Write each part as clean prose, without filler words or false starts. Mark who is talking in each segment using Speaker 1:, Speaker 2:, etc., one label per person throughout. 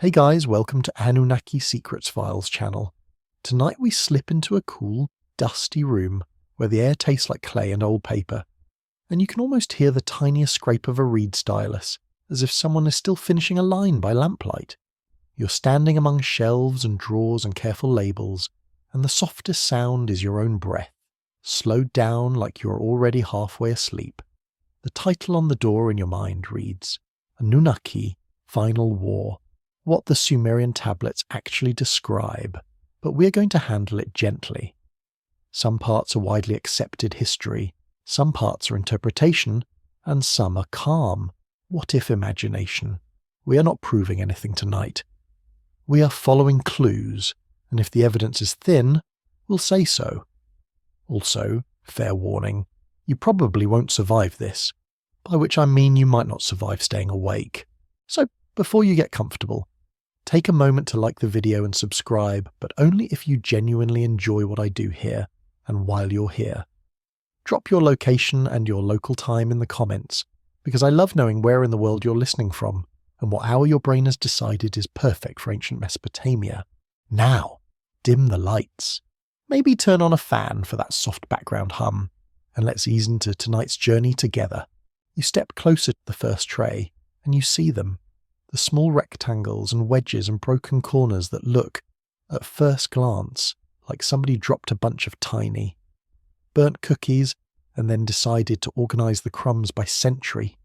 Speaker 1: Hey guys, welcome to Anunnaki Secrets Files channel. Tonight we slip into a cool, dusty room where the air tastes like clay and old paper, and you can almost hear the tiniest scrape of a reed stylus, as if someone is still finishing a line by lamplight. You're standing among shelves and drawers and careful labels, and the softest sound is your own breath, slowed down like you're already halfway asleep. The title on the door in your mind reads, Anunnaki, Final War. What the Sumerian tablets actually describe, but we're going to handle it gently. Some parts are widely accepted history, some parts are interpretation, and some are calm, what-if imagination. We are not proving anything tonight. We are following clues, and if the evidence is thin, we'll say so. Also, fair warning, you probably won't survive this, by which I mean you might not survive staying awake. So, before you get comfortable, take a moment to like the video and subscribe, but only if you genuinely enjoy what I do here, and while you're here. Drop your location and your local time in the comments, because I love knowing where in the world you're listening from, and what hour your brain has decided is perfect for ancient Mesopotamia. Now, dim the lights. Maybe turn on a fan for that soft background hum, and let's ease into tonight's journey together. You step closer to the first tray, and you see them. The small rectangles and wedges and broken corners that look, at first glance, like somebody dropped a bunch of tiny, burnt cookies and then decided to organise the crumbs by century.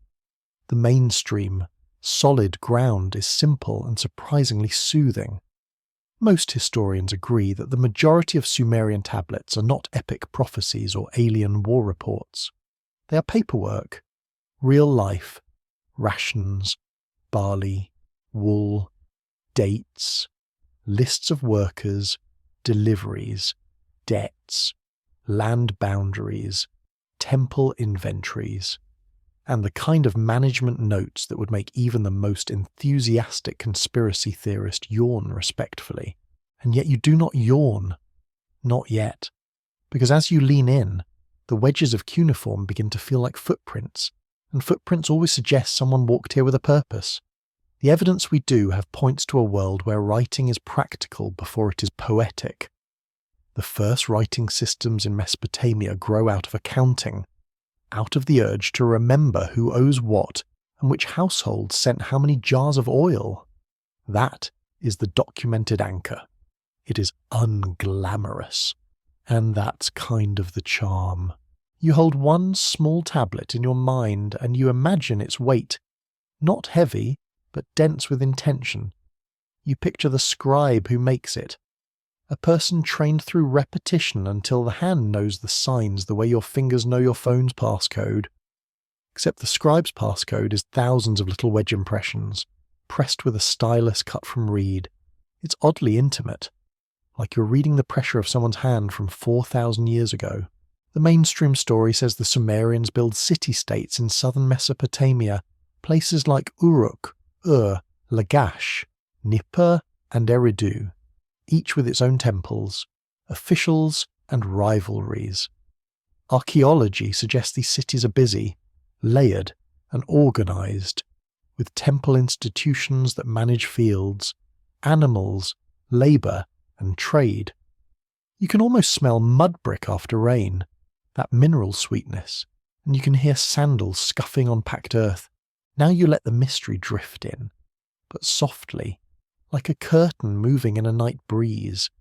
Speaker 1: The mainstream, solid ground is simple and surprisingly soothing. Most historians agree that the majority of Sumerian tablets are not epic prophecies or alien war reports. They are paperwork, real life, rations, barley, wool, dates, lists of workers, deliveries, debts, land boundaries, temple inventories, and the kind of management notes that would make even the most enthusiastic conspiracy theorist yawn respectfully. And yet you do not yawn. Not yet. Because as you lean in, the wedges of cuneiform begin to feel like footprints, and footprints always suggest someone walked here with a purpose. The evidence we do have points to a world where writing is practical before it is poetic. The first writing systems in Mesopotamia grow out of accounting, out of the urge to remember who owes what and which household sent how many jars of oil. That is the documented anchor. It is unglamorous, and that's kind of the charm. You hold one small tablet in your mind and you imagine its weight, not heavy, but dense with intention. You picture the scribe who makes it, a person trained through repetition until the hand knows the signs the way your fingers know your phone's passcode. Except the scribe's passcode is thousands of little wedge impressions, pressed with a stylus cut from reed. It's oddly intimate, like you're reading the pressure of someone's hand from 4,000 years ago. The mainstream story says the Sumerians built city-states in southern Mesopotamia, places like Uruk, Lagash, Nippur, and Eridu, each with its own temples, officials, and rivalries. Archaeology suggests these cities are busy, layered, and organised, with temple institutions that manage fields, animals, labour, and trade. You can almost smell mud brick after rain, that mineral sweetness, and you can hear sandals scuffing on packed earth. Now you let the mystery drift in, but softly, like a curtain moving in a night breeze,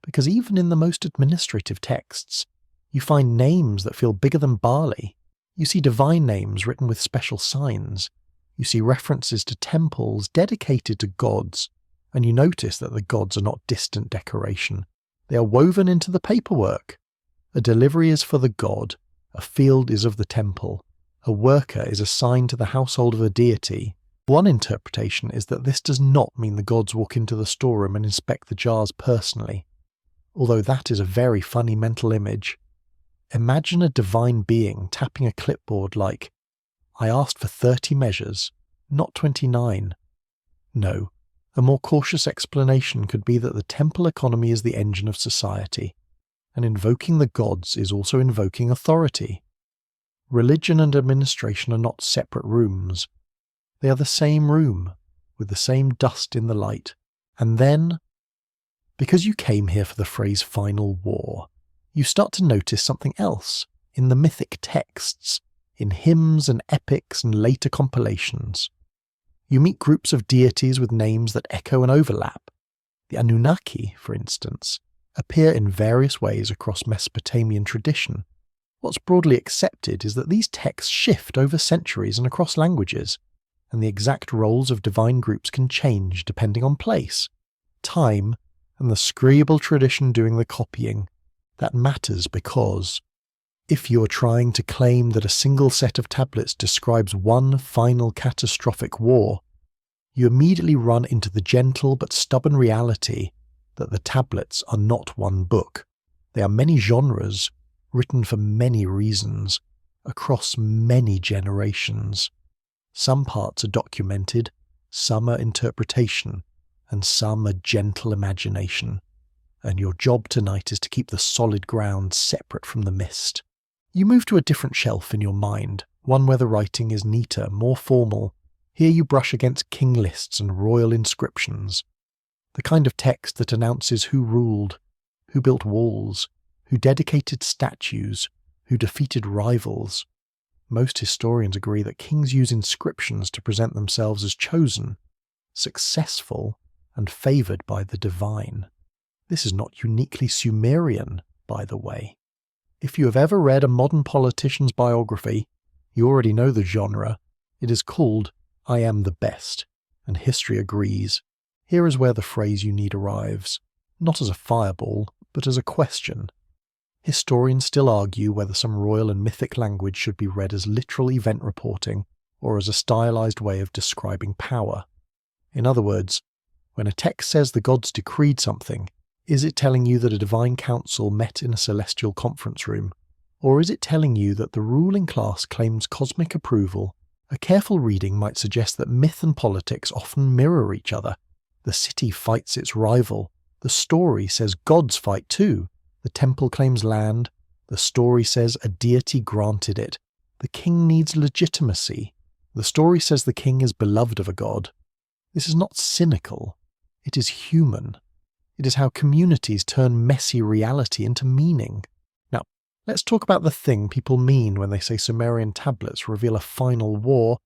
Speaker 1: because even in the most administrative texts, you find names that feel bigger than barley. You see divine names written with special signs. You see references to temples dedicated to gods, and you notice that the gods are not distant decoration. They are woven into the paperwork. A delivery is for the god, a field is of the temple, a worker is assigned to the household of a deity. One interpretation is that this does not mean the gods walk into the storeroom and inspect the jars personally, although that is a very funny mental image. Imagine a divine being tapping a clipboard like, I asked for 30 measures, not 29. No, a more cautious explanation could be that the temple economy is the engine of society, and invoking the gods is also invoking authority. Religion and administration are not separate rooms. They are the same room, with the same dust in the light. And then, because you came here for the phrase final war, you start to notice something else in the mythic texts, in hymns and epics and later compilations. You meet groups of deities with names that echo and overlap. The Anunnaki, for instance, appear in various ways across Mesopotamian tradition. What's broadly accepted is that these texts shift over centuries and across languages, and the exact roles of divine groups can change depending on place, time, and the screeable tradition doing the copying. That matters because, if you're trying to claim that a single set of tablets describes one final catastrophic war, you immediately run into the gentle but stubborn reality that the tablets are not one book. They are many genres, written for many reasons, across many generations. Some parts are documented, some are interpretation, and some are gentle imagination. And your job tonight is to keep the solid ground separate from the mist. You move to a different shelf in your mind, one where the writing is neater, more formal. Here you brush against king lists and royal inscriptions. The kind of text that announces who ruled, who built walls, who dedicated statues, who defeated rivals. Most historians agree that kings use inscriptions to present themselves as chosen, successful, and favoured by the divine. This is not uniquely Sumerian, by the way. If you have ever read a modern politician's biography, you already know the genre. It is called I Am the Best, and history agrees. Here is where the phrase you need arrives, not as a fireball, but as a question. Historians still argue whether some royal and mythic language should be read as literal event reporting or as a stylized way of describing power. In other words, when a text says the gods decreed something, is it telling you that a divine council met in a celestial conference room? Or is it telling you that the ruling class claims cosmic approval? A careful reading might suggest that myth and politics often mirror each other. The city fights its rival. The story says gods fight too. The temple claims land. The story says a deity granted it. The king needs legitimacy. The story says the king is beloved of a god. This is not cynical. It is human. It is how communities turn messy reality into meaning. Now, let's talk about the thing people mean when they say Sumerian tablets reveal a final war.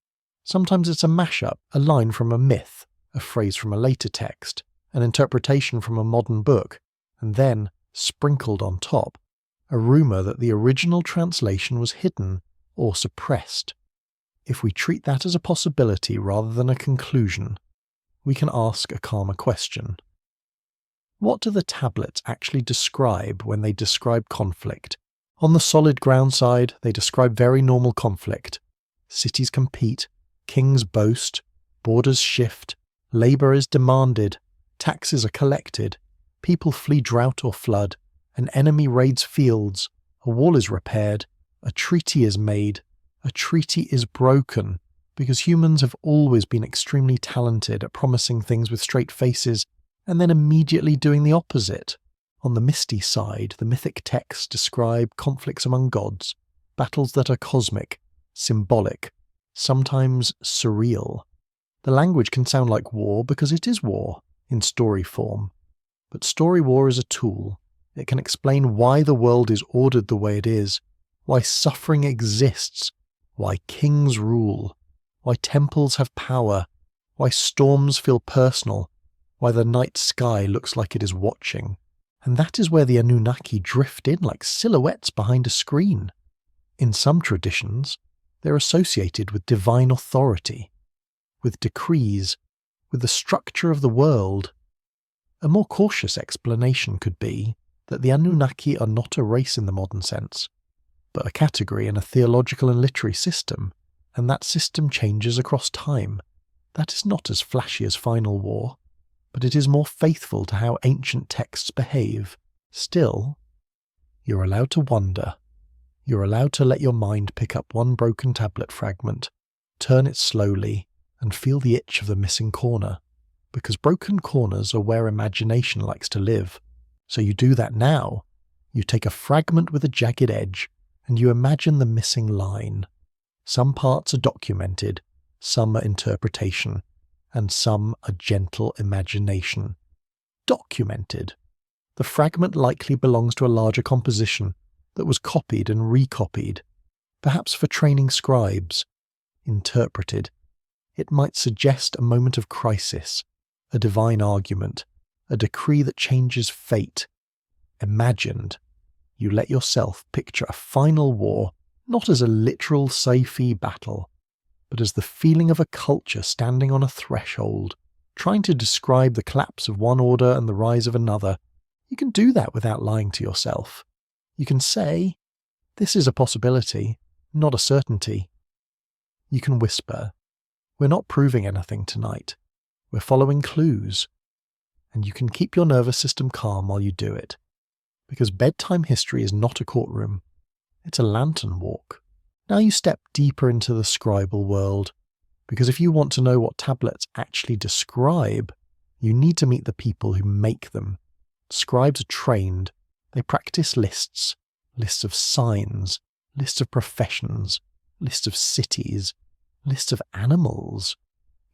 Speaker 1: Sometimes it's a mashup, a line from a myth, a phrase from a later text, an interpretation from a modern book, and then, sprinkled on top, a rumour that the original translation was hidden or suppressed. If we treat that as a possibility rather than a conclusion, we can ask a calmer question. What do the tablets actually describe when they describe conflict? On the solid ground side, they describe very normal conflict. Cities compete, kings boast, borders shift, labour is demanded, taxes are collected, people flee drought or flood, an enemy raids fields, a wall is repaired, a treaty is made, a treaty is broken, because humans have always been extremely talented at promising things with straight faces and then immediately doing the opposite. On the misty side, the mythic texts describe conflicts among gods, battles that are cosmic, symbolic, sometimes surreal. The language can sound like war because it is war, in story form. But story war is a tool. It can explain why the world is ordered the way it is, why suffering exists, why kings rule, why temples have power, why storms feel personal, why the night sky looks like it is watching. And that is where the Anunnaki drift in like silhouettes behind a screen. In some traditions, they're associated with divine authority, with decrees, with the structure of the world. A more cautious explanation could be that the Anunnaki are not a race in the modern sense, but a category in a theological and literary system, and that system changes across time. That is not as flashy as Final War, but it is more faithful to how ancient texts behave. Still, you're allowed to wonder. You're allowed to let your mind pick up one broken tablet fragment, turn it slowly, and feel the itch of the missing corner, because broken corners are where imagination likes to live. So you do that now. You take a fragment with a jagged edge, and you imagine the missing line. Some parts are documented, some are interpretation, and some are gentle imagination. Documented. The fragment likely belongs to a larger composition that was copied and recopied, perhaps for training scribes. Interpreted. It might suggest a moment of crisis, a divine argument, a decree that changes fate. Imagined. You let yourself picture a final war not as a literal sci-fi battle, but as the feeling of a culture standing on a threshold, trying to describe the collapse of one order and the rise of another. You can do that without lying to yourself. You can say, this is a possibility, not a certainty. You can whisper, we're not proving anything tonight. We're following clues. And you can keep your nervous system calm while you do it. Because bedtime history is not a courtroom. It's a lantern walk. Now you step deeper into the scribal world. Because if you want to know what tablets actually describe, you need to meet the people who make them. Scribes are trained. They practice lists of signs, lists of professions, lists of cities, lists of animals.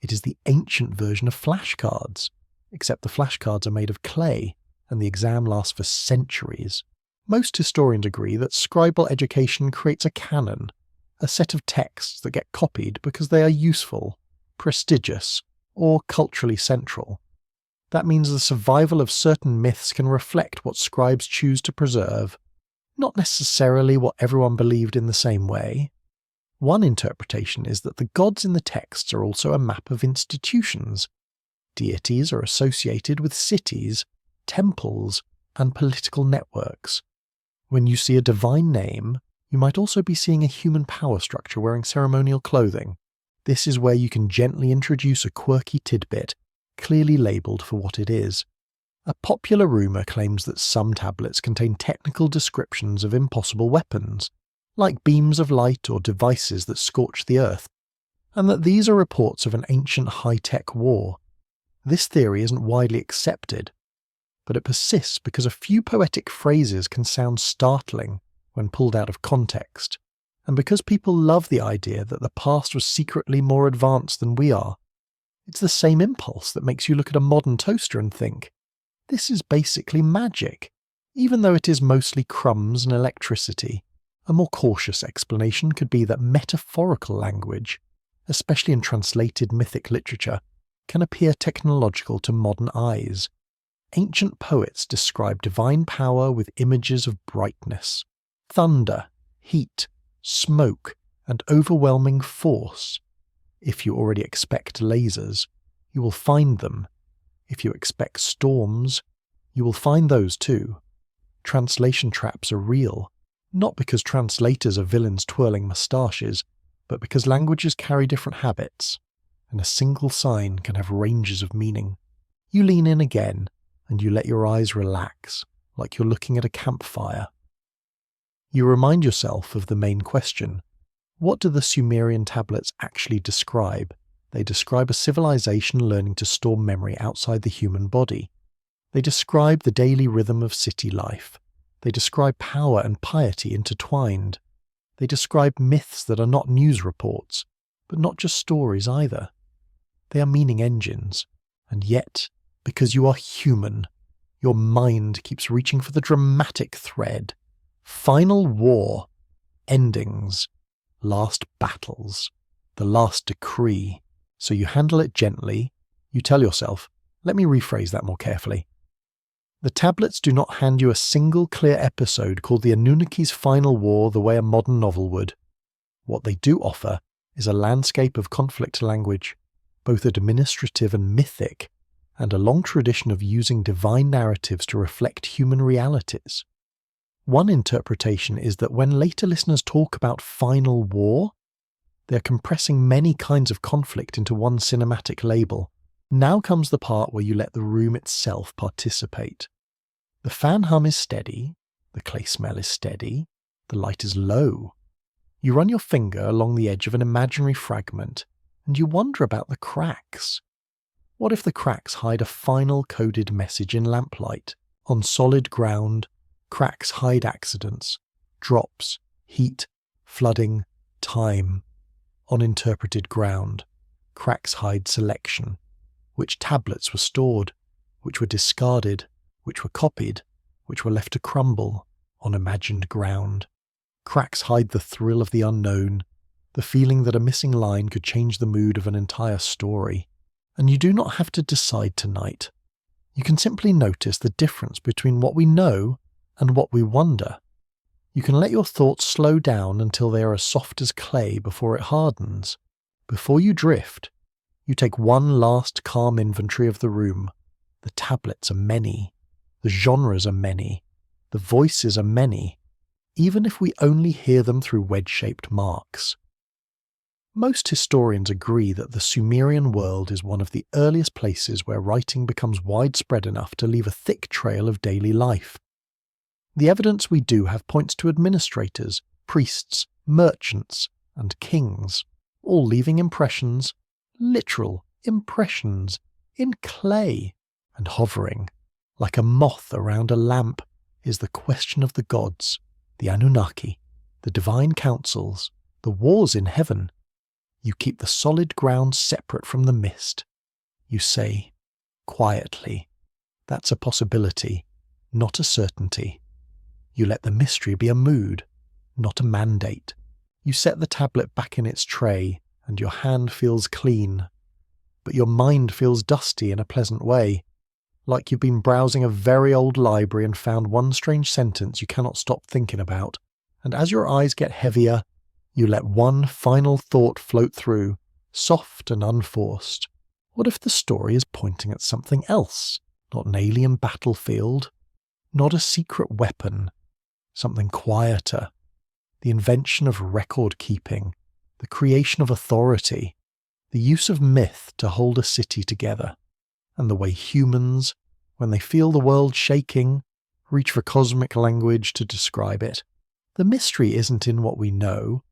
Speaker 1: It is the ancient version of flashcards, except the flashcards are made of clay, and the exam lasts for centuries. Most historians agree that scribal education creates a canon, a set of texts that get copied because they are useful, prestigious, or culturally central. That means the survival of certain myths can reflect what scribes choose to preserve, not necessarily what everyone believed in the same way. One interpretation is that the gods in the texts are also a map of institutions. Deities are associated with cities, temples, and political networks. When you see a divine name, you might also be seeing a human power structure wearing ceremonial clothing. This is where you can gently introduce a quirky tidbit, clearly labelled for what it is. A popular rumour claims that some tablets contain technical descriptions of impossible weapons, like beams of light or devices that scorch the earth, and that these are reports of an ancient high-tech war. This theory isn't widely accepted, but it persists because a few poetic phrases can sound startling when pulled out of context, and because people love the idea that the past was secretly more advanced than we are. It's the same impulse that makes you look at a modern toaster and think, this is basically magic, even though it is mostly crumbs and electricity. A more cautious explanation could be that metaphorical language, especially in translated mythic literature, can appear technological to modern eyes. Ancient poets describe divine power with images of brightness, thunder, heat, smoke, and overwhelming force. If you already expect lasers, you will find them. If you expect storms, you will find those too. Translation traps are real, not because translators are villains twirling moustaches, but because languages carry different habits, and a single sign can have ranges of meaning. You lean in again, and you let your eyes relax, like you're looking at a campfire. You remind yourself of the main question. What do the Sumerian tablets actually describe? They describe a civilization learning to store memory outside the human body. They describe the daily rhythm of city life. They describe power and piety intertwined. They describe myths that are not news reports, but not just stories either. They are meaning engines, and yet, because you are human, your mind keeps reaching for the dramatic thread. Final war, endings, last battles, the last decree. So you handle it gently. You tell yourself, let me rephrase that more carefully. The tablets do not hand you a single clear episode called the Anunnaki's Final War the way a modern novel would. What they do offer is a landscape of conflict language, both administrative and mythic, and a long tradition of using divine narratives to reflect human realities. One interpretation is that when later listeners talk about final war, they are compressing many kinds of conflict into one cinematic label. Now comes the part where you let the room itself participate. The fan hum is steady, the clay smell is steady, the light is low. You run your finger along the edge of an imaginary fragment, and you wonder about the cracks. What if the cracks hide a final coded message in lamplight? On solid ground, cracks hide accidents, drops, heat, flooding, time. On interpreted ground, cracks hide selection, which tablets were stored, which were discarded, which were copied, which were left to crumble on imagined ground. Cracks hide the thrill of the unknown, the feeling that a missing line could change the mood of an entire story. And you do not have to decide tonight. You can simply notice the difference between what we know and what we wonder. You can let your thoughts slow down until they are as soft as clay before it hardens. Before you drift, you take one last calm inventory of the room. The tablets are many. The genres are many. The voices are many, even if we only hear them through wedge-shaped marks. Most historians agree that the Sumerian world is one of the earliest places where writing becomes widespread enough to leave a thick trail of daily life. The evidence we do have points to administrators, priests, merchants, and kings, all leaving impressions, literal impressions, in clay, and hovering, like a moth around a lamp, is the question of the gods, the Anunnaki, the divine councils, the wars in heaven. You keep the solid ground separate from the mist. You say, quietly, that's a possibility, not a certainty. You let the mystery be a mood, not a mandate. You set the tablet back in its tray, and your hand feels clean. But your mind feels dusty in a pleasant way, like you've been browsing a very old library and found one strange sentence you cannot stop thinking about, and as your eyes get heavier, you let one final thought float through, soft and unforced. What if the story is pointing at something else? Not an alien battlefield, not a secret weapon, something quieter. The invention of record-keeping, the creation of authority, the use of myth to hold a city together, and the way humans, when they feel the world shaking, reach for cosmic language to describe it. The mystery isn't in what we know,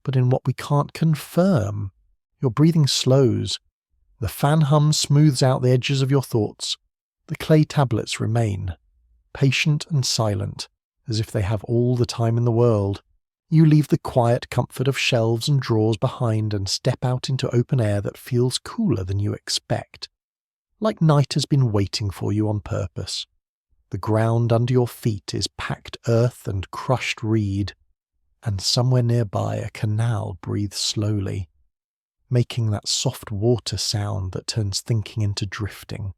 Speaker 1: but in what we can't confirm. Your breathing slows. The fan hum smooths out the edges of your thoughts. The clay tablets remain, patient and silent, as if they have all the time in the world. You leave the quiet comfort of shelves and drawers behind and step out into open air that feels cooler than you expect. Like night has been waiting for you on purpose. The ground under your feet is packed earth and crushed reed, and somewhere nearby a canal breathes slowly, making that soft water sound that turns thinking into drifting.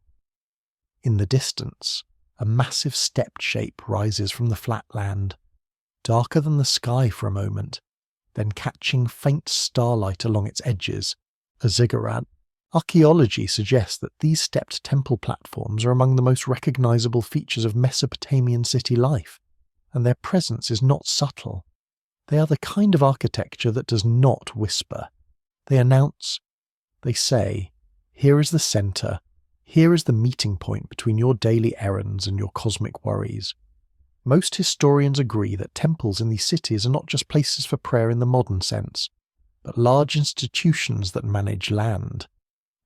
Speaker 1: In the distance, a massive stepped shape rises from the flat land, darker than the sky for a moment, then catching faint starlight along its edges, a ziggurat. Archaeology suggests that these stepped temple platforms are among the most recognizable features of Mesopotamian city life, and their presence is not subtle. They are the kind of architecture that does not whisper. They announce, they say, here is the centre, here is the meeting point between your daily errands and your cosmic worries. Most historians agree that temples in these cities are not just places for prayer in the modern sense, but large institutions that manage land,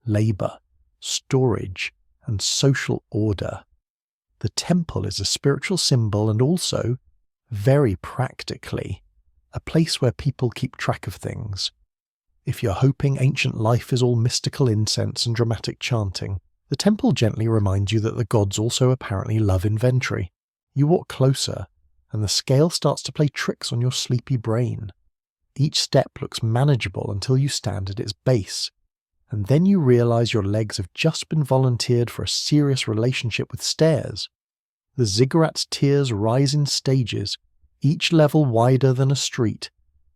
Speaker 1: labour, storage, and social order. The temple is a spiritual symbol and also, very practically, a place where people keep track of things. If you're hoping ancient life is all mystical incense and dramatic chanting, the temple gently reminds you that the gods also apparently love inventory. You walk closer, and the scale starts to play tricks on your sleepy brain. Each step looks manageable until you stand at its base, and then you realise your legs have just been volunteered for a serious relationship with stairs. The ziggurat's tiers rise in stages, each level wider than a street,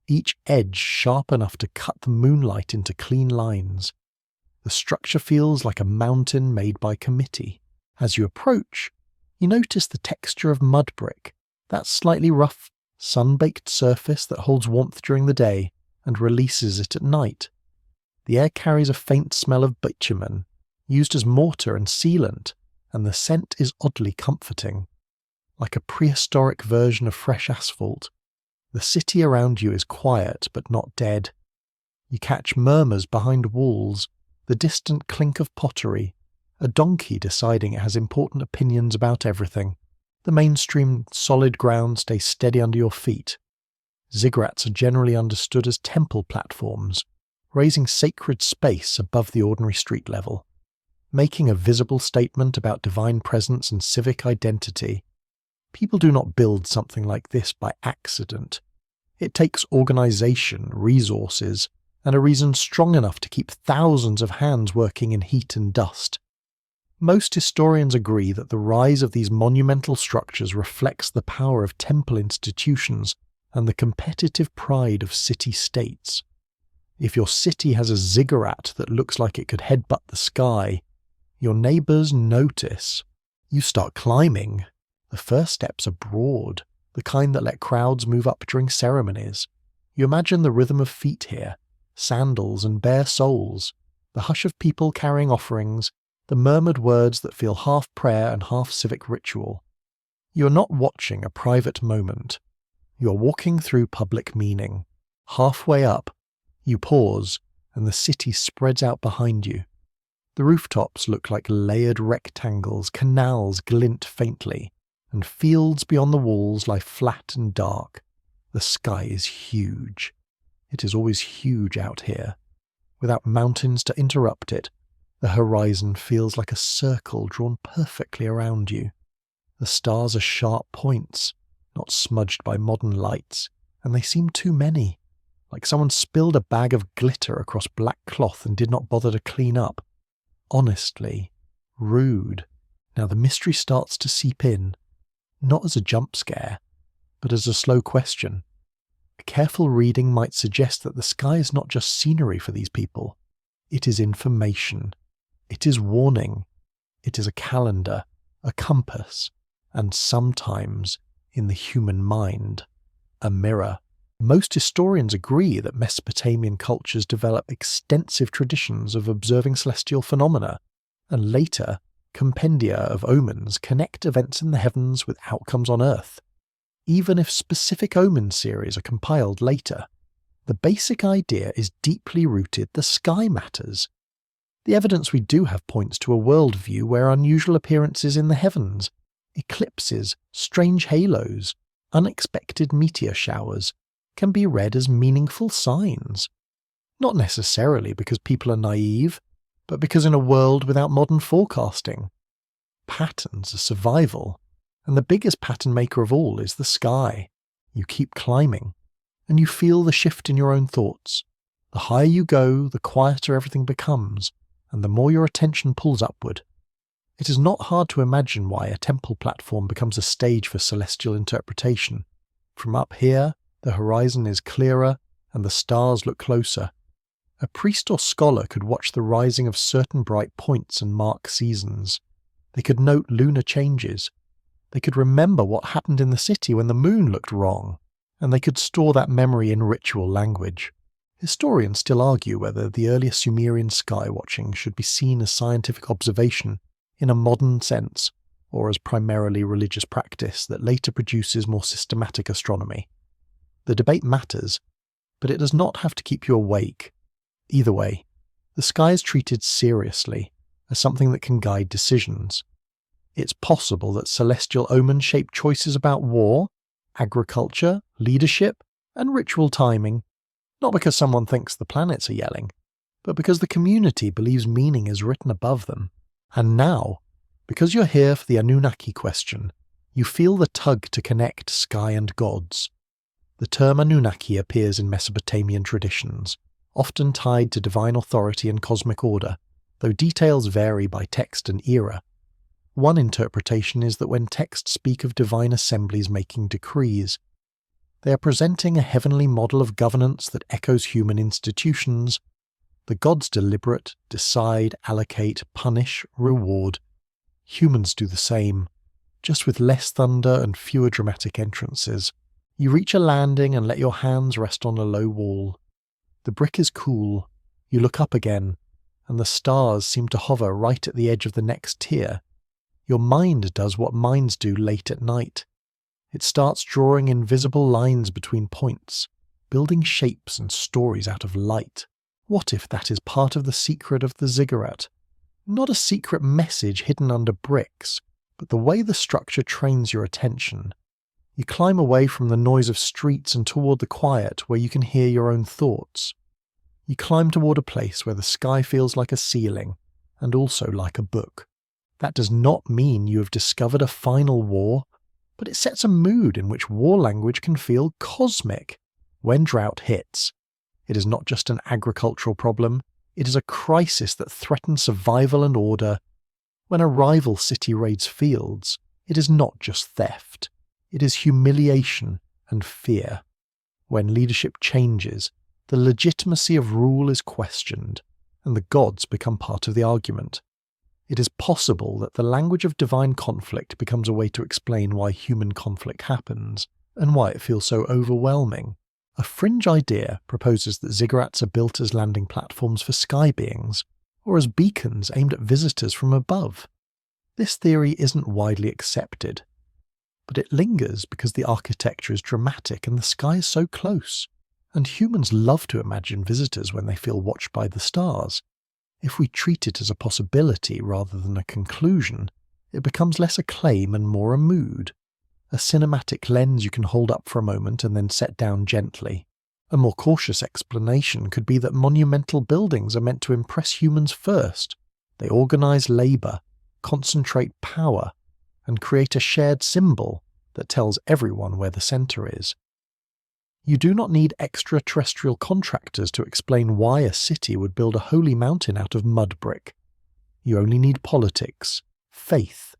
Speaker 1: each edge sharp enough to cut the moonlight into clean lines. The structure feels like a mountain made by committee. As you approach, you notice the texture of mud brick, that slightly rough, sun-baked surface that holds warmth during the day and releases it at night. The air carries a faint smell of bitumen, used as mortar and sealant, and the scent is oddly comforting. Like a prehistoric version of fresh asphalt, the city around you is quiet but not dead. You catch murmurs behind walls, the distant clink of pottery, a donkey deciding it has important opinions about everything. The mainstream solid ground stays steady under your feet. Ziggurats are generally understood as temple platforms, raising sacred space above the ordinary street level. making a visible statement about divine presence and civic identity. People do not build something like this by accident. It takes organization, resources, and a reason strong enough to keep thousands of hands working in heat and dust. Most historians agree that the rise of these monumental structures reflects the power of temple institutions and the competitive pride of city-states. If your city has a ziggurat that looks like it could headbutt the sky, your neighbours notice. You start climbing. The first steps are broad, the kind that let crowds move up during ceremonies. You imagine the rhythm of feet here, sandals and bare soles, the hush of people carrying offerings, the murmured words that feel half prayer and half civic ritual. You are not watching a private moment. You are walking through public meaning. Halfway up, you pause, and the city spreads out behind you. The rooftops look like layered rectangles, canals glint faintly, and fields beyond the walls lie flat and dark. The sky is huge. It is always huge out here. Without mountains to interrupt it, the horizon feels like a circle drawn perfectly around you. The stars are sharp points, not smudged by modern lights, and they seem too many, like someone spilled a bag of glitter across black cloth and did not bother to clean up. Honestly, rude. Now the mystery starts to seep in, not as a jump scare, but as a slow question. A careful reading might suggest that the sky is not just scenery for these people. It is information. It is warning. It is a calendar, a compass, and sometimes, in the human mind, a mirror. Most historians agree that Mesopotamian cultures develop extensive traditions of observing celestial phenomena, and later, compendia of omens connect events in the heavens with outcomes on Earth. Even if specific omen series are compiled later, the basic idea is deeply rooted: the sky matters. The evidence we do have points to a worldview where unusual appearances in the heavens, eclipses, strange halos, unexpected meteor showers, can be read as meaningful signs. Not necessarily because people are naive, but because in a world without modern forecasting, patterns are survival, and the biggest pattern maker of all is the sky. You keep climbing, and you feel the shift in your own thoughts. The higher you go, the quieter everything becomes, and the more your attention pulls upward. It is not hard to imagine why a temple platform becomes a stage for celestial interpretation. From up here, the horizon is clearer and the stars look closer. A priest or scholar could watch the rising of certain bright points and mark seasons. They could note lunar changes. They could remember what happened in the city when the moon looked wrong, and they could store that memory in ritual language. Historians still argue whether the earlier Sumerian sky watching should be seen as scientific observation in a modern sense, or as primarily religious practice that later produces more systematic astronomy. The debate matters, but it does not have to keep you awake. Either way, the sky is treated seriously as something that can guide decisions. It's possible that celestial omens shape choices about war, agriculture, leadership, and ritual timing, not because someone thinks the planets are yelling, but because the community believes meaning is written above them. And now, because you're here for the Anunnaki question, you feel the tug to connect sky and gods. The term Anunnaki appears in Mesopotamian traditions, often tied to divine authority and cosmic order, though details vary by text and era. One interpretation is that when texts speak of divine assemblies making decrees, they are presenting a heavenly model of governance that echoes human institutions. The gods deliberate, decide, allocate, punish, reward. Humans do the same, just with less thunder and fewer dramatic entrances. You reach a landing and let your hands rest on a low wall. The brick is cool. You look up again, and the stars seem to hover right at the edge of the next tier. Your mind does what minds do late at night. It starts drawing invisible lines between points, building shapes and stories out of light. What if that is part of the secret of the ziggurat? Not a secret message hidden under bricks, but the way the structure trains your attention. You climb away from the noise of streets and toward the quiet where you can hear your own thoughts. You climb toward a place where the sky feels like a ceiling, and also like a book. That does not mean you have discovered a final war, but it sets a mood in which war language can feel cosmic. When drought hits, it is not just an agricultural problem, it is a crisis that threatens survival and order. When a rival city raids fields, it is not just theft, it is humiliation and fear. When leadership changes, the legitimacy of rule is questioned, and the gods become part of the argument. It is possible that the language of divine conflict becomes a way to explain why human conflict happens, and why it feels so overwhelming. A fringe idea proposes that ziggurats are built as landing platforms for sky beings, or as beacons aimed at visitors from above. This theory isn't widely accepted, but it lingers because the architecture is dramatic and the sky is so close, and humans love to imagine visitors when they feel watched by the stars. If we treat it as a possibility rather than a conclusion, it becomes less a claim and more a mood. A cinematic lens you can hold up for a moment and then set down gently. A more cautious explanation could be that monumental buildings are meant to impress humans first. They organise labour, concentrate power, and create a shared symbol that tells everyone where the centre is. You do not need extraterrestrial contractors to explain why a city would build a holy mountain out of mud brick. You only need politics, faith,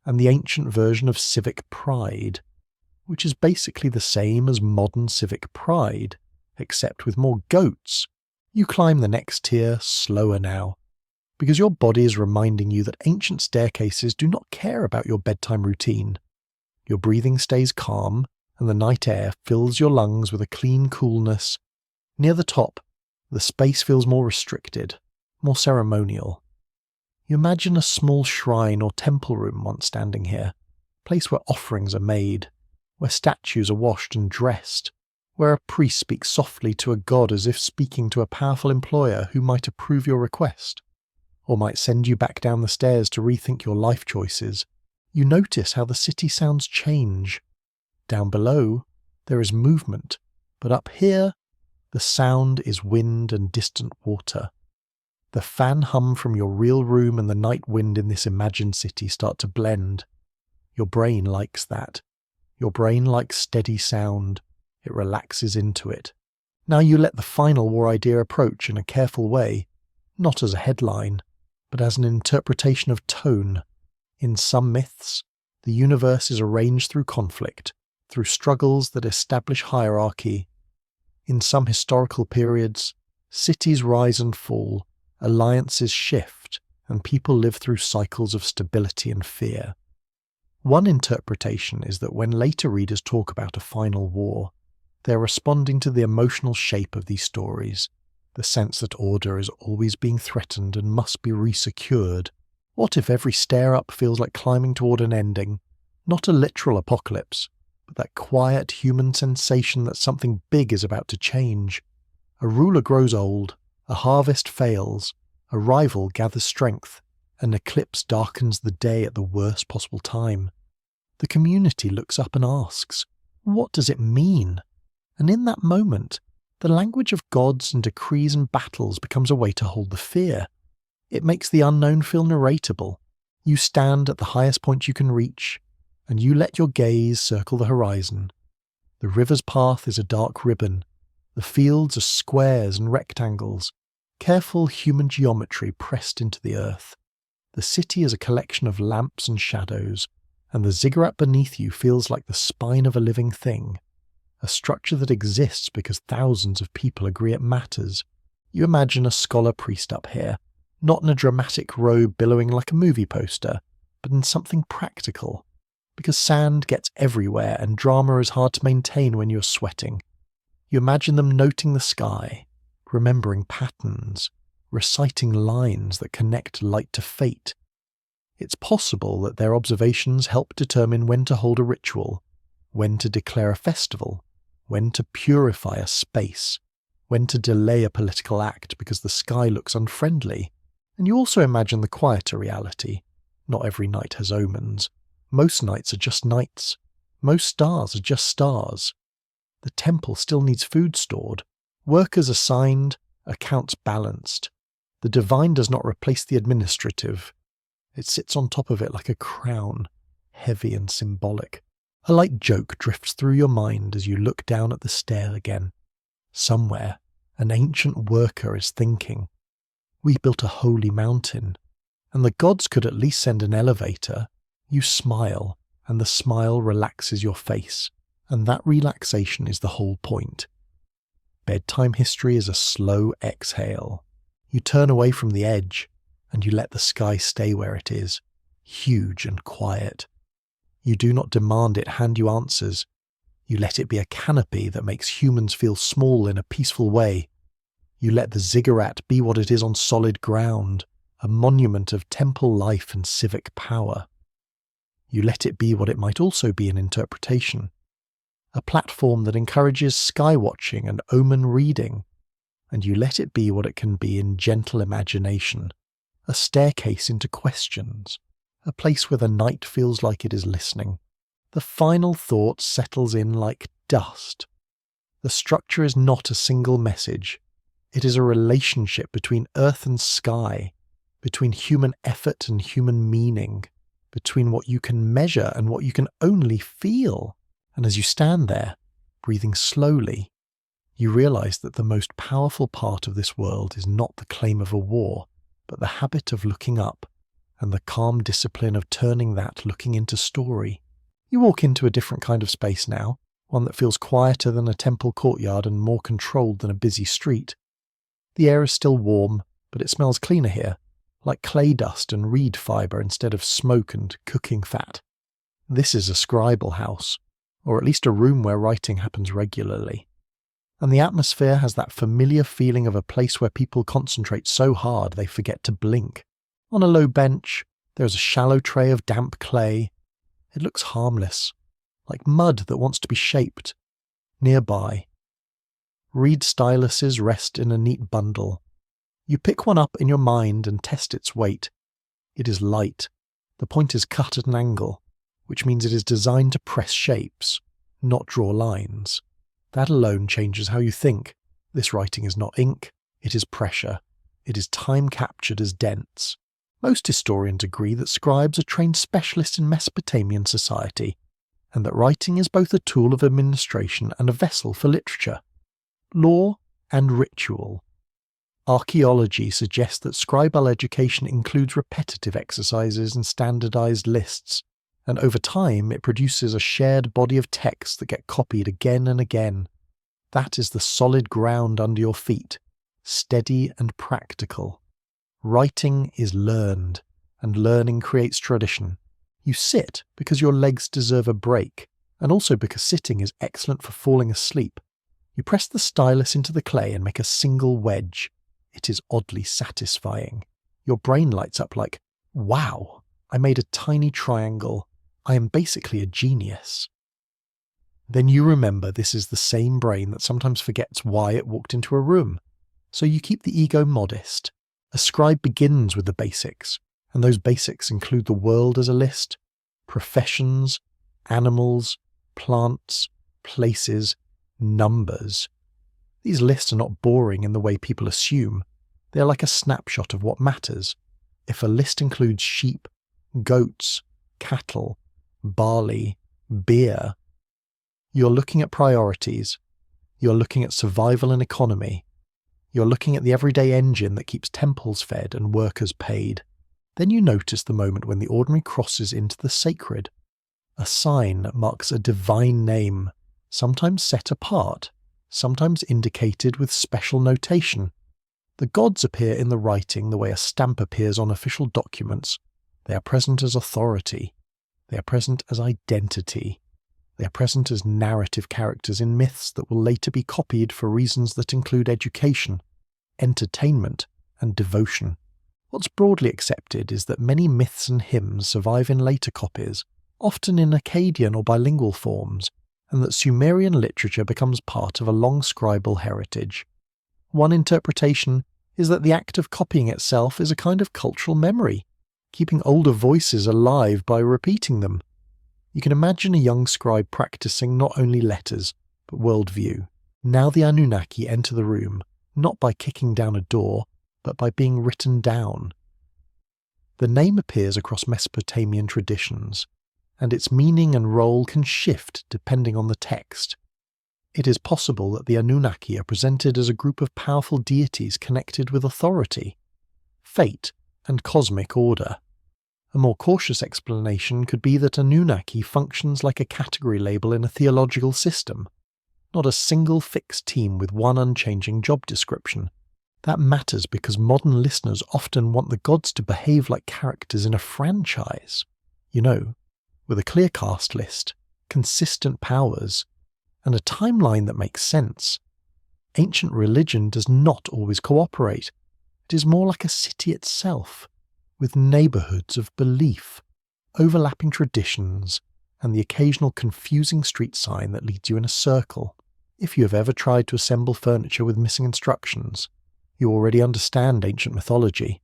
Speaker 1: and the ancient version of civic pride, which is basically the same as modern civic pride, except with more goats. You climb the next tier slower now, because your body is reminding you that ancient staircases do not care about your bedtime routine. Your breathing stays calm, and the night air fills your lungs with a clean coolness. Near the top, the space feels more restricted, more ceremonial. You imagine a small shrine or temple room once standing here, a place where offerings are made, where statues are washed and dressed, where a priest speaks softly to a god as if speaking to a powerful employer who might approve your request, or might send you back down the stairs to rethink your life choices. You notice how the city sounds change. Down below, there is movement, but up here, the sound is wind and distant water. The fan hum from your real room and the night wind in this imagined city start to blend. Your brain likes that. Your brain likes steady sound. It relaxes into it. Now you let the final war idea approach in a careful way, not as a headline, but as an interpretation of tone. In some myths, the universe is arranged through conflict, through struggles that establish hierarchy. In some historical periods, cities rise and fall, alliances shift, and people live through cycles of stability and fear. One interpretation is that when later readers talk about a final war, they are responding to the emotional shape of these stories, the sense that order is always being threatened and must be resecured. What if every stair up feels like climbing toward an ending? Not a literal apocalypse, but that quiet human sensation that something big is about to change. A ruler grows old, a harvest fails, a rival gathers strength, an eclipse darkens the day at the worst possible time. The community looks up and asks, what does it mean? And in that moment, the language of gods and decrees and battles becomes a way to hold the fear. It makes the unknown feel narratable. You stand at the highest point you can reach, and you let your gaze circle the horizon. The river's path is a dark ribbon. The fields are squares and rectangles, careful human geometry pressed into the earth. The city is a collection of lamps and shadows, and the ziggurat beneath you feels like the spine of a living thing, a structure that exists because thousands of people agree it matters. You imagine a scholar priest up here, not in a dramatic robe billowing like a movie poster, but in something practical, because sand gets everywhere and drama is hard to maintain when you're sweating. You imagine them noting the sky, remembering patterns, reciting lines that connect light to fate. It's possible that their observations help determine when to hold a ritual, when to declare a festival, when to purify a space, when to delay a political act because the sky looks unfriendly. And you also imagine the quieter reality. Not every night has omens. Most nights are just nights. Most stars are just stars. The temple still needs food stored, workers assigned, accounts balanced. The divine does not replace the administrative. It sits on top of it like a crown, heavy and symbolic. A light joke drifts through your mind as you look down at the stair again. Somewhere, an ancient worker is thinking, "We built a holy mountain, and the gods could at least send an elevator." You smile, and the smile relaxes your face, and that relaxation is the whole point. Bedtime history is a slow exhale. You turn away from the edge, and you let the sky stay where it is, huge and quiet. You do not demand it hand you answers. You let it be a canopy that makes humans feel small in a peaceful way. You let the ziggurat be what it is on solid ground, a monument of temple life and civic power. You let it be what it might also be in interpretation, a platform that encourages sky watching and omen reading, and you let it be what it can be in gentle imagination, a staircase into questions, a place where the night feels like it is listening. The final thought settles in like dust. The structure is not a single message. It is a relationship between earth and sky, between human effort and human meaning, between what you can measure and what you can only feel. And as you stand there, breathing slowly, you realize that the most powerful part of this world is not the claim of a war, but the habit of looking up, and the calm discipline of turning that looking into story. You walk into a different kind of space now, one that feels quieter than a temple courtyard and more controlled than a busy street. The air is still warm, but it smells cleaner here, like clay dust and reed fibre instead of smoke and cooking fat. This is a scribal house, or at least a room where writing happens regularly. And the atmosphere has that familiar feeling of a place where people concentrate so hard they forget to blink. On a low bench, there is a shallow tray of damp clay. It looks harmless, like mud that wants to be shaped. Nearby, reed styluses rest in a neat bundle. You pick one up in your mind and test its weight. It is light. The point is cut at an angle, which means it is designed to press shapes, not draw lines. That alone changes how you think. This writing is not ink, it is pressure. It is time captured as dense. Most historians agree that scribes are trained specialists in Mesopotamian society, and that writing is both a tool of administration and a vessel for literature. Law and ritual. Archaeology suggests that scribal education includes repetitive exercises and standardized lists, and over time it produces a shared body of texts that get copied again and again. That is the solid ground under your feet, steady and practical. Writing is learned, and learning creates tradition. You sit because your legs deserve a break, and also because sitting is excellent for falling asleep. You press the stylus into the clay and make a single wedge. It is oddly satisfying. Your brain lights up like, wow, I made a tiny triangle. I am basically a genius. Then you remember this is the same brain that sometimes forgets why it walked into a room. So you keep the ego modest. A scribe begins with the basics, and those basics include the world as a list, professions, animals, plants, places, numbers. These lists are not boring in the way people assume. They are like a snapshot of what matters. If a list includes sheep, goats, cattle, barley, beer, you're looking at priorities. You're looking at survival and economy. You're looking at the everyday engine that keeps temples fed and workers paid. Then you notice the moment when the ordinary crosses into the sacred. A sign that marks a divine name, sometimes set apart, sometimes indicated with special notation. The gods appear in the writing the way a stamp appears on official documents. They are present as authority. They are present as identity. They are present as narrative characters in myths that will later be copied for reasons that include education, entertainment, and devotion. What's broadly accepted is that many myths and hymns survive in later copies, often in Akkadian or bilingual forms, and that Sumerian literature becomes part of a long scribal heritage. One interpretation is that the act of copying itself is a kind of cultural memory, keeping older voices alive by repeating them. You can imagine a young scribe practicing not only letters, but worldview. Now the Anunnaki enter the room, not by kicking down a door, but but by being written down. The name appears across Mesopotamian traditions, and its meaning and role can shift depending on the text. It is possible that the Anunnaki are presented as a group of powerful deities connected with authority, fate, and cosmic order. A more cautious explanation could be that Anunnaki functions like a category label in a theological system, not a single fixed team with one unchanging job description. That matters because modern listeners often want the gods to behave like characters in a franchise. With a clear cast list, consistent powers, and a timeline that makes sense. Ancient religion does not always cooperate. It is more like a city itself, with neighbourhoods of belief, overlapping traditions, and the occasional confusing street sign that leads you in a circle. If you have ever tried to assemble furniture with missing instructions, you already understand ancient mythology.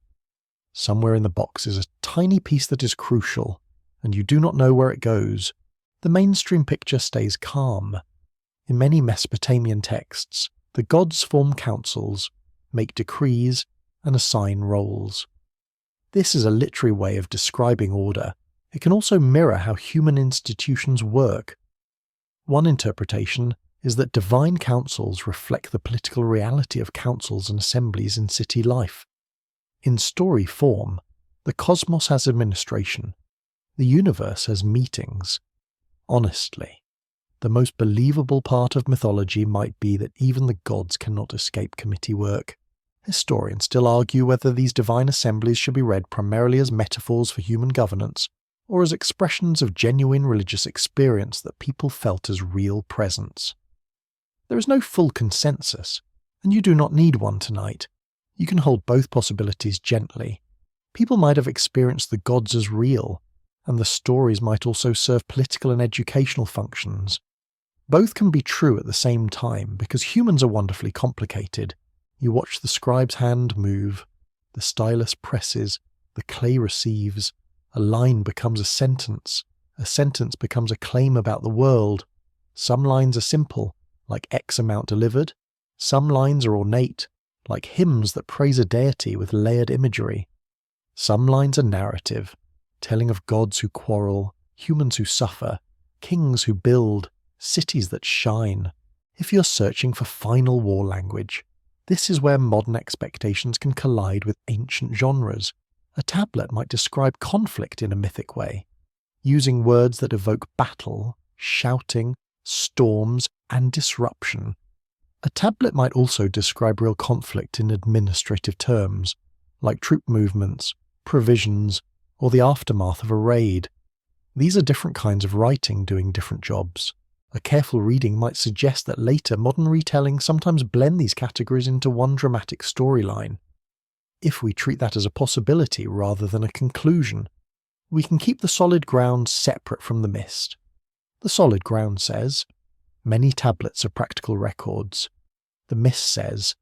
Speaker 1: Somewhere in the box is a tiny piece that is crucial, and you do not know where it goes. The mainstream picture stays calm. In many Mesopotamian texts, the gods form councils, make decrees, and assign roles. This is a literary way of describing order. It can also mirror how human institutions work. One interpretation is that divine councils reflect the political reality of councils and assemblies in city life. In story form, the cosmos has administration, the universe has meetings. Honestly, the most believable part of mythology might be that even the gods cannot escape committee work. Historians still argue whether these divine assemblies should be read primarily as metaphors for human governance, or as expressions of genuine religious experience that people felt as real presence. There is no full consensus, and you do not need one tonight. You can hold both possibilities gently. People might have experienced the gods as real, and the stories might also serve political and educational functions. Both can be true at the same time, because humans are wonderfully complicated. You watch the scribe's hand move, the stylus presses, the clay receives, a line becomes a sentence becomes a claim about the world. Some lines are simple, like X amount delivered. Some lines are ornate, like hymns that praise a deity with layered imagery. Some lines are narrative, telling of gods who quarrel, humans who suffer, kings who build, cities that shine. If you're searching for final war language, this is where modern expectations can collide with ancient genres. A tablet might describe conflict in a mythic way, using words that evoke battle, shouting, storms, and disruption. A tablet might also describe real conflict in administrative terms, like troop movements, provisions, or the aftermath of a raid. These are different kinds of writing doing different jobs. A careful reading might suggest that later modern retelling sometimes blend these categories into one dramatic storyline. If we treat that as a possibility rather than a conclusion, we can keep the solid ground separate from the mist. The solid ground says, many tablets are practical records. The mist says,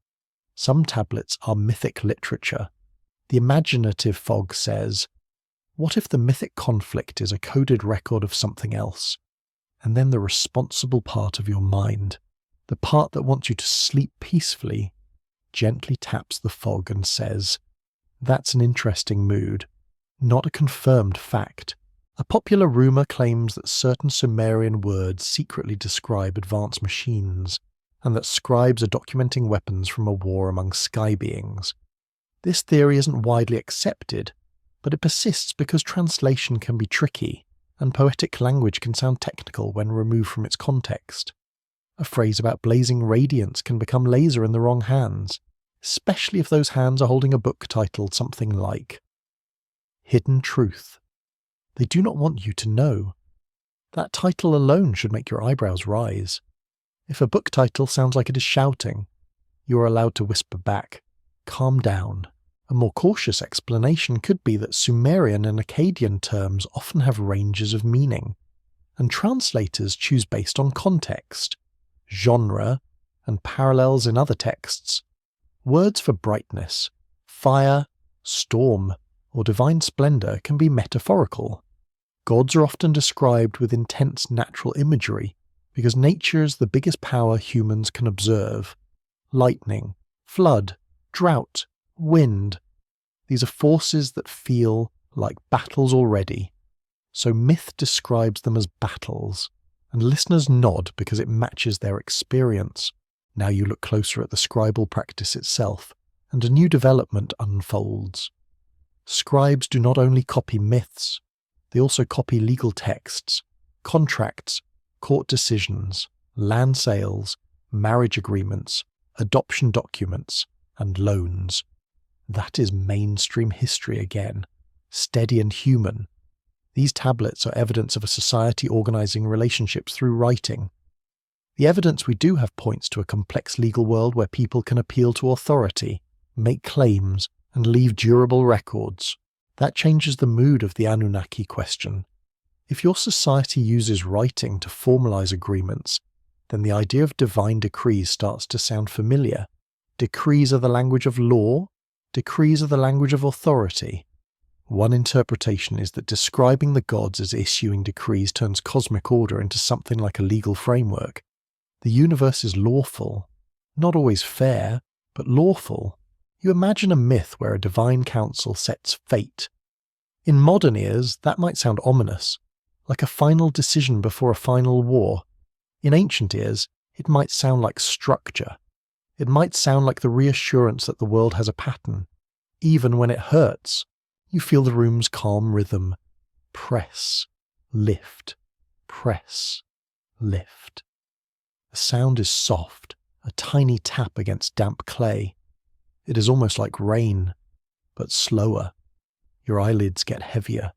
Speaker 1: some tablets are mythic literature. The imaginative fog says, what if the mythic conflict is a coded record of something else? And then the responsible part of your mind, the part that wants you to sleep peacefully, gently taps the fog and says, that's an interesting mood, not a confirmed fact. A popular rumour claims that certain Sumerian words secretly describe advanced machines, and that scribes are documenting weapons from a war among sky beings. This theory isn't widely accepted, but it persists because translation can be tricky, and poetic language can sound technical when removed from its context. A phrase about blazing radiance can become laser in the wrong hands, especially if those hands are holding a book titled something like Hidden Truth. They do not want you to know. That title alone should make your eyebrows rise. If a book title sounds like it is shouting, you are allowed to whisper back, calm down. A more cautious explanation could be that Sumerian and Akkadian terms often have ranges of meaning, and translators choose based on context, genre, and parallels in other texts. Words for brightness, fire, storm, or divine splendor can be metaphorical. Gods are often described with intense natural imagery because nature is the biggest power humans can observe. Lightning, flood, drought, Wind. These are forces that feel like battles already. So myth describes them as battles, and listeners nod because it matches their experience. Now you look closer at the scribal practice itself, and a new development unfolds. Scribes do not only copy myths, they also copy legal texts, contracts, court decisions, land sales, marriage agreements, adoption documents, and loans. That is mainstream history again, steady and human. These tablets are evidence of a society organizing relationships through writing. The evidence we do have points to a complex legal world where people can appeal to authority, make claims, and leave durable records. That changes the mood of the Anunnaki question. If your society uses writing to formalize agreements, then the idea of divine decrees starts to sound familiar. Decrees are the language of law. Decrees are the language of authority. One interpretation is that describing the gods as issuing decrees turns cosmic order into something like a legal framework. The universe is lawful. Not always fair, but lawful. You imagine a myth where a divine council sets fate. In modern ears, that might sound ominous, like a final decision before a final war. In ancient ears, it might sound like structure. It might sound like the reassurance that the world has a pattern. Even when it hurts, you feel the room's calm rhythm. Press, lift, press, lift. The sound is soft, a tiny tap against damp clay. It is almost like rain, but slower. Your eyelids get heavier.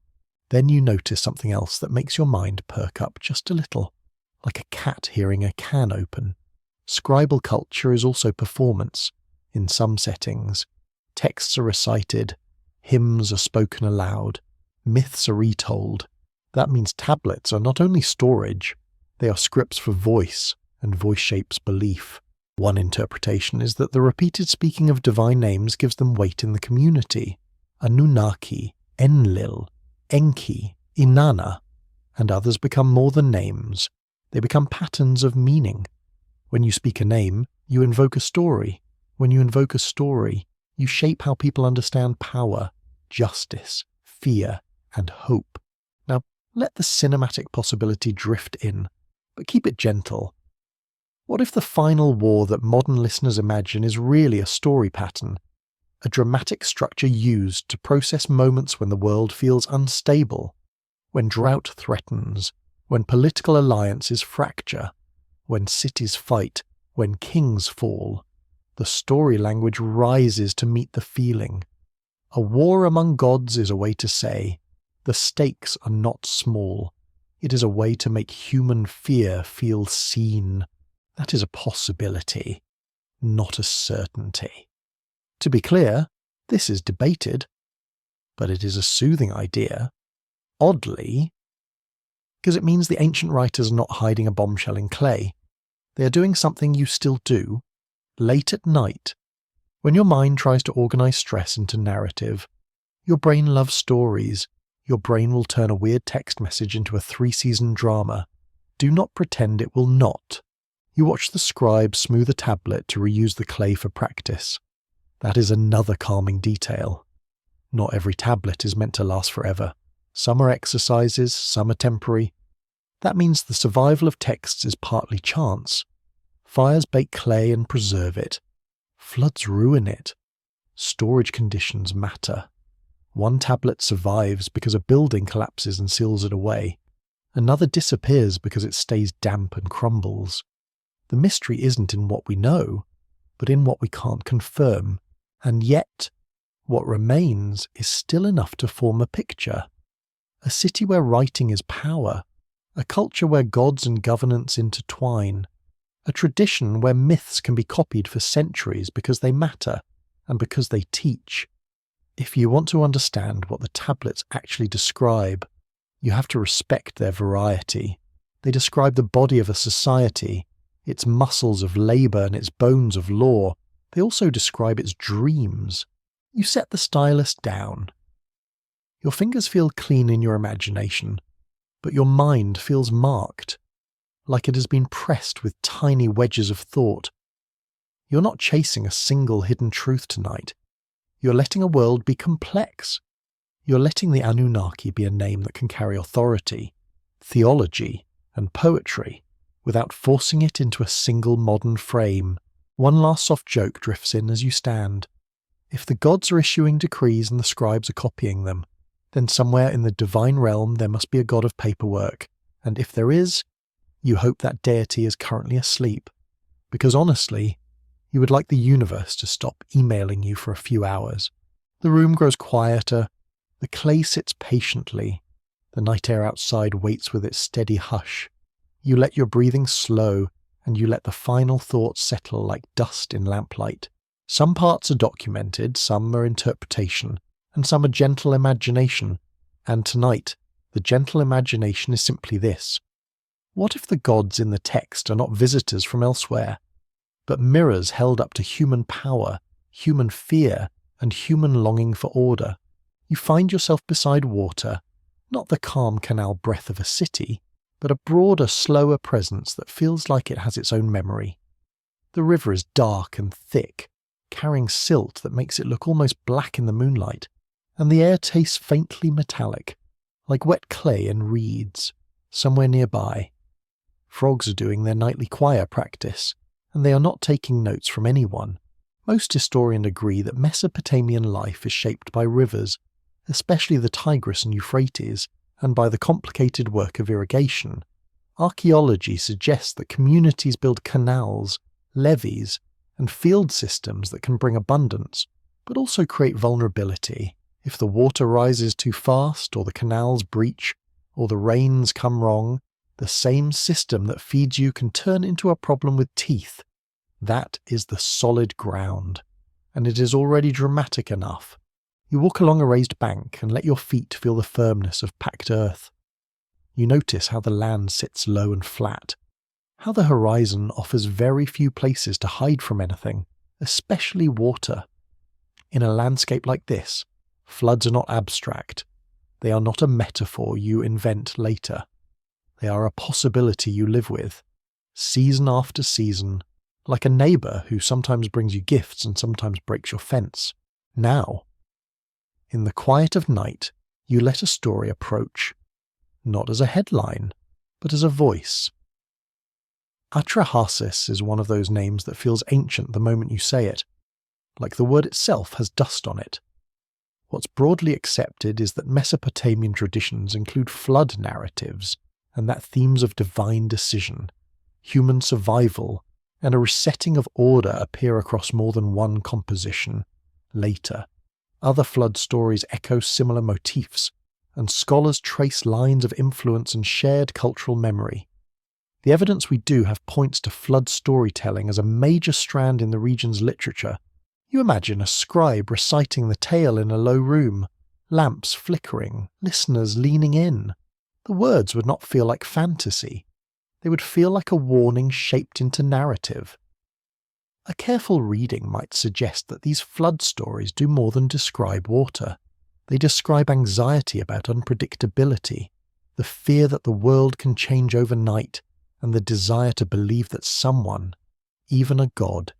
Speaker 1: Then you notice something else that makes your mind perk up just a little, like a cat hearing a can open. Scribal culture is also performance. In some settings, texts are recited, hymns are spoken aloud, myths are retold. That means tablets are not only storage, they are scripts for voice, and voice shapes belief. One interpretation is that the repeated speaking of divine names gives them weight in the community. Anunnaki, Enlil, Enki, Inanna, and others become more than names. They become patterns of meaning. When you speak a name, you invoke a story. When you invoke a story, you shape how people understand power, justice, fear, and hope. Now, let the cinematic possibility drift in, but keep it gentle. What if the final war that modern listeners imagine is really a story pattern? A dramatic structure used to process moments when the world feels unstable, when drought threatens, when political alliances fracture, when cities fight, when kings fall. The story language rises to meet the feeling. A war among gods is a way to say, the stakes are not small. It is a way to make human fear feel seen. That is a possibility, not a certainty. To be clear, this is debated, but it is a soothing idea. Oddly, because it means the ancient writers are not hiding a bombshell in clay. They are doing something you still do, late at night. When your mind tries to organize stress into narrative, your brain loves stories. Your brain will turn a weird text message into a 3-season drama. Do not pretend it will not. You watch the scribe smooth a tablet to reuse the clay for practice. That is another calming detail. Not every tablet is meant to last forever. Some are exercises, some are temporary. That means the survival of texts is partly chance. Fires bake clay and preserve it. Floods ruin it. Storage conditions matter. One tablet survives because a building collapses and seals it away. Another disappears because it stays damp and crumbles. The mystery isn't in what we know, but in what we can't confirm. And yet, what remains is still enough to form a picture. A city where writing is power. A culture where gods and governance intertwine. A tradition where myths can be copied for centuries because they matter and because they teach. If you want to understand what the tablets actually describe, you have to respect their variety. They describe the body of a society, its muscles of labour and its bones of law. They also describe its dreams. You set the stylus down. Your fingers feel clean in your imagination, but your mind feels marked, like it has been pressed with tiny wedges of thought. You're not chasing a single hidden truth tonight. You're letting a world be complex. You're letting the Anunnaki be a name that can carry authority, theology, and poetry, without forcing it into a single modern frame. One last soft joke drifts in as you stand. If the gods are issuing decrees and the scribes are copying them, then somewhere in the divine realm there must be a god of paperwork, and if there is, you hope that deity is currently asleep. Because honestly, you would like the universe to stop emailing you for a few hours. The room grows quieter, the clay sits patiently, the night air outside waits with its steady hush. You let your breathing slow, and you let the final thoughts settle like dust in lamplight. Some parts are documented, some are interpretation, and some are gentle imagination. And tonight, the gentle imagination is simply this. What if the gods in the text are not visitors from elsewhere, but mirrors held up to human power, human fear, and human longing for order? You find yourself beside water, not the calm canal breath of a city, but a broader, slower presence that feels like it has its own memory. The river is dark and thick, carrying silt that makes it look almost black in the moonlight, and the air tastes faintly metallic, like wet clay and reeds, somewhere nearby. Frogs are doing their nightly choir practice, and they are not taking notes from anyone. Most historians agree that Mesopotamian life is shaped by rivers, especially the Tigris and Euphrates, and by the complicated work of irrigation. Archaeology suggests that communities build canals, levees, and field systems that can bring abundance, but also create vulnerability. If the water rises too fast, or the canals breach, or the rains come wrong, the same system that feeds you can turn into a problem with teeth. That is the solid ground, and it is already dramatic enough. You walk along a raised bank and let your feet feel the firmness of packed earth. You notice how the land sits low and flat, how the horizon offers very few places to hide from anything, especially water. In a landscape like this, floods are not abstract. They are not a metaphor you invent later. They are a possibility you live with, season after season, like a neighbour who sometimes brings you gifts and sometimes breaks your fence. Now, in the quiet of night, you let a story approach, not as a headline, but as a voice. Atra-Hasis is one of those names that feels ancient the moment you say it, like the word itself has dust on it. What's broadly accepted is that Mesopotamian traditions include flood narratives, and that themes of divine decision, human survival, and a resetting of order appear across more than one composition. Later, other flood stories echo similar motifs, and scholars trace lines of influence and shared cultural memory. The evidence we do have points to flood storytelling as a major strand in the region's literature. You imagine a scribe reciting the tale in a low room, lamps flickering, listeners leaning in. The words would not feel like fantasy. They would feel like a warning shaped into narrative. A careful reading might suggest that these flood stories do more than describe water. They describe anxiety about unpredictability, the fear that the world can change overnight, and the desire to believe that someone, even a god,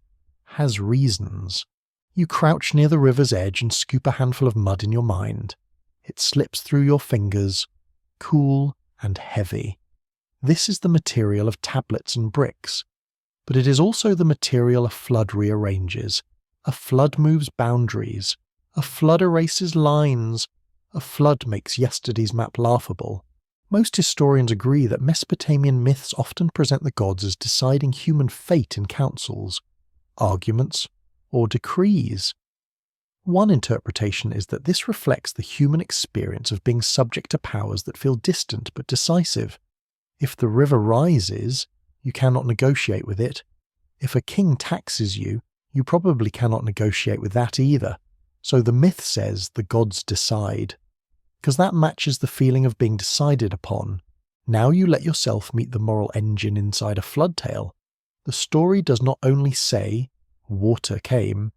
Speaker 1: has reasons. You crouch near the river's edge and scoop a handful of mud in your mind. It slips through your fingers, cool and heavy. This is the material of tablets and bricks, but it is also the material a flood rearranges. A flood moves boundaries. A flood erases lines. A flood makes yesterday's map laughable. Most historians agree that Mesopotamian myths often present the gods as deciding human fate in councils, arguments, or decrees. One interpretation is that this reflects the human experience of being subject to powers that feel distant but decisive. If the river rises, you cannot negotiate with it. If a king taxes you, you probably cannot negotiate with that either. So the myth says the gods decide, because that matches the feeling of being decided upon. Now you let yourself meet the moral engine inside a flood tale. The story does not only say, water came,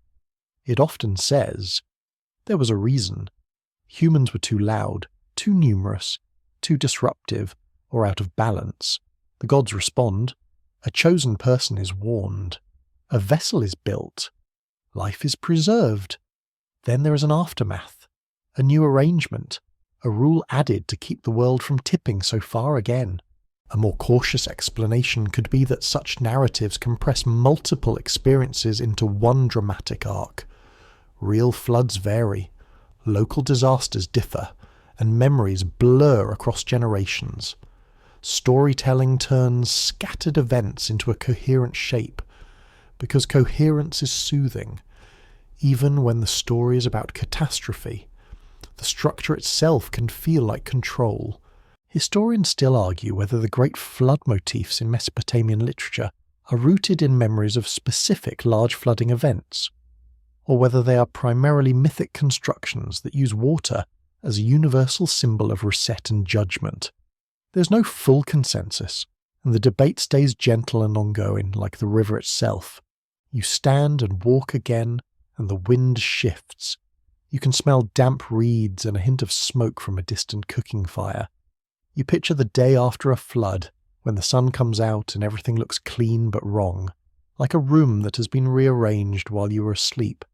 Speaker 1: it often says, there was a reason. Humans were too loud, too numerous, too disruptive, or out of balance. The gods respond. A chosen person is warned. A vessel is built. Life is preserved. Then there is an aftermath, a new arrangement, a rule added to keep the world from tipping so far again. A more cautious explanation could be that such narratives compress multiple experiences into one dramatic arc. Real floods vary, local disasters differ, and memories blur across generations. Storytelling turns scattered events into a coherent shape, because coherence is soothing. Even when the story is about catastrophe, the structure itself can feel like control. Historians still argue whether the great flood motifs in Mesopotamian literature are rooted in memories of specific large flooding events, or whether they are primarily mythic constructions that use water as a universal symbol of reset and judgment. There's no full consensus, and the debate stays gentle and ongoing, like the river itself. You stand and walk again, and the wind shifts. You can smell damp reeds and a hint of smoke from a distant cooking fire. You picture the day after a flood, when the sun comes out and everything looks clean but wrong, like a room that has been rearranged while you were asleep.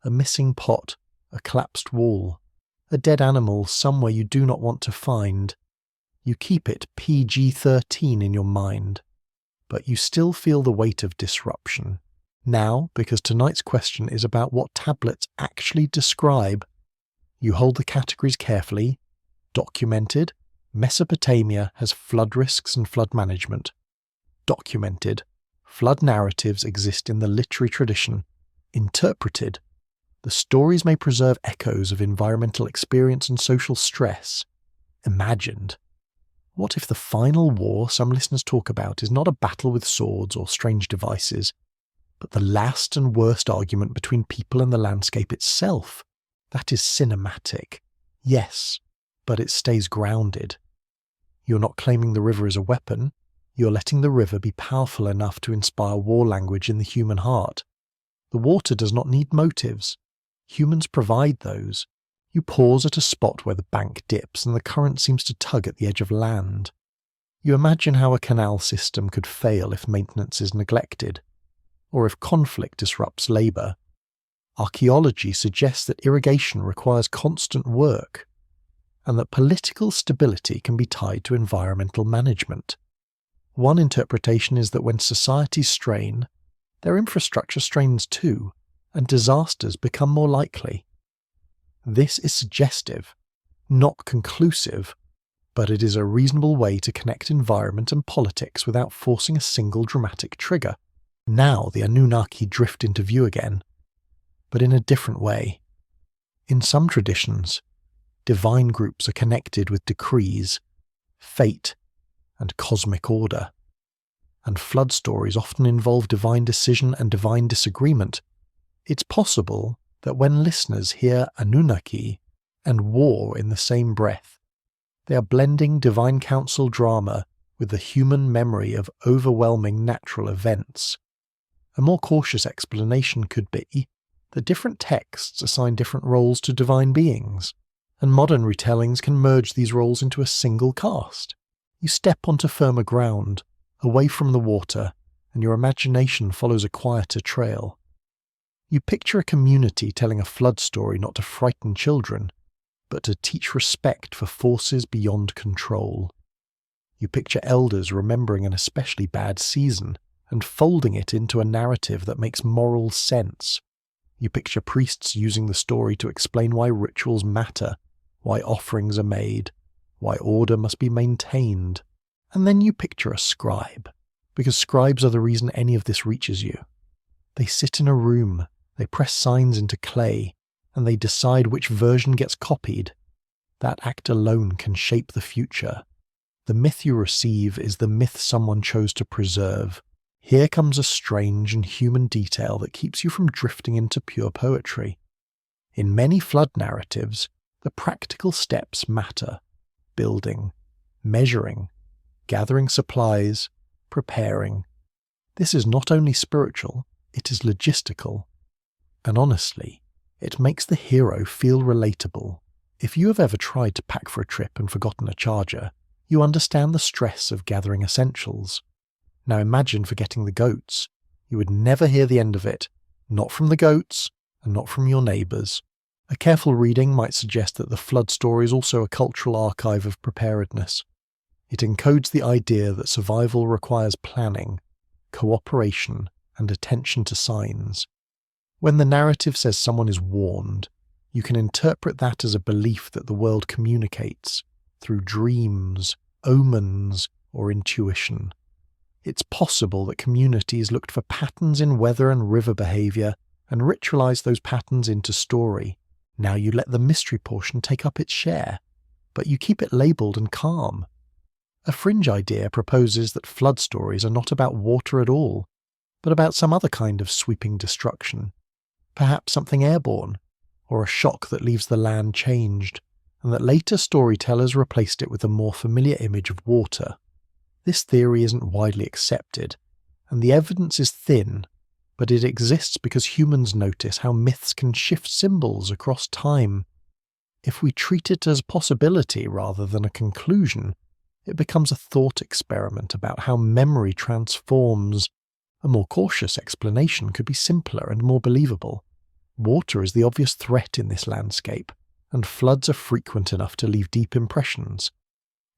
Speaker 1: A missing pot, a collapsed wall, a dead animal somewhere you do not want to find. You keep it PG-13 in your mind, but you still feel the weight of disruption. Now, because tonight's question is about what tablets actually describe, you hold the categories carefully. Documented, Mesopotamia has flood risks and flood management. Documented, flood narratives exist in the literary tradition. Interpreted, the stories may preserve echoes of environmental experience and social stress. Imagined, what if the final war some listeners talk about is not a battle with swords or strange devices, but the last and worst argument between people and the landscape itself? That is cinematic, yes, but it stays grounded. You're not claiming the river as a weapon, you're letting the river be powerful enough to inspire war language in the human heart. The water does not need motives. Humans provide those. You pause at a spot where the bank dips and the current seems to tug at the edge of land. You imagine how a canal system could fail if maintenance is neglected, or if conflict disrupts labour. Archaeology suggests that irrigation requires constant work, and that political stability can be tied to environmental management. One interpretation is that when societies strain, their infrastructure strains too, and disasters become more likely. This is suggestive, not conclusive, but it is a reasonable way to connect environment and politics without forcing a single dramatic trigger. Now the Anunnaki drift into view again, but in a different way. In some traditions, divine groups are connected with decrees, fate, and cosmic order. And flood stories often involve divine decision and divine disagreement. It's possible that when listeners hear Anunnaki and war in the same breath, they are blending divine council drama with the human memory of overwhelming natural events. A more cautious explanation could be that different texts assign different roles to divine beings, and modern retellings can merge these roles into a single cast. You step onto firmer ground, away from the water, and your imagination follows a quieter trail. You picture a community telling a flood story not to frighten children, but to teach respect for forces beyond control. You picture elders remembering an especially bad season and folding it into a narrative that makes moral sense. You picture priests using the story to explain why rituals matter, why offerings are made, why order must be maintained. And then you picture a scribe, because scribes are the reason any of this reaches you. They sit in a room, they press signs into clay, and they decide which version gets copied. That act alone can shape the future. The myth you receive is the myth someone chose to preserve. Here comes a strange and human detail that keeps you from drifting into pure poetry. In many flood narratives, the practical steps matter: building, measuring, gathering supplies, preparing. This is not only spiritual, it is logistical. And honestly, it makes the hero feel relatable. If you have ever tried to pack for a trip and forgotten a charger, you understand the stress of gathering essentials. Now imagine forgetting the goats. You would never hear the end of it, not from the goats, and not from your neighbours. A careful reading might suggest that the flood story is also a cultural archive of preparedness. It encodes the idea that survival requires planning, cooperation, and attention to signs. When the narrative says someone is warned, you can interpret that as a belief that the world communicates through dreams, omens, or intuition. It's possible that communities looked for patterns in weather and river behaviour and ritualised those patterns into story. Now you let the mystery portion take up its share, but you keep it labelled and calm. A fringe idea proposes that flood stories are not about water at all, but about some other kind of sweeping destruction. Perhaps something airborne, or a shock that leaves the land changed, and that later storytellers replaced it with a more familiar image of water. This theory isn't widely accepted, and the evidence is thin, but it exists because humans notice how myths can shift symbols across time. If we treat it as a possibility rather than a conclusion, it becomes a thought experiment about how memory transforms. A more cautious explanation could be simpler and more believable. Water is the obvious threat in this landscape, and floods are frequent enough to leave deep impressions.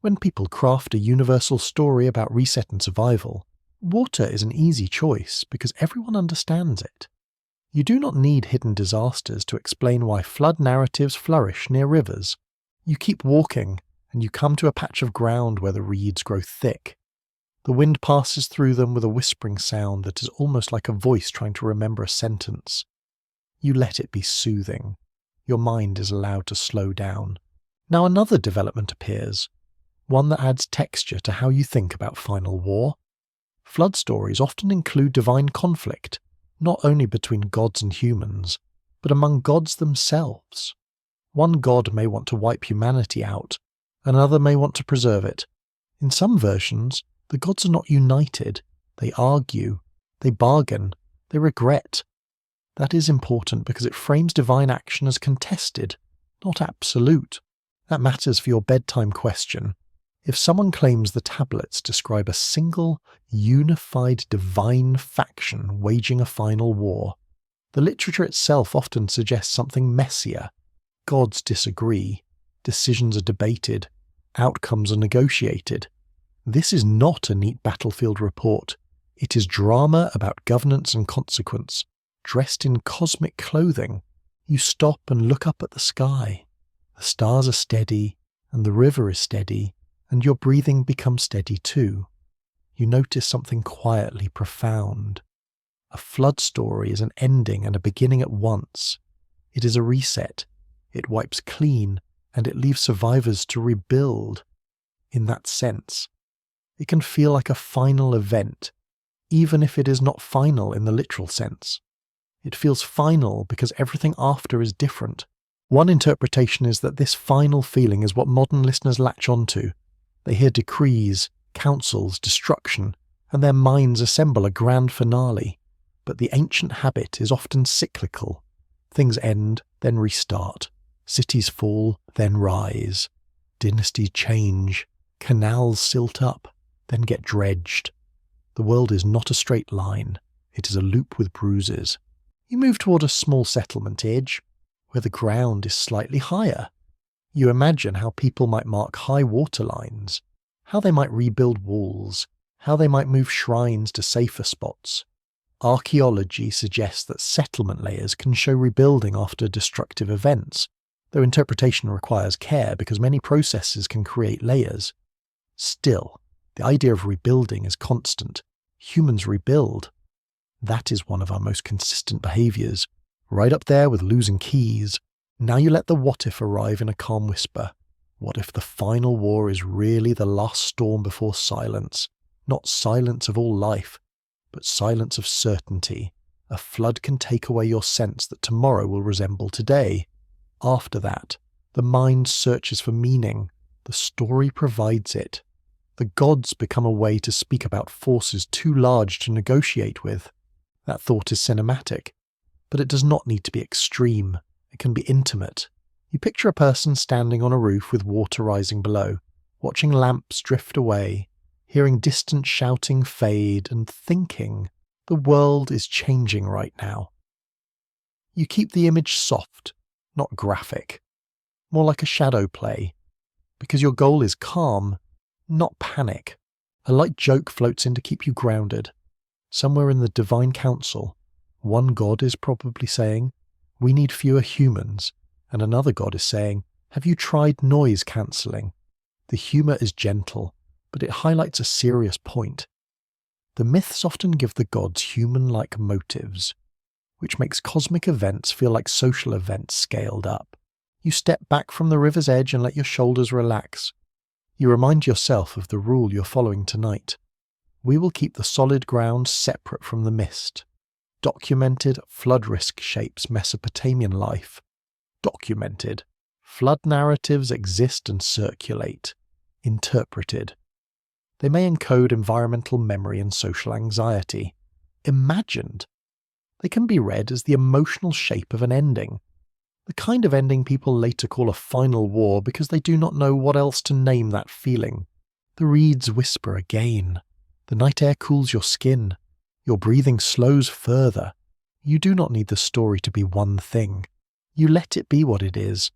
Speaker 1: When people craft a universal story about reset and survival, water is an easy choice because everyone understands it. You do not need hidden disasters to explain why flood narratives flourish near rivers. You keep walking, and you come to a patch of ground where the reeds grow thick. The wind passes through them with a whispering sound that is almost like a voice trying to remember a sentence. You let it be soothing. Your mind is allowed to slow down. Now another development appears, one that adds texture to how you think about final war. Flood stories often include divine conflict, not only between gods and humans, but among gods themselves. One god may want to wipe humanity out, another may want to preserve it. In some versions, the gods are not united. They argue, they bargain, they regret. That is important because it frames divine action as contested, not absolute. That matters for your bedtime question. If someone claims the tablets describe a single, unified divine faction waging a final war, the literature itself often suggests something messier. Gods disagree, decisions are debated, outcomes are negotiated. This is not a neat battlefield report. It is drama about governance and consequence, dressed in cosmic clothing. You stop and look up at the sky. The stars are steady, and the river is steady, and your breathing becomes steady too. You notice something quietly profound. A flood story is an ending and a beginning at once. It is a reset. It wipes clean, and it leaves survivors to rebuild. In that sense, it can feel like a final event, even if it is not final in the literal sense. It feels final because everything after is different. One interpretation is that this final feeling is what modern listeners latch onto. They hear decrees, councils, destruction, and their minds assemble a grand finale. But the ancient habit is often cyclical. Things end, then restart. Cities fall, then rise. Dynasties change. Canals silt up, then get dredged. The world is not a straight line. It is a loop with bruises. You move toward a small settlement edge, where the ground is slightly higher. You imagine how people might mark high water lines, how they might rebuild walls, how they might move shrines to safer spots. Archaeology suggests that settlement layers can show rebuilding after destructive events, though interpretation requires care because many processes can create layers. Still, the idea of rebuilding is constant. Humans rebuild. That is one of our most consistent behaviours, right up there with losing keys. Now you let the what if arrive in a calm whisper. What if the final war is really the last storm before silence? Not silence of all life, but silence of certainty. A flood can take away your sense that tomorrow will resemble today. After that, the mind searches for meaning. The story provides it. The gods become a way to speak about forces too large to negotiate with. That thought is cinematic, but it does not need to be extreme. It can be intimate. You picture a person standing on a roof with water rising below, watching lamps drift away, hearing distant shouting fade and thinking, the world is changing right now. You keep the image soft, not graphic. More like a shadow play, because your goal is calm, not panic. A light joke floats in to keep you grounded. Somewhere in the divine council, one god is probably saying, "We need fewer humans," and another god is saying, "Have you tried noise cancelling?" The humour is gentle, but it highlights a serious point. The myths often give the gods human-like motives, which makes cosmic events feel like social events scaled up. You step back from the river's edge and let your shoulders relax. You remind yourself of the rule you're following tonight. We will keep the solid ground separate from the mist. Documented flood risk shapes Mesopotamian life. Documented. Flood narratives exist and circulate. Interpreted. They may encode environmental memory and social anxiety. Imagined. They can be read as the emotional shape of an ending. The kind of ending people later call a final war because they do not know what else to name that feeling. The reeds whisper again. The night air cools your skin. Your breathing slows further. You do not need the story to be one thing. You let it be what it is.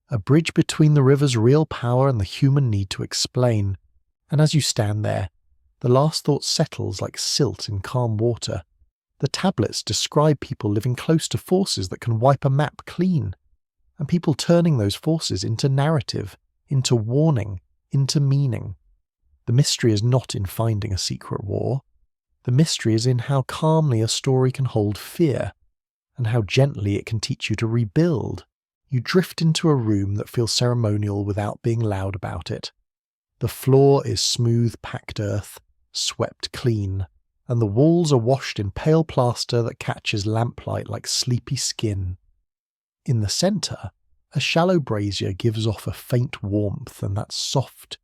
Speaker 1: A bridge between the river's real power and the human need to explain. And as you stand there, the last thought settles like silt in calm water. The tablets describe people living close to forces that can wipe a map clean, and people turning those forces into narrative, into warning, into meaning. The mystery is not in finding a secret war. The mystery is in how calmly a story can hold fear, and how gently it can teach you to rebuild. You drift into a room that feels ceremonial without being loud about it. The floor is smooth packed earth, swept clean, and the walls are washed in pale plaster that catches lamplight like sleepy skin. In the centre, a shallow brazier gives off a faint warmth and that soft,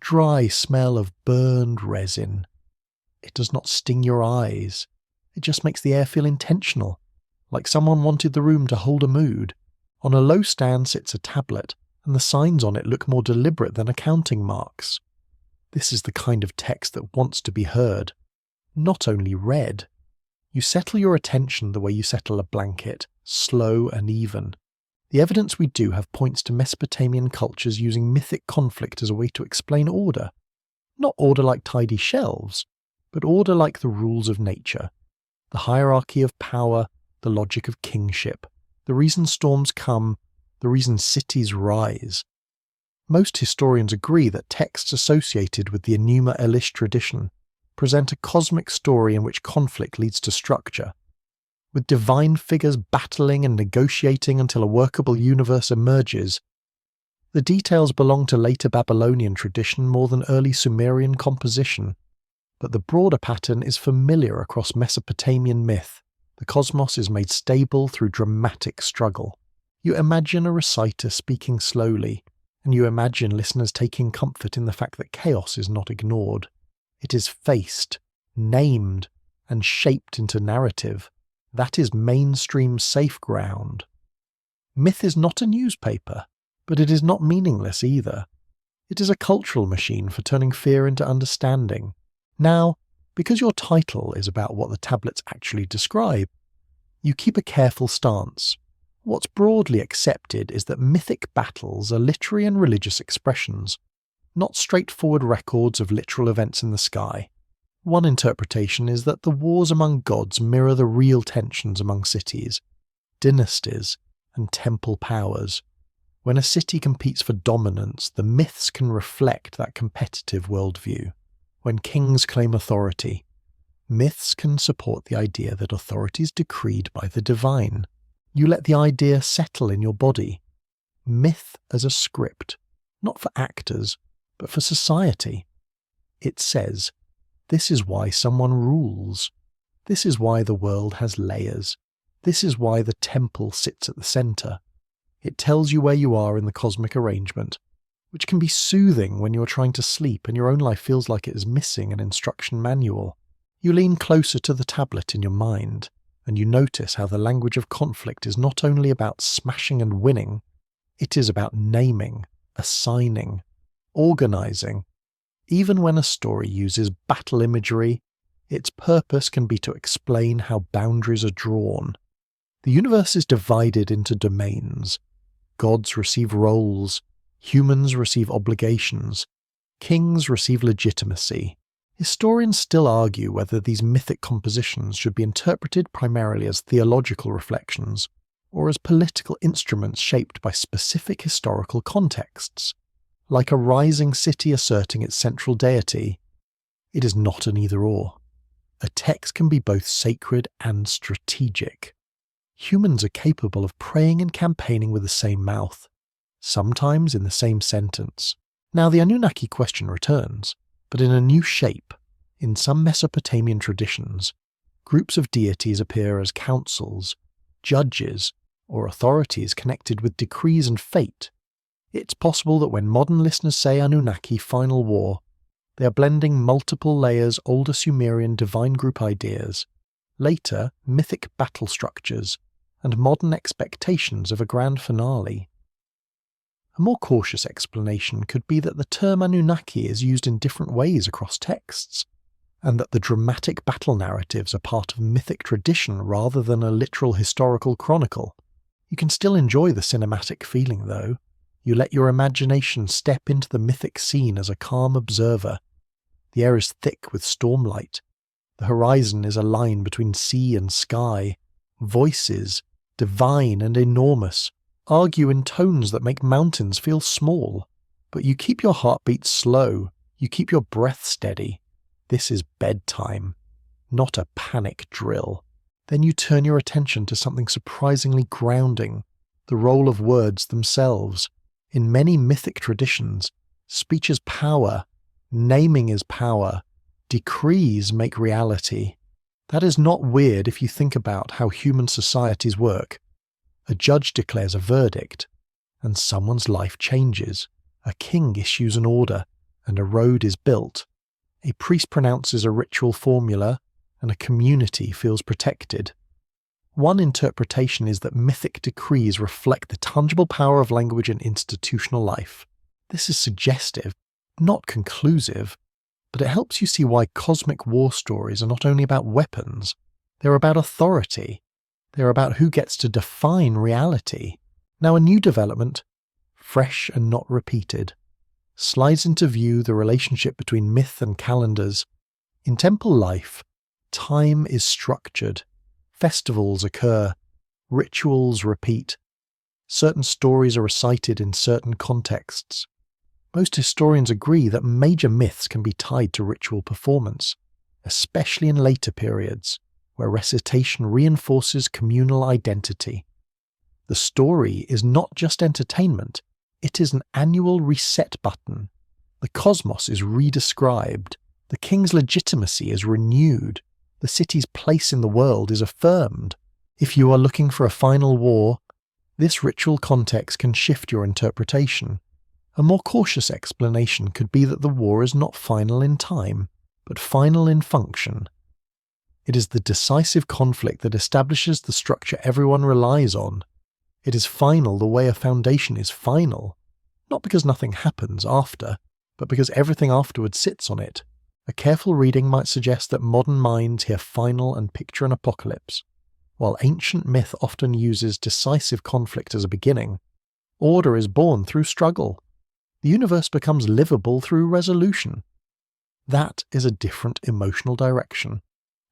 Speaker 1: dry smell of burned resin. It does not sting your eyes. It just makes the air feel intentional, like someone wanted the room to hold a mood. On a low stand sits a tablet, and the signs on it look more deliberate than accounting marks. This is the kind of text that wants to be heard, not only read. You settle your attention the way you settle a blanket, slow and even. The evidence we do have points to Mesopotamian cultures using mythic conflict as a way to explain order. Not order like tidy shelves, but order like the rules of nature. The hierarchy of power, the logic of kingship, the reason storms come, the reason cities rise. Most historians agree that texts associated with the Enuma Elish tradition present a cosmic story in which conflict leads to structure, with divine figures battling and negotiating until a workable universe emerges. The details belong to later Babylonian tradition more than early Sumerian composition, but the broader pattern is familiar across Mesopotamian myth. The cosmos is made stable through dramatic struggle. You imagine a reciter speaking slowly, and you imagine listeners taking comfort in the fact that chaos is not ignored. It is faced, named, and shaped into narrative. That is mainstream safe ground. Myth is not a newspaper, but it is not meaningless either. It is a cultural machine for turning fear into understanding. Now, because your title is about what the tablets actually describe, you keep a careful stance. What's broadly accepted is that mythic battles are literary and religious expressions, not straightforward records of literal events in the sky. One interpretation is that the wars among gods mirror the real tensions among cities, dynasties, and temple powers. When a city competes for dominance, the myths can reflect that competitive worldview. When kings claim authority, myths can support the idea that authority is decreed by the divine. You let the idea settle in your body. Myth as a script, not for actors, but for society. It says, this is why someone rules. This is why the world has layers. This is why the temple sits at the centre. It tells you where you are in the cosmic arrangement, which can be soothing when you're trying to sleep and your own life feels like it is missing an instruction manual. You lean closer to the tablet in your mind, and you notice how the language of conflict is not only about smashing and winning, it is about naming, assigning, organising. Even when a story uses battle imagery, its purpose can be to explain how boundaries are drawn. The universe is divided into domains, Gods receive roles, humans receive obligations, kings receive legitimacy. Historians still argue whether these mythic compositions should be interpreted primarily as theological reflections or as political instruments shaped by specific historical contexts. Like a rising city asserting its central deity, it is not an either-or. A text can be both sacred and strategic. Humans are capable of praying and campaigning with the same mouth, sometimes in the same sentence. Now the Anunnaki question returns, but in a new shape. In some Mesopotamian traditions, groups of deities appear as councils, judges, or authorities connected with decrees and fate. It's possible that when modern listeners say Anunnaki final war, they are blending multiple layers older Sumerian divine group ideas, later mythic battle structures, and modern expectations of a grand finale. A more cautious explanation could be that the term Anunnaki is used in different ways across texts, and that the dramatic battle narratives are part of mythic tradition rather than a literal historical chronicle. You can still enjoy the cinematic feeling, though. You let your imagination step into the mythic scene as a calm observer. The air is thick with stormlight. The horizon is a line between sea and sky. Voices, divine and enormous, argue in tones that make mountains feel small. But you keep your heartbeat slow. You keep your breath steady. This is bedtime, not a panic drill. Then you turn your attention to something surprisingly grounding, the role of words themselves. In many mythic traditions, speech is power, naming is power, decrees make reality. That is not weird if you think about how human societies work. A judge declares a verdict, and someone's life changes. A king issues an order, and a road is built. A priest pronounces a ritual formula, and a community feels protected. One interpretation is that mythic decrees reflect the tangible power of language in institutional life. This is suggestive, not conclusive, but it helps you see why cosmic war stories are not only about weapons, they're about authority. They're about who gets to define reality. Now a new development, fresh and not repeated, slides into view the relationship between myth and calendars. In temple life, time is structured. Festivals occur. Rituals repeat. Certain stories are recited in certain contexts. Most historians agree that major myths can be tied to ritual performance, especially in later periods, where recitation reinforces communal identity. The story is not just entertainment, it is an annual reset button. The cosmos is redescribed, the king's legitimacy is renewed, the city's place in the world is affirmed. If you are looking for a final war, this ritual context can shift your interpretation. A more cautious explanation could be that the war is not final in time, but final in function. It is the decisive conflict that establishes the structure everyone relies on. It is final the way a foundation is final, not because nothing happens after, but because everything afterwards sits on it. A careful reading might suggest that modern minds hear final and picture an apocalypse. While ancient myth often uses decisive conflict as a beginning, order is born through struggle. The universe becomes livable through resolution. That is a different emotional direction,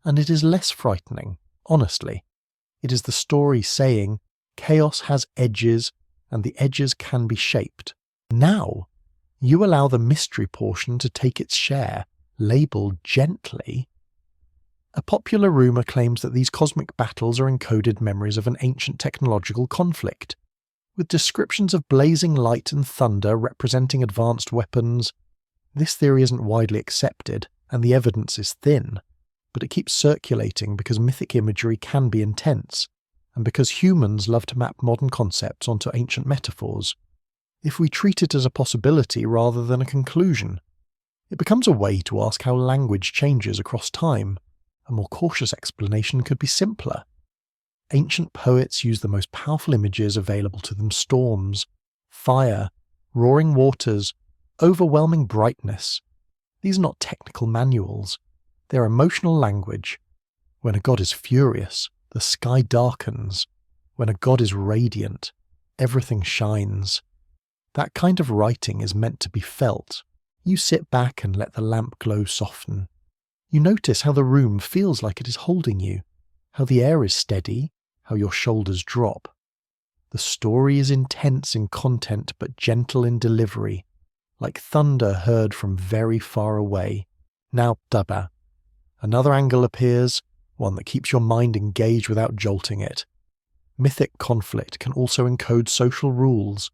Speaker 1: and it is less frightening, honestly. It is the story saying, chaos has edges, and the edges can be shaped. Now, you allow the mystery portion to take its share, labelled gently. A popular rumour claims that these cosmic battles are encoded memories of an ancient technological conflict, with descriptions of blazing light and thunder representing advanced weapons. This theory isn't widely accepted, and the evidence is thin, but it keeps circulating because mythic imagery can be intense, and because humans love to map modern concepts onto ancient metaphors. If we treat it as a possibility rather than a conclusion, it becomes a way to ask how language changes across time. A more cautious explanation could be simpler. Ancient poets used the most powerful images available to them: storms, fire, roaring waters, overwhelming brightness. These are not technical manuals. They're emotional language. When a god is furious, the sky darkens. When a god is radiant, everything shines. That kind of writing is meant to be felt. You sit back and let the lamp glow soften. You notice how the room feels like it is holding you, how the air is steady, how your shoulders drop. The story is intense in content but gentle in delivery, like thunder heard from very far away. Now, Daba. Another angle appears, one that keeps your mind engaged without jolting it. Mythic conflict can also encode social rules.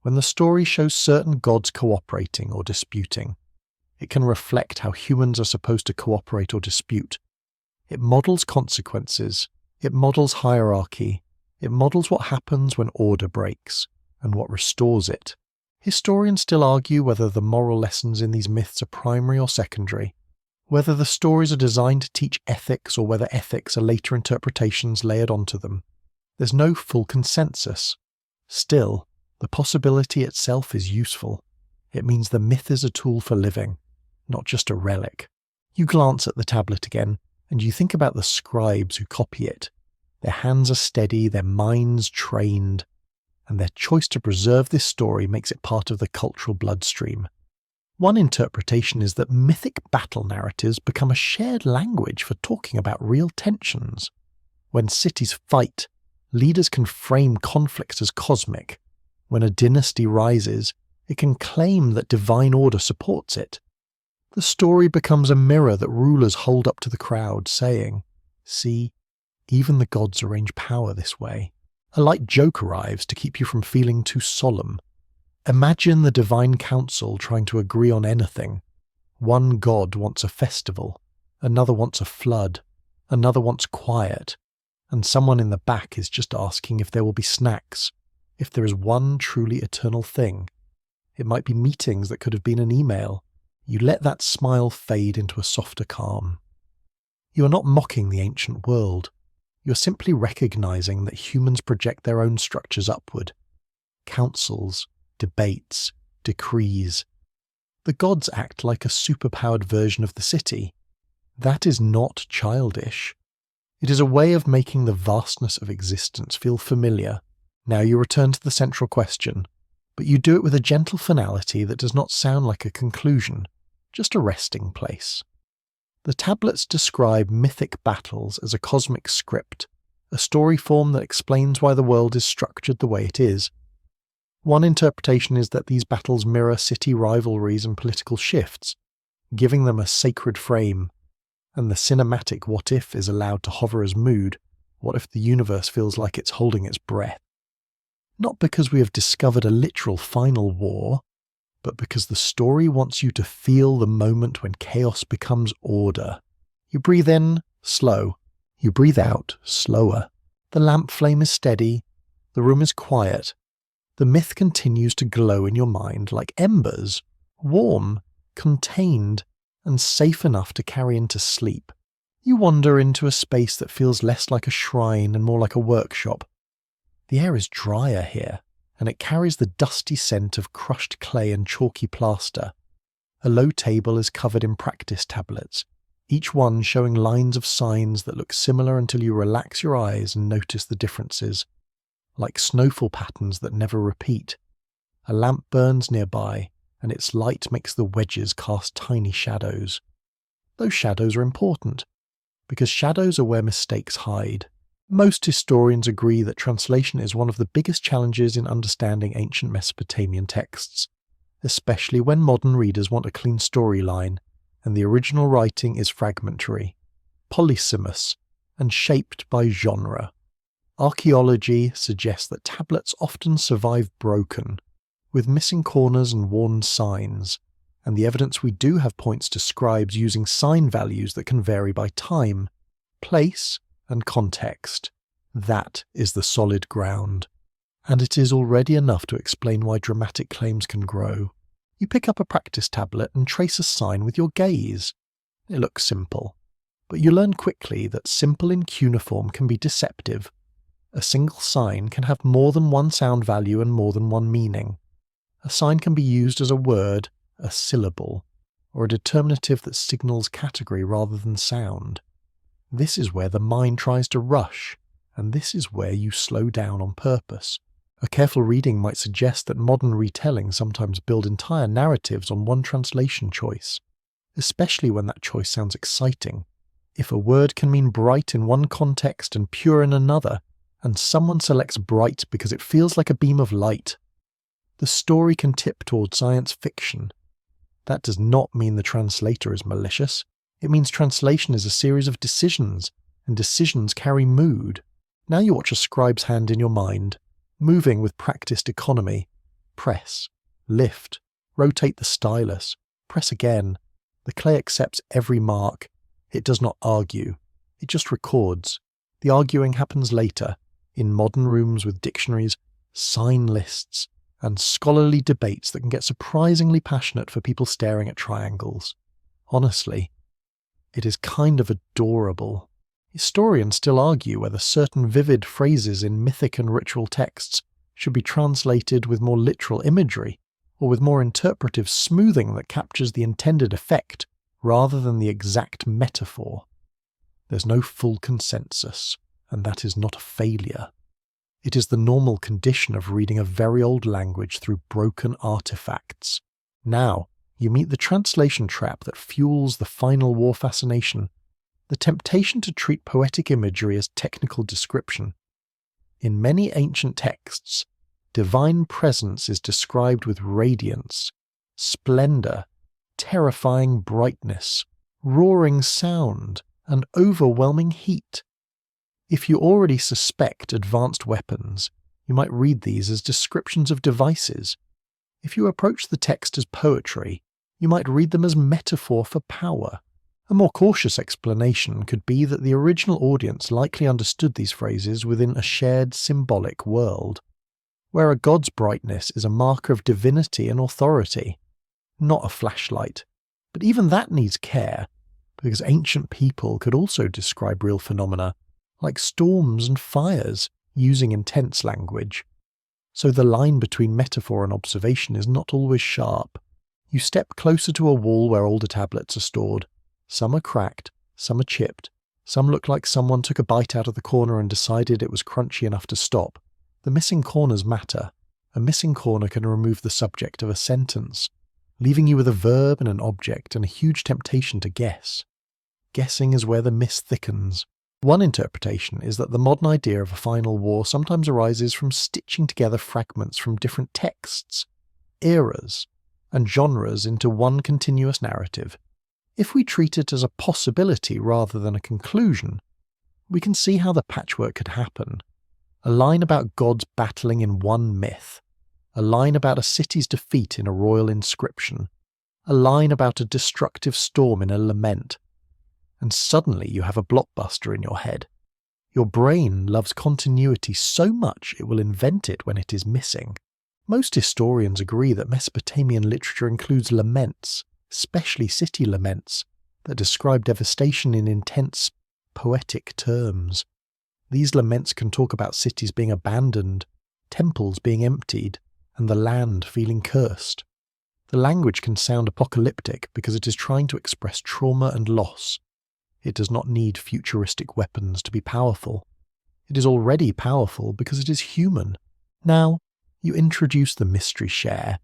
Speaker 1: When the story shows certain gods cooperating or disputing, it can reflect how humans are supposed to cooperate or dispute. It models consequences, it models hierarchy, it models what happens when order breaks, and what restores it. Historians still argue whether the moral lessons in these myths are primary or secondary, whether the stories are designed to teach ethics or whether ethics are later interpretations layered onto them. There's no full consensus. Still, the possibility itself is useful. It means the myth is a tool for living, not just a relic. You glance at the tablet again, and you think about the scribes who copy it. Their hands are steady, their minds trained, and their choice to preserve this story makes it part of the cultural bloodstream. One interpretation is that mythic battle narratives become a shared language for talking about real tensions. When cities fight, leaders can frame conflicts as cosmic. When a dynasty rises, it can claim that divine order supports it. The story becomes a mirror that rulers hold up to the crowd, saying, "See, even the gods arrange power this way." A light joke arrives to keep you from feeling too solemn. Imagine the divine council trying to agree on anything. One god wants a festival, another wants a flood, another wants quiet, and someone in the back is just asking if there will be snacks, if there is one truly eternal thing. It might be meetings that could have been an email. You let that smile fade into a softer calm. You are not mocking the ancient world. You are simply recognizing that humans project their own structures upward. Councils, debates, decrees. The gods act like a superpowered version of the city. That is not childish. It is a way of making the vastness of existence feel familiar. Now you return to the central question, but you do it with a gentle finality that does not sound like a conclusion, just a resting place. The tablets describe mythic battles as a cosmic script, a story form that explains why the world is structured the way it is. One interpretation is that these battles mirror city rivalries and political shifts, giving them a sacred frame, and the cinematic what-if is allowed to hover as mood. What if the universe feels like it's holding its breath? Not because we have discovered a literal final war, but because the story wants you to feel the moment when chaos becomes order. You breathe in, slow. You breathe out, slower. The lamp flame is steady. The room is quiet. The myth continues to glow in your mind like embers, warm, contained, and safe enough to carry into sleep. You wander into a space that feels less like a shrine and more like a workshop. The air is drier here, and it carries the dusty scent of crushed clay and chalky plaster. A low table is covered in practice tablets, each one showing lines of signs that look similar until you relax your eyes and notice the differences. Like snowfall patterns that never repeat. A lamp burns nearby, and its light makes the wedges cast tiny shadows. Those shadows are important, because shadows are where mistakes hide. Most historians agree that translation is one of the biggest challenges in understanding ancient Mesopotamian texts, especially when modern readers want a clean storyline, and the original writing is fragmentary, polysemous, and shaped by genre. Archaeology suggests that tablets often survive broken, with missing corners and worn signs, and the evidence we do have points to scribes using sign values that can vary by time, place, and context. That is the solid ground, and it is already enough to explain why dramatic claims can grow. You pick up a practice tablet and trace a sign with your gaze. It looks simple, but you learn quickly that simple in cuneiform can be deceptive. A single sign can have more than one sound value and more than one meaning. A sign can be used as a word, a syllable, or a determinative that signals category rather than sound. This is where the mind tries to rush, and this is where you slow down on purpose. A careful reading might suggest that modern retellings sometimes build entire narratives on one translation choice, especially when that choice sounds exciting. If a word can mean bright in one context and pure in another, and someone selects bright because it feels like a beam of light, the story can tip toward science fiction. That does not mean the translator is malicious. It means translation is a series of decisions, and decisions carry mood. Now you watch a scribe's hand in your mind, moving with practiced economy. Press, lift, rotate the stylus, press again. The clay accepts every mark. It does not argue. It just records. The arguing happens later, in modern rooms with dictionaries, sign lists, and scholarly debates that can get surprisingly passionate for people staring at triangles. Honestly, it is kind of adorable. Historians still argue whether certain vivid phrases in mythic and ritual texts should be translated with more literal imagery, or with more interpretive smoothing that captures the intended effect rather than the exact metaphor. There's no full consensus, and that is not a failure. It is the normal condition of reading a very old language through broken artifacts. Now, you meet the translation trap that fuels the final war fascination, the temptation to treat poetic imagery as technical description. In many ancient texts, divine presence is described with radiance, splendor, terrifying brightness, roaring sound, and overwhelming heat. If you already suspect advanced weapons, you might read these as descriptions of devices. If you approach the text as poetry, you might read them as metaphor for power. A more cautious explanation could be that the original audience likely understood these phrases within a shared symbolic world, where a god's brightness is a marker of divinity and authority, not a flashlight. But even that needs care, because ancient people could also describe real phenomena, like storms and fires, using intense language. So the line between metaphor and observation is not always sharp. You step closer to a wall where older tablets are stored. Some are cracked, some are chipped, some look like someone took a bite out of the corner and decided it was crunchy enough to stop. The missing corners matter. A missing corner can remove the subject of a sentence, leaving you with a verb and an object and a huge temptation to guess. Guessing is where the miss thickens. One interpretation is that the modern idea of a final war sometimes arises from stitching together fragments from different texts, eras, and genres into one continuous narrative. If we treat it as a possibility rather than a conclusion, we can see how the patchwork could happen. A line about gods battling in one myth, a line about a city's defeat in a royal inscription, a line about a destructive storm in a lament, and suddenly you have a blockbuster in your head. Your brain loves continuity so much it will invent it when it is missing. Most historians agree that Mesopotamian literature includes laments, especially city laments, that describe devastation in intense, poetic terms. These laments can talk about cities being abandoned, temples being emptied, and the land feeling cursed. The language can sound apocalyptic because it is trying to express trauma and loss. It does not need futuristic weapons to be powerful. It is already powerful because it is human. Now, you introduce the mystery share,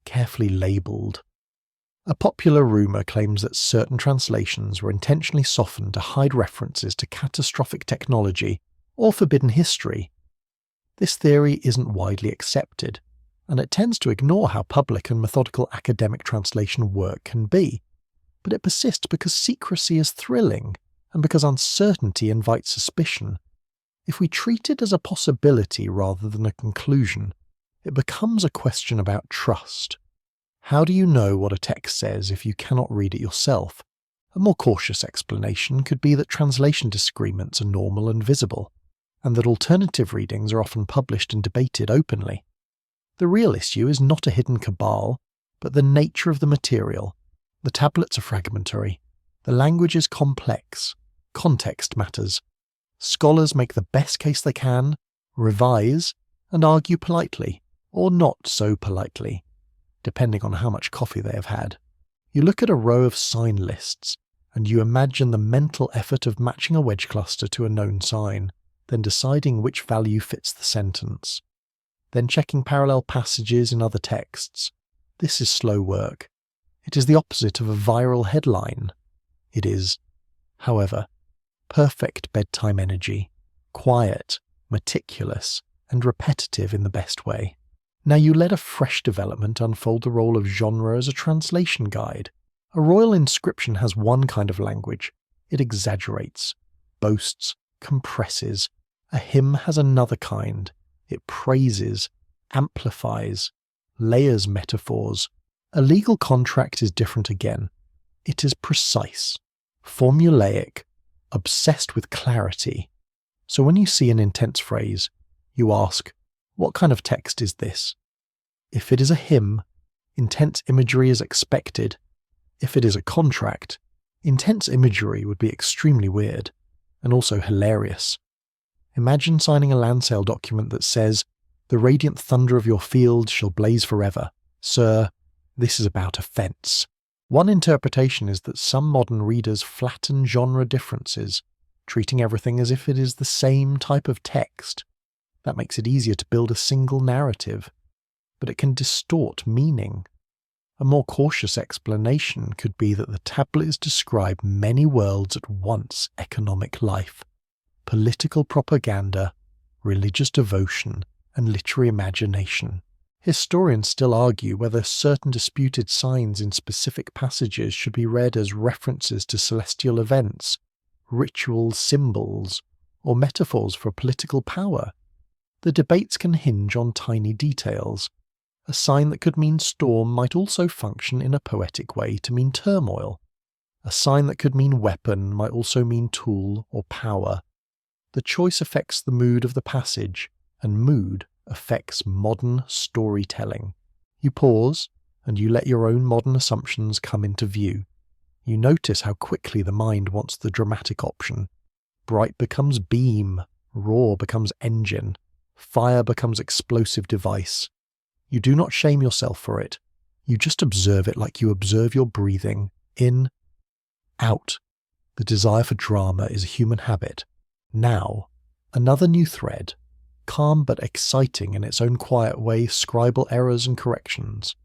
Speaker 1: carefully labelled. A popular rumour claims that certain translations were intentionally softened to hide references to catastrophic technology or forbidden history. This theory isn't widely accepted, and it tends to ignore how public and methodical academic translation work can be. But it persists because secrecy is thrilling, and because uncertainty invites suspicion. If we treat it as a possibility rather than a conclusion, it becomes a question about trust. How do you know what a text says if you cannot read it yourself? A more cautious explanation could be that translation disagreements are normal and visible, and that alternative readings are often published and debated openly. The real issue is not a hidden cabal, but the nature of the material. The tablets are fragmentary. The language is complex. Context matters. Scholars make the best case they can, revise, and argue politely, or not so politely, depending on how much coffee they have had. You look at a row of sign lists, and you imagine the mental effort of matching a wedge cluster to a known sign, then deciding which value fits the sentence. then checking parallel passages in other texts. This is slow work. It is the opposite of a viral headline. It is, however, perfect bedtime energy, quiet, meticulous, and repetitive in the best way. Now you let a fresh development unfold the role of genre as a translation guide. A royal inscription has one kind of language. It exaggerates, boasts, compresses. A hymn has another kind. It praises, amplifies, layers metaphors. A legal contract is different again. It is precise, formulaic, obsessed with clarity. So when you see an intense phrase, you ask, what kind of text is this? If it is a hymn, intense imagery is expected. If it is a contract, intense imagery would be extremely weird, and also hilarious. Imagine signing a land sale document that says, "The radiant thunder of your field shall blaze forever. Sir, this is about offence." One interpretation is that some modern readers flatten genre differences, treating everything as if it is the same type of text. That makes it easier to build a single narrative, but it can distort meaning. A more cautious explanation could be that the tablets describe many worlds at once: economic life, political propaganda, religious devotion, and literary imagination. Historians still argue whether certain disputed signs in specific passages should be read as references to celestial events, ritual symbols, or metaphors for political power. The debates can hinge on tiny details. A sign that could mean storm might also function in a poetic way to mean turmoil. A sign that could mean weapon might also mean tool or power. The choice affects the mood of the passage, and mood affects modern storytelling. You pause, and you let your own modern assumptions come into view. You notice how quickly the mind wants the dramatic option. Bright becomes beam, raw becomes engine, fire becomes explosive device. You do not shame yourself for it. You just observe it like you observe your breathing. In, out. The desire for drama is a human habit. Now, another new thread. Calm but exciting in its own quiet way, scribal errors and corrections.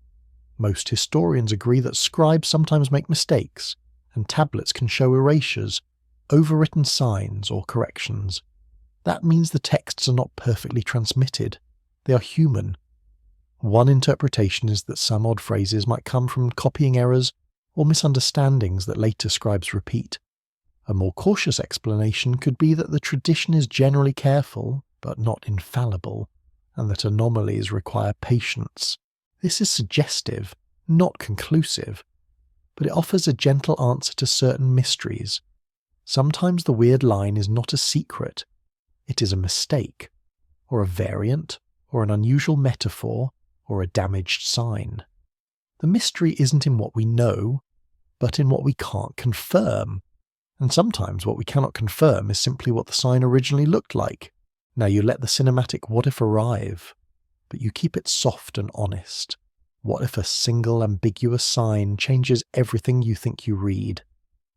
Speaker 1: Most historians agree that scribes sometimes make mistakes, and tablets can show erasures, overwritten signs or corrections. That means the texts are not perfectly transmitted. They are human. One interpretation is that some odd phrases might come from copying errors or misunderstandings that later scribes repeat. A more cautious explanation could be that the tradition is generally careful, but not infallible, and that anomalies require patience. This is suggestive, not conclusive, but it offers a gentle answer to certain mysteries. Sometimes the weird line is not a secret. It is a mistake, or a variant, or an unusual metaphor, or a damaged sign. The mystery isn't in what we know, but in what we can't confirm. And sometimes what we cannot confirm is simply what the sign originally looked like. Now you let the cinematic what if arrive, but you keep it soft and honest. What if a single ambiguous sign changes everything you think you read?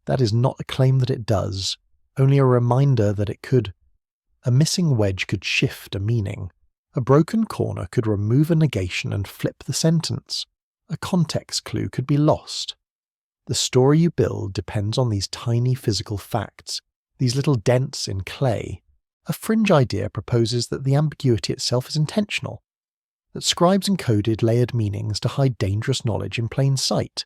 Speaker 1: That is not a claim that it does, only a reminder that it could. A missing wedge could shift a meaning. A broken corner could remove a negation and flip the sentence. A context clue could be lost. The story you build depends on these tiny physical facts, these little dents in clay. A fringe idea proposes that the ambiguity itself is intentional, that scribes encoded layered meanings to hide dangerous knowledge in plain sight.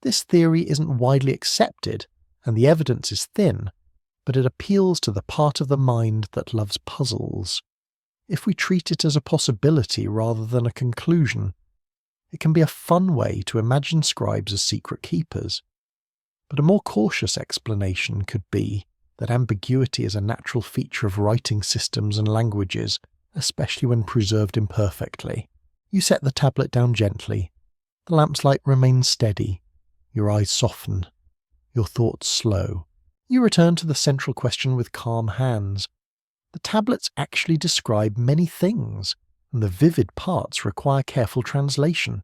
Speaker 1: This theory isn't widely accepted, and the evidence is thin, but it appeals to the part of the mind that loves puzzles. If we treat it as a possibility rather than a conclusion, it can be a fun way to imagine scribes as secret keepers. But a more cautious explanation could be that ambiguity is a natural feature of writing systems and languages, especially when preserved imperfectly. You set the tablet down gently. The lamp's light remains steady. Your eyes soften. Your thoughts slow. You return to the central question with calm hands. The tablets actually describe many things, and the vivid parts require careful translation,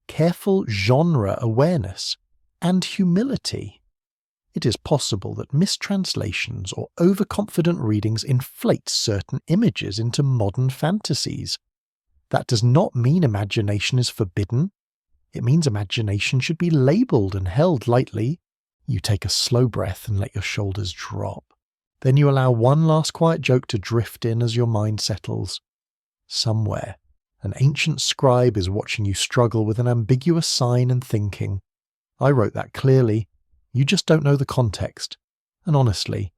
Speaker 1: careful genre awareness, and humility. It is possible that mistranslations or overconfident readings inflate certain images into modern fantasies. That does not mean imagination is forbidden. It means imagination should be labelled and held lightly. You take a slow breath and let your shoulders drop. Then you allow one last quiet joke to drift in as your mind settles. Somewhere, an ancient scribe is watching you struggle with an ambiguous sign and thinking, I wrote that clearly. You just don't know the context. And honestly,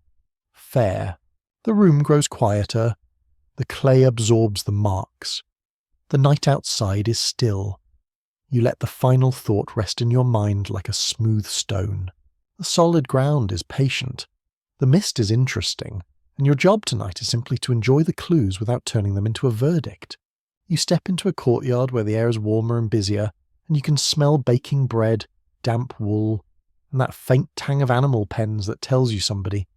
Speaker 1: fair. The room grows quieter. The clay absorbs the marks. The night outside is still. You let the final thought rest in your mind like a smooth stone. The solid ground is patient. The mist is interesting, and your job tonight is simply to enjoy the clues without turning them into a verdict. You step into a courtyard where the air is warmer and busier, and you can smell baking bread, damp wool, and that faint tang of animal pens that tells you somebody,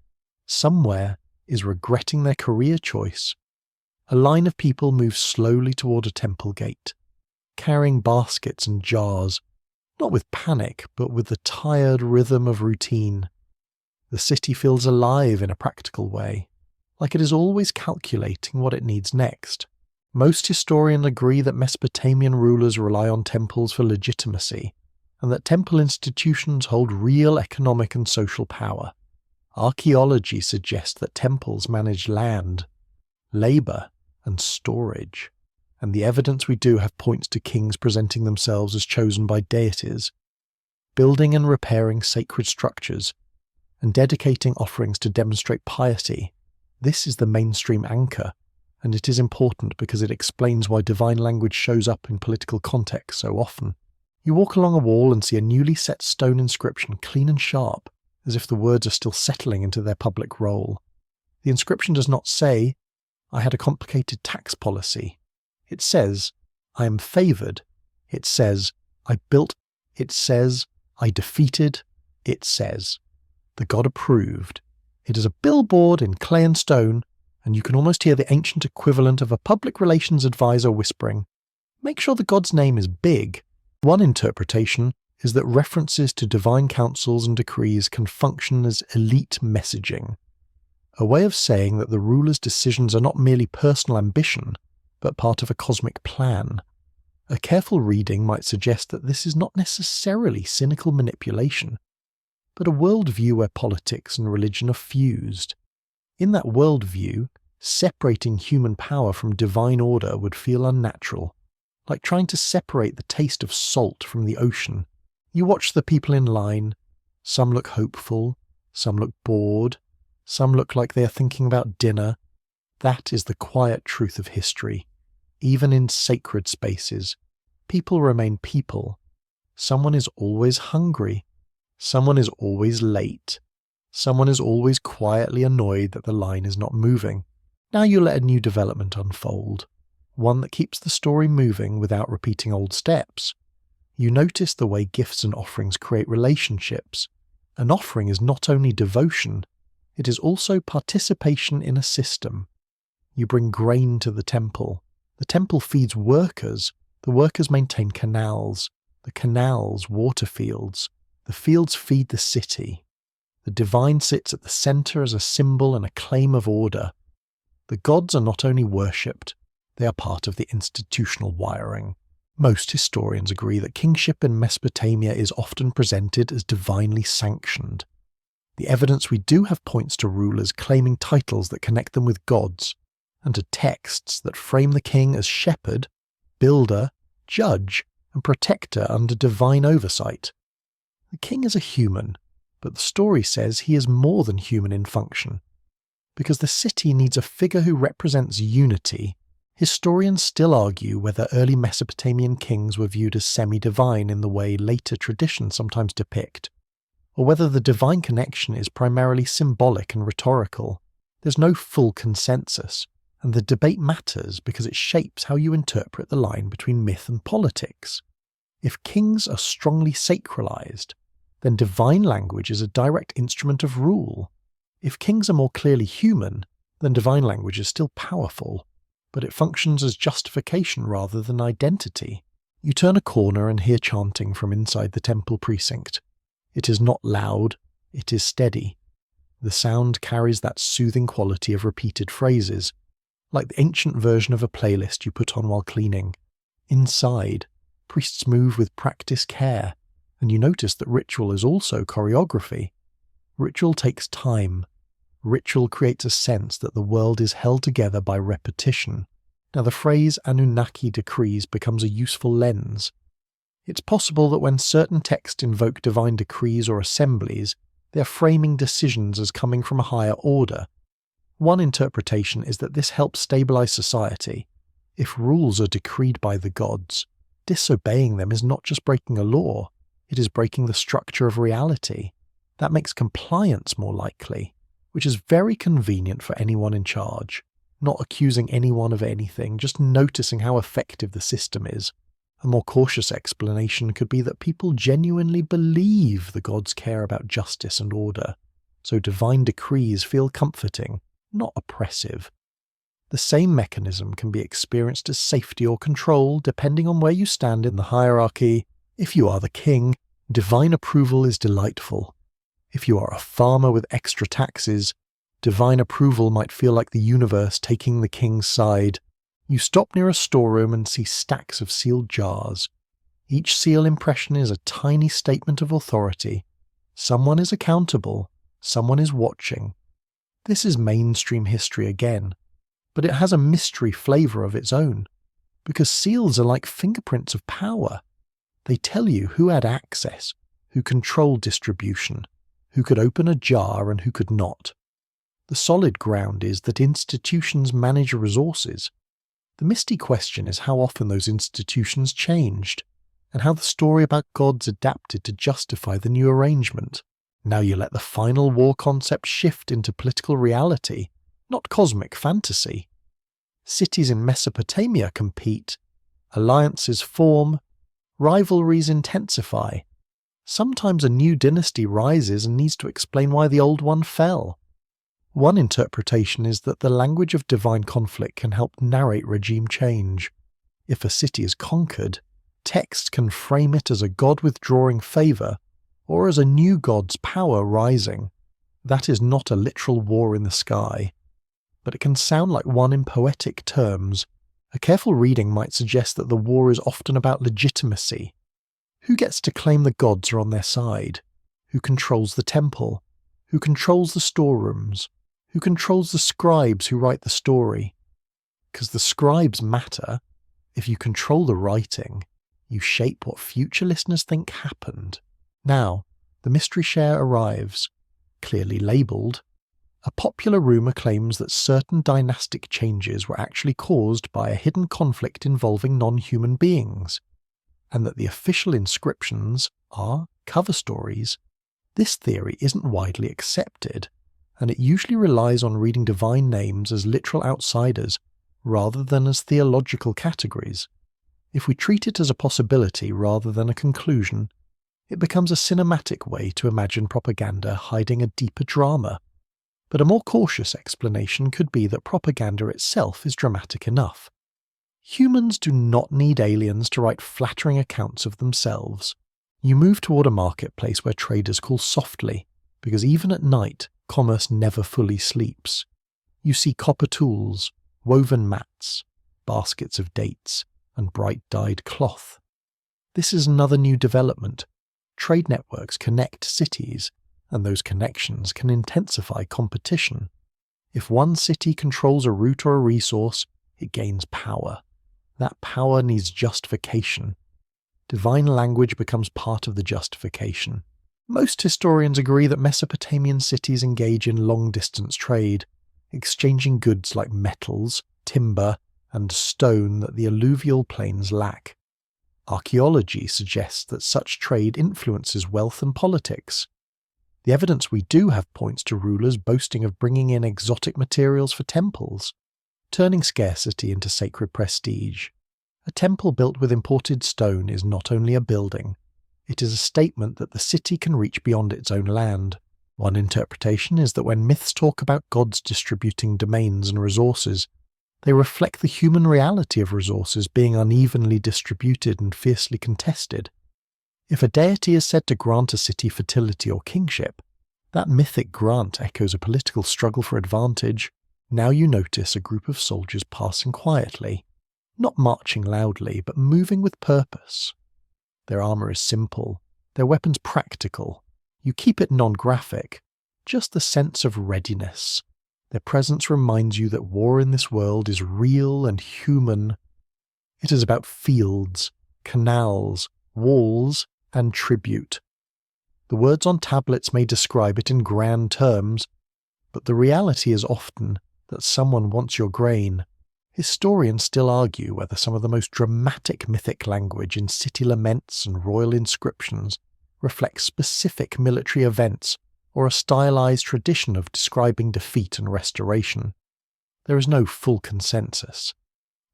Speaker 1: somewhere, is regretting their career choice. A line of people moves slowly toward a temple gate, carrying baskets and jars, not with panic, but with the tired rhythm of routine. The city feels alive in a practical way, like it is always calculating what it needs next. Most historians agree that Mesopotamian rulers rely on temples for legitimacy, and that temple institutions hold real economic and social power. Archaeology suggests that temples manage land, labour, and storage, and the evidence we do have points to kings presenting themselves as chosen by deities, building and repairing sacred structures, and dedicating offerings to demonstrate piety. This is the mainstream anchor, and it is important because it explains why divine language shows up in political context so often. You walk along a wall and see a newly set stone inscription, clean and sharp, as if the words are still settling into their public role. The inscription does not say, I had a complicated tax policy. It says, I am favoured. It says, I built. It says, I defeated. It says, the god approved. It is a billboard in clay and stone, and you can almost hear the ancient equivalent of a public relations advisor whispering, make sure the god's name is big. One interpretation is that references to divine councils and decrees can function as elite messaging, a way of saying that the ruler's decisions are not merely personal ambition, but part of a cosmic plan. A careful reading might suggest that this is not necessarily cynical manipulation, but a worldview where politics and religion are fused. In that worldview, separating human power from divine order would feel unnatural, like trying to separate the taste of salt from the ocean. You watch the people in line. Some look hopeful, some look bored, some look like they are thinking about dinner. That is the quiet truth of history. Even in sacred spaces, people remain people. Someone is always hungry. Someone is always late. Someone is always quietly annoyed that the line is not moving. Now you let a new development unfold, one that keeps the story moving without repeating old steps. You notice the way gifts and offerings create relationships. An offering is not only devotion, it is also participation in a system. You bring grain to the temple. The temple feeds workers. The workers maintain canals. The canals, water fields. The fields feed the city. The divine sits at the centre as a symbol and a claim of order. The gods are not only worshipped, they are part of the institutional wiring. Most historians agree that kingship in Mesopotamia is often presented as divinely sanctioned. The evidence we do have points to rulers claiming titles that connect them with gods, and to texts that frame the king as shepherd, builder, judge, and protector under divine oversight. The king is a human, but the story says he is more than human in function. Because the city needs a figure who represents unity, historians still argue whether early Mesopotamian kings were viewed as semi-divine in the way later traditions sometimes depict, or whether the divine connection is primarily symbolic and rhetorical. There's no full consensus, and the debate matters because it shapes how you interpret the line between myth and politics. If kings are strongly sacralized, then divine language is a direct instrument of rule. If kings are more clearly human, then divine language is still powerful, but it functions as justification rather than identity. You turn a corner and hear chanting from inside the temple precinct. It is not loud, it is steady. The sound carries that soothing quality of repeated phrases, like the ancient version of a playlist you put on while cleaning. Inside, priests move with practiced care, and you notice that ritual is also choreography. Ritual takes time. Ritual creates a sense that the world is held together by repetition. Now, the phrase Anunnaki decrees becomes a useful lens. It's possible that when certain texts invoke divine decrees or assemblies, they are framing decisions as coming from a higher order. One interpretation is that this helps stabilize society. If rules are decreed by the gods, disobeying them is not just breaking a law, it is breaking the structure of reality. That makes compliance more likely, which is very convenient for anyone in charge. Not accusing anyone of anything, just noticing how effective the system is. A more cautious explanation could be that people genuinely believe the gods care about justice and order, so divine decrees feel comforting, not oppressive. The same mechanism can be experienced as safety or control depending on where you stand in the hierarchy. If you are the king, divine approval is delightful. If you are a farmer with extra taxes, divine approval might feel like the universe taking the king's side. You stop near a storeroom and see stacks of sealed jars. Each seal impression is a tiny statement of authority. Someone is accountable. Someone is watching. This is mainstream history again, but it has a mystery flavour of its own, because seals are like fingerprints of power. They tell you who had access, who controlled distribution, who could open a jar and who could not. The solid ground is that institutions manage resources. The misty question is how often those institutions changed, and how the story about gods adapted to justify the new arrangement. Now you let the final war concept shift into political reality, not cosmic fantasy. Cities in Mesopotamia compete, alliances form, rivalries intensify. Sometimes a new dynasty rises and needs to explain why the old one fell. One interpretation is that the language of divine conflict can help narrate regime change. If a city is conquered, text can frame it as a god withdrawing favour, or as a new god's power rising. That is not a literal war in the sky, but it can sound like one in poetic terms. A careful reading might suggest that the war is often about legitimacy. Who gets to claim the gods are on their side? Who controls the temple? Who controls the storerooms? Who controls the scribes who write the story? Because the scribes matter. If you control the writing, you shape what future listeners think happened. Now, the mystery share arrives, clearly labelled. A popular rumour claims that certain dynastic changes were actually caused by a hidden conflict involving non-human beings, and that the official inscriptions are cover stories. This theory isn't widely accepted, and it usually relies on reading divine names as literal outsiders rather than as theological categories. If we treat it as a possibility rather than a conclusion, it becomes a cinematic way to imagine propaganda hiding a deeper drama. But a more cautious explanation could be that propaganda itself is dramatic enough. Humans do not need aliens to write flattering accounts of themselves. You move toward a marketplace where traders call softly, because even at night, commerce never fully sleeps. You see copper tools, woven mats, baskets of dates, and bright-dyed cloth. This is another new development. Trade networks connect cities, and those connections can intensify competition. If one city controls a route or a resource, it gains power. That power needs justification. Divine language becomes part of the justification. Most historians agree that Mesopotamian cities engage in long-distance trade, exchanging goods like metals, timber, and stone that the alluvial plains lack. Archaeology suggests that such trade influences wealth and politics. The evidence we do have points to rulers boasting of bringing in exotic materials for temples, turning scarcity into sacred prestige. A temple built with imported stone is not only a building, it is a statement that the city can reach beyond its own land. One interpretation is that when myths talk about gods distributing domains and resources, they reflect the human reality of resources being unevenly distributed and fiercely contested. If a deity is said to grant a city fertility or kingship, that mythic grant echoes a political struggle for advantage. Now you notice a group of soldiers passing quietly, not marching loudly, but moving with purpose. Their armour is simple, their weapons practical. You keep it non-graphic, just the sense of readiness. Their presence reminds you that war in this world is real and human. It is about fields, canals, walls, and tribute. The words on tablets may describe it in grand terms, but the reality is often that someone wants your grain. Historians still argue whether some of the most dramatic mythic language in city laments and royal inscriptions reflects specific military events or a stylized tradition of describing defeat and restoration. There is no full consensus,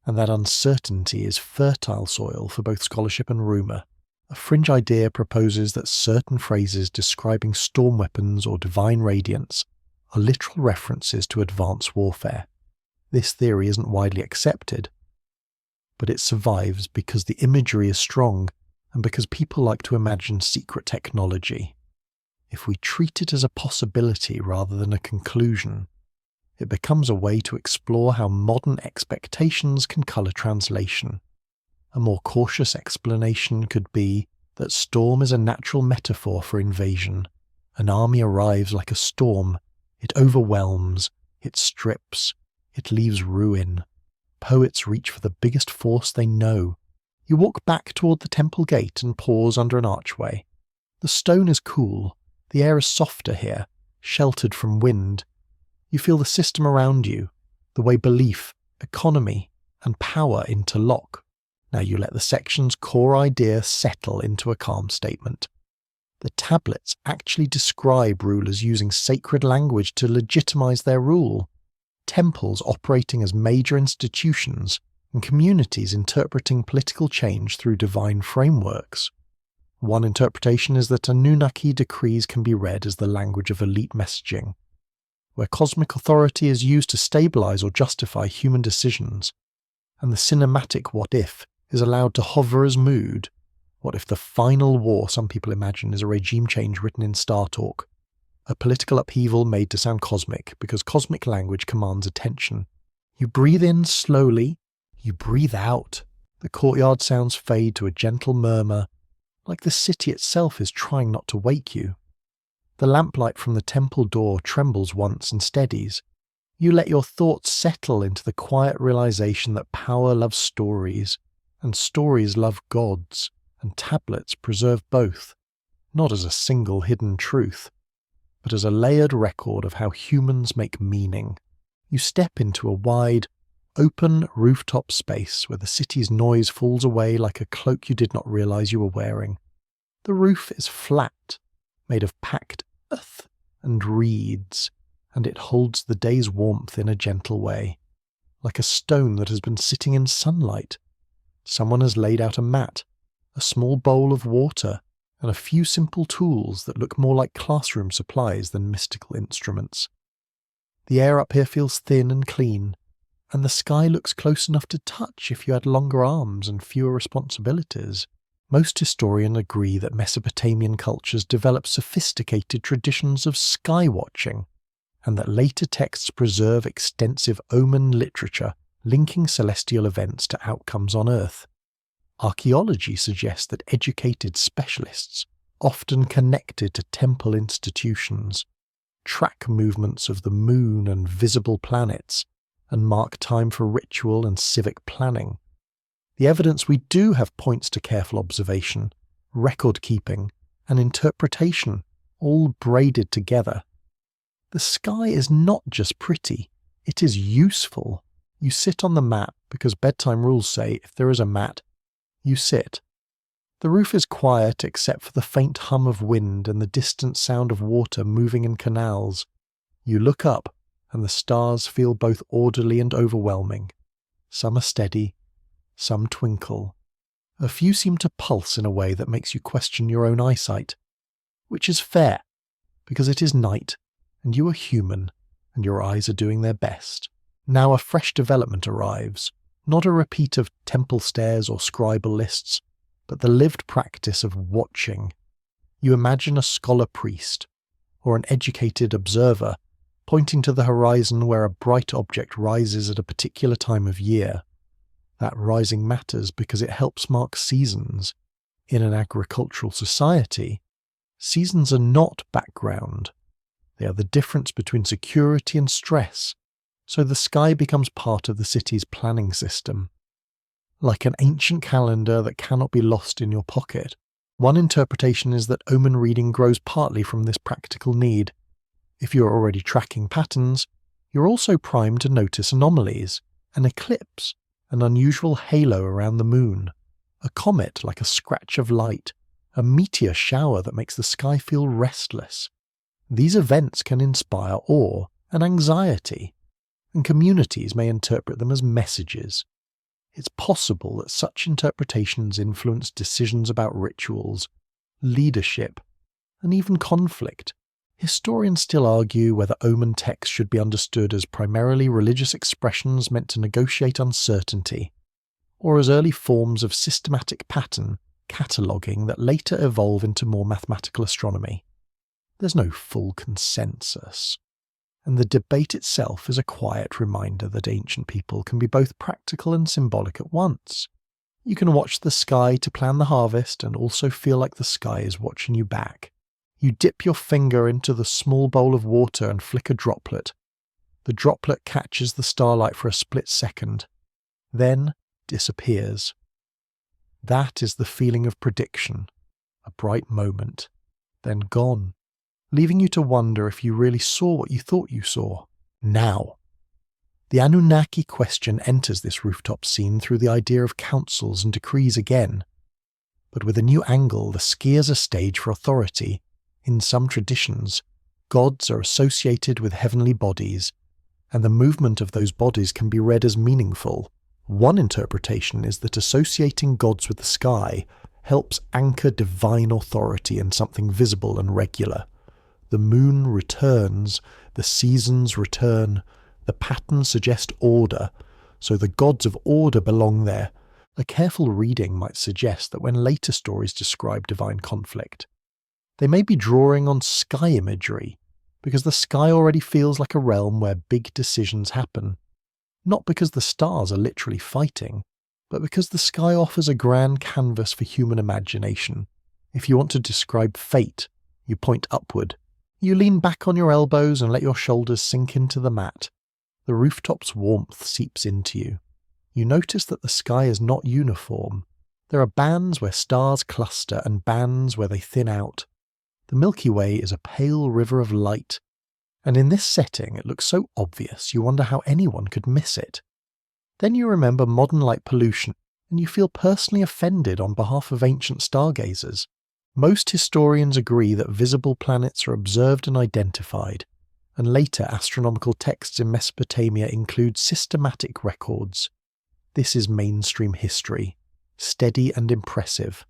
Speaker 1: and that uncertainty is fertile soil for both scholarship and rumour. A fringe idea proposes that certain phrases describing storm weapons or divine radiance are literal references to advanced warfare. This theory isn't widely accepted, but it survives because the imagery is strong and because people like to imagine secret technology. If we treat it as a possibility rather than a conclusion, it becomes a way to explore how modern expectations can colour translation. A more cautious explanation could be that storm is a natural metaphor for invasion. An army arrives like a storm. It overwhelms, it strips, it leaves ruin. Poets reach for the biggest force they know. You walk back toward the temple gate and pause under an archway. The stone is cool, the air is softer here, sheltered from wind. You feel the system around you, the way belief, economy, and power interlock. Now you let the section's core idea settle into a calm statement. The tablets actually describe rulers using sacred language to legitimize their rule, temples operating as major institutions, and communities interpreting political change through divine frameworks. One interpretation is that Anunnaki decrees can be read as the language of elite messaging, where cosmic authority is used to stabilize or justify human decisions, and the cinematic what-if is allowed to hover as mood. What if the final war some people imagine is a regime change written in Star Talk? A political upheaval made to sound cosmic because cosmic language commands attention. You breathe in slowly, you breathe out. The courtyard sounds fade to a gentle murmur, like the city itself is trying not to wake you. The lamplight from the temple door trembles once and steadies. You let your thoughts settle into the quiet realization that power loves stories, and stories love gods, and tablets preserve both, not as a single hidden truth, but as a layered record of how humans make meaning. You step into a wide, open rooftop space where the city's noise falls away like a cloak you did not realize you were wearing. The roof is flat, made of packed earth and reeds, and it holds the day's warmth in a gentle way, like a stone that has been sitting in sunlight. Someone has laid out a mat, a small bowl of water, and a few simple tools that look more like classroom supplies than mystical instruments. The air up here feels thin and clean, and the sky looks close enough to touch if you had longer arms and fewer responsibilities. Most historians agree that Mesopotamian cultures developed sophisticated traditions of sky-watching, and that later texts preserve extensive omen literature linking celestial events to outcomes on Earth. Archaeology suggests that educated specialists, often connected to temple institutions, track movements of the moon and visible planets, and mark time for ritual and civic planning. The evidence we do have points to careful observation, record-keeping, and interpretation, all braided together. The sky is not just pretty, it is useful. You sit on the mat because bedtime rules say if there is a mat, you sit. The roof is quiet except for the faint hum of wind and the distant sound of water moving in canals. You look up, and the stars feel both orderly and overwhelming. Some are steady, some twinkle. A few seem to pulse in a way that makes you question your own eyesight, which is fair, because it is night, and you are human, and your eyes are doing their best. Now a fresh development arrives, not a repeat of temple stairs or scribal lists, but the lived practice of watching. You imagine a scholar priest, or an educated observer, pointing to the horizon where a bright object rises at a particular time of year. That rising matters because it helps mark seasons. In an agricultural society, seasons are not background. They are the difference between security and stress, so the sky becomes part of the city's planning system. Like an ancient calendar that cannot be lost in your pocket, one interpretation is that omen reading grows partly from this practical need. If you're already tracking patterns, you're also primed to notice anomalies, an eclipse, an unusual halo around the moon, a comet like a scratch of light, a meteor shower that makes the sky feel restless. These events can inspire awe and anxiety, and communities may interpret them as messages. It's possible that such interpretations influence decisions about rituals, leadership, and even conflict. Historians still argue whether omen texts should be understood as primarily religious expressions meant to negotiate uncertainty, or as early forms of systematic pattern cataloguing that later evolve into more mathematical astronomy. There's no full consensus, and the debate itself is a quiet reminder that ancient people can be both practical and symbolic at once. You can watch the sky to plan the harvest and also feel like the sky is watching you back. You dip your finger into the small bowl of water and flick a droplet. The droplet catches the starlight for a split second, then disappears. That is the feeling of prediction, a bright moment, then gone, leaving you to wonder if you really saw what you thought you saw. Now, the Anunnaki question enters this rooftop scene through the idea of councils and decrees again. But with a new angle, the sky is a stage for authority. In some traditions, gods are associated with heavenly bodies, and the movement of those bodies can be read as meaningful. One interpretation is that associating gods with the sky helps anchor divine authority in something visible and regular. The moon returns, the seasons return, the patterns suggest order, so the gods of order belong there. A careful reading might suggest that when later stories describe divine conflict, they may be drawing on sky imagery, because the sky already feels like a realm where big decisions happen. Not because the stars are literally fighting, but because the sky offers a grand canvas for human imagination. If you want to describe fate, you point upward. You lean back on your elbows and let your shoulders sink into the mat. The rooftop's warmth seeps into you. You notice that the sky is not uniform. There are bands where stars cluster and bands where they thin out. The Milky Way is a pale river of light, and in this setting it looks so obvious you wonder how anyone could miss it. Then you remember modern light pollution, and you feel personally offended on behalf of ancient stargazers. Most historians agree that visible planets are observed and identified, and later astronomical texts in Mesopotamia include systematic records. This is mainstream history, steady and impressive.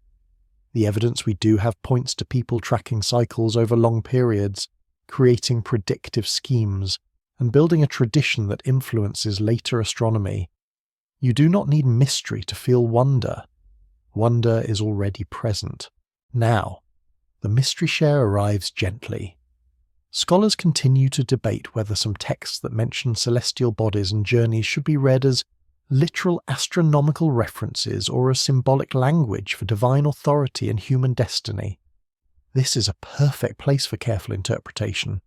Speaker 1: The evidence we do have points to people tracking cycles over long periods, creating predictive schemes, and building a tradition that influences later astronomy. You do not need mystery to feel wonder. Wonder is already present. Now, the mystery share arrives gently. Scholars continue to debate whether some texts that mention celestial bodies and journeys should be read as literal astronomical references or as symbolic language for divine authority and human destiny. This is a perfect place for careful interpretation.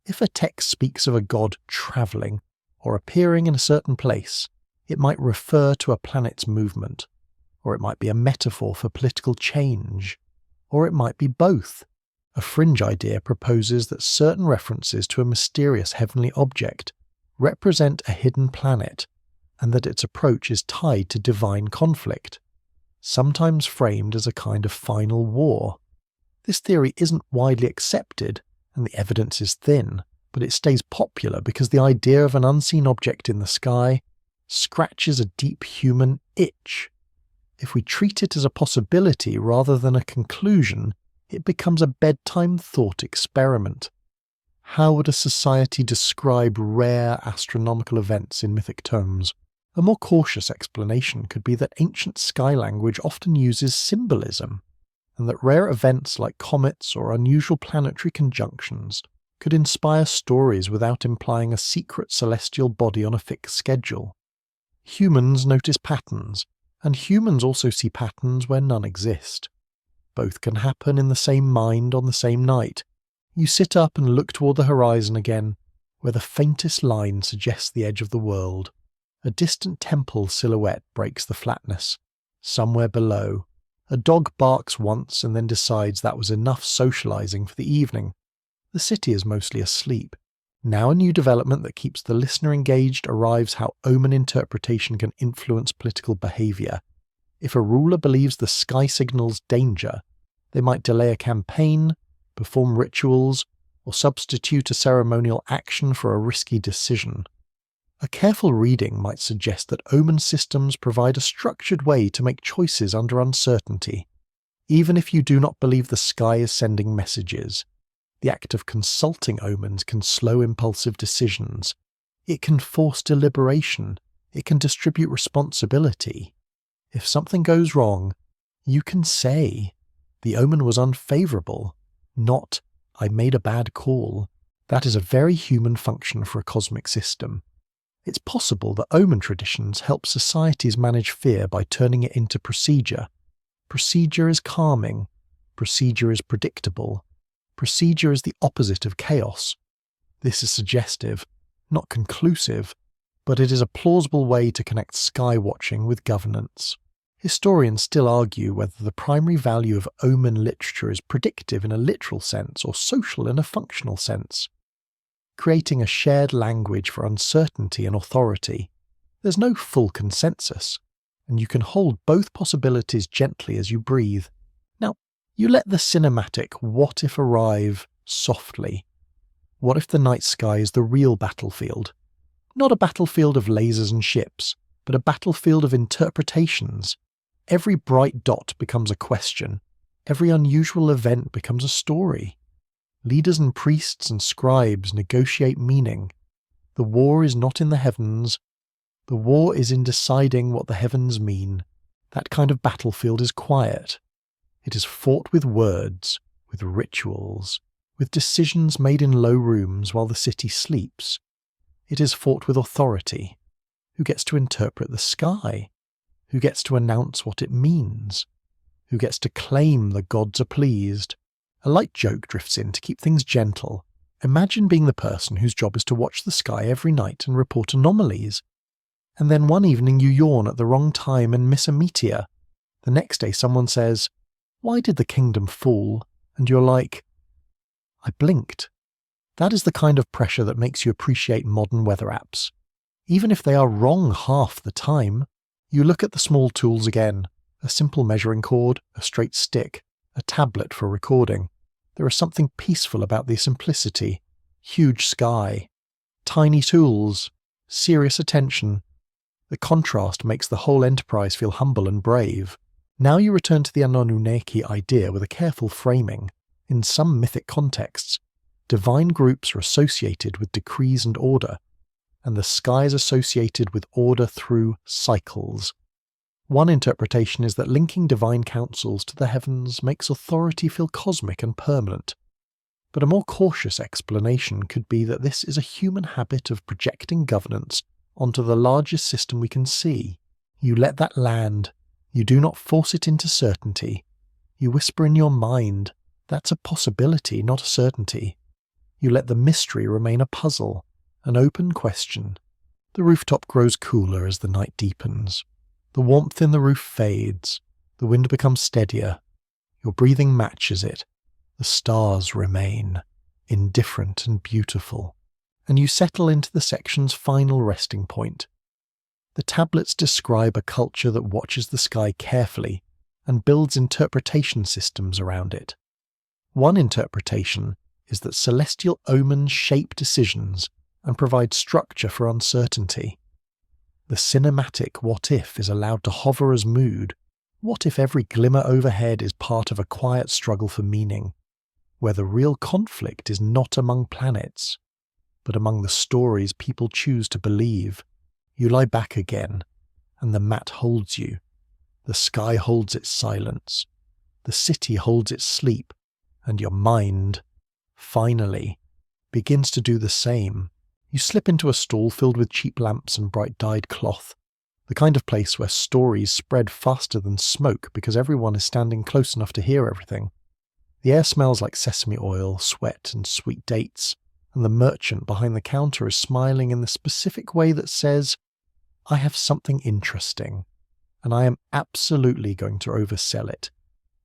Speaker 1: If a text speaks of a god travelling or appearing in a certain place, it might refer to a planet's movement, or it might be a metaphor for political change, or it might be both. A fringe idea proposes that certain references to a mysterious heavenly object represent a hidden planet, and that its approach is tied to divine conflict, sometimes framed as a kind of final war. This theory isn't widely accepted, and the evidence is thin, but it stays popular because the idea of an unseen object in the sky scratches a deep human itch. If we treat it as a possibility rather than a conclusion, it becomes a bedtime thought experiment. How would a society describe rare astronomical events in mythic terms? A more cautious explanation could be that ancient sky language often uses symbolism, and that rare events like comets or unusual planetary conjunctions could inspire stories without implying a secret celestial body on a fixed schedule. Humans notice patterns, and humans also see patterns where none exist. Both can happen in the same mind on the same night. You sit up and look toward the horizon again, where the faintest line suggests the edge of the world. A distant temple silhouette breaks the flatness. Somewhere below, a dog barks once and then decides that was enough socializing for the evening. The city is mostly asleep. Now a new development that keeps the listener engaged arrives: how omen interpretation can influence political behavior. If a ruler believes the sky signals danger, they might delay a campaign, perform rituals, or substitute a ceremonial action for a risky decision. A careful reading might suggest that omen systems provide a structured way to make choices under uncertainty. Even if you do not believe the sky is sending messages, the act of consulting omens can slow impulsive decisions. It can force deliberation. It can distribute responsibility. If something goes wrong, you can say, "The omen was unfavorable," not, "I made a bad call." That is a very human function for a cosmic system. It's possible that omen traditions help societies manage fear by turning it into procedure. Procedure is calming. Procedure is predictable. Procedure is the opposite of chaos. This is suggestive, not conclusive, but it is a plausible way to connect sky watching with governance. Historians still argue whether the primary value of omen literature is predictive in a literal sense or social in a functional sense. Creating a shared language for uncertainty and authority. There's no full consensus, and you can hold both possibilities gently as you breathe. Now, you let the cinematic what if arrive softly. What if the night sky is the real battlefield? Not a battlefield of lasers and ships, but a battlefield of interpretations. Every bright dot becomes a question. Every unusual event becomes a story. Leaders and priests and scribes negotiate meaning. The war is not in the heavens. The war is in deciding what the heavens mean. That kind of battlefield is quiet. It is fought with words, with rituals, with decisions made in low rooms while the city sleeps. It is fought with authority. Who gets to interpret the sky? Who gets to announce what it means? Who gets to claim the gods are pleased? A light joke drifts in to keep things gentle. Imagine being the person whose job is to watch the sky every night and report anomalies. And then one evening you yawn at the wrong time and miss a meteor. The next day someone says, "Why did the kingdom fall?" And you're like, "I blinked." That is the kind of pressure that makes you appreciate modern weather apps. Even if they are wrong half the time, you look at the small tools again: a simple measuring cord, a straight stick, a tablet for recording. There is something peaceful about the simplicity. Huge sky, tiny tools, serious attention. The contrast makes the whole enterprise feel humble and brave. Now you return to the Anunnaki idea with a careful framing. In some mythic contexts, divine groups are associated with decrees and order, and the sky is associated with order through cycles. One interpretation is that linking divine councils to the heavens makes authority feel cosmic and permanent. But a more cautious explanation could be that this is a human habit of projecting governance onto the largest system we can see. You let that land. You do not force it into certainty. You whisper in your mind, "That's a possibility, not a certainty." You let the mystery remain a puzzle, an open question. The rooftop grows cooler as the night deepens. The warmth in the roof fades. The wind becomes steadier. Your breathing matches it. The stars remain, indifferent and beautiful. And you settle into the section's final resting point. The tablets describe a culture that watches the sky carefully and builds interpretation systems around it. One interpretation is that celestial omens shape decisions and provide structure for uncertainty. The cinematic what-if is allowed to hover as mood. What if every glimmer overhead is part of a quiet struggle for meaning, where the real conflict is not among planets, but among the stories people choose to believe? You lie back again, and the mat holds you. The sky holds its silence. The city holds its sleep, and your mind, finally, begins to do the same. You slip into a stall filled with cheap lamps and bright dyed cloth, the kind of place where stories spread faster than smoke because everyone is standing close enough to hear everything. The air smells like sesame oil, sweat, and sweet dates, and the merchant behind the counter is smiling in the specific way that says, "I have something interesting, and I am absolutely going to oversell it.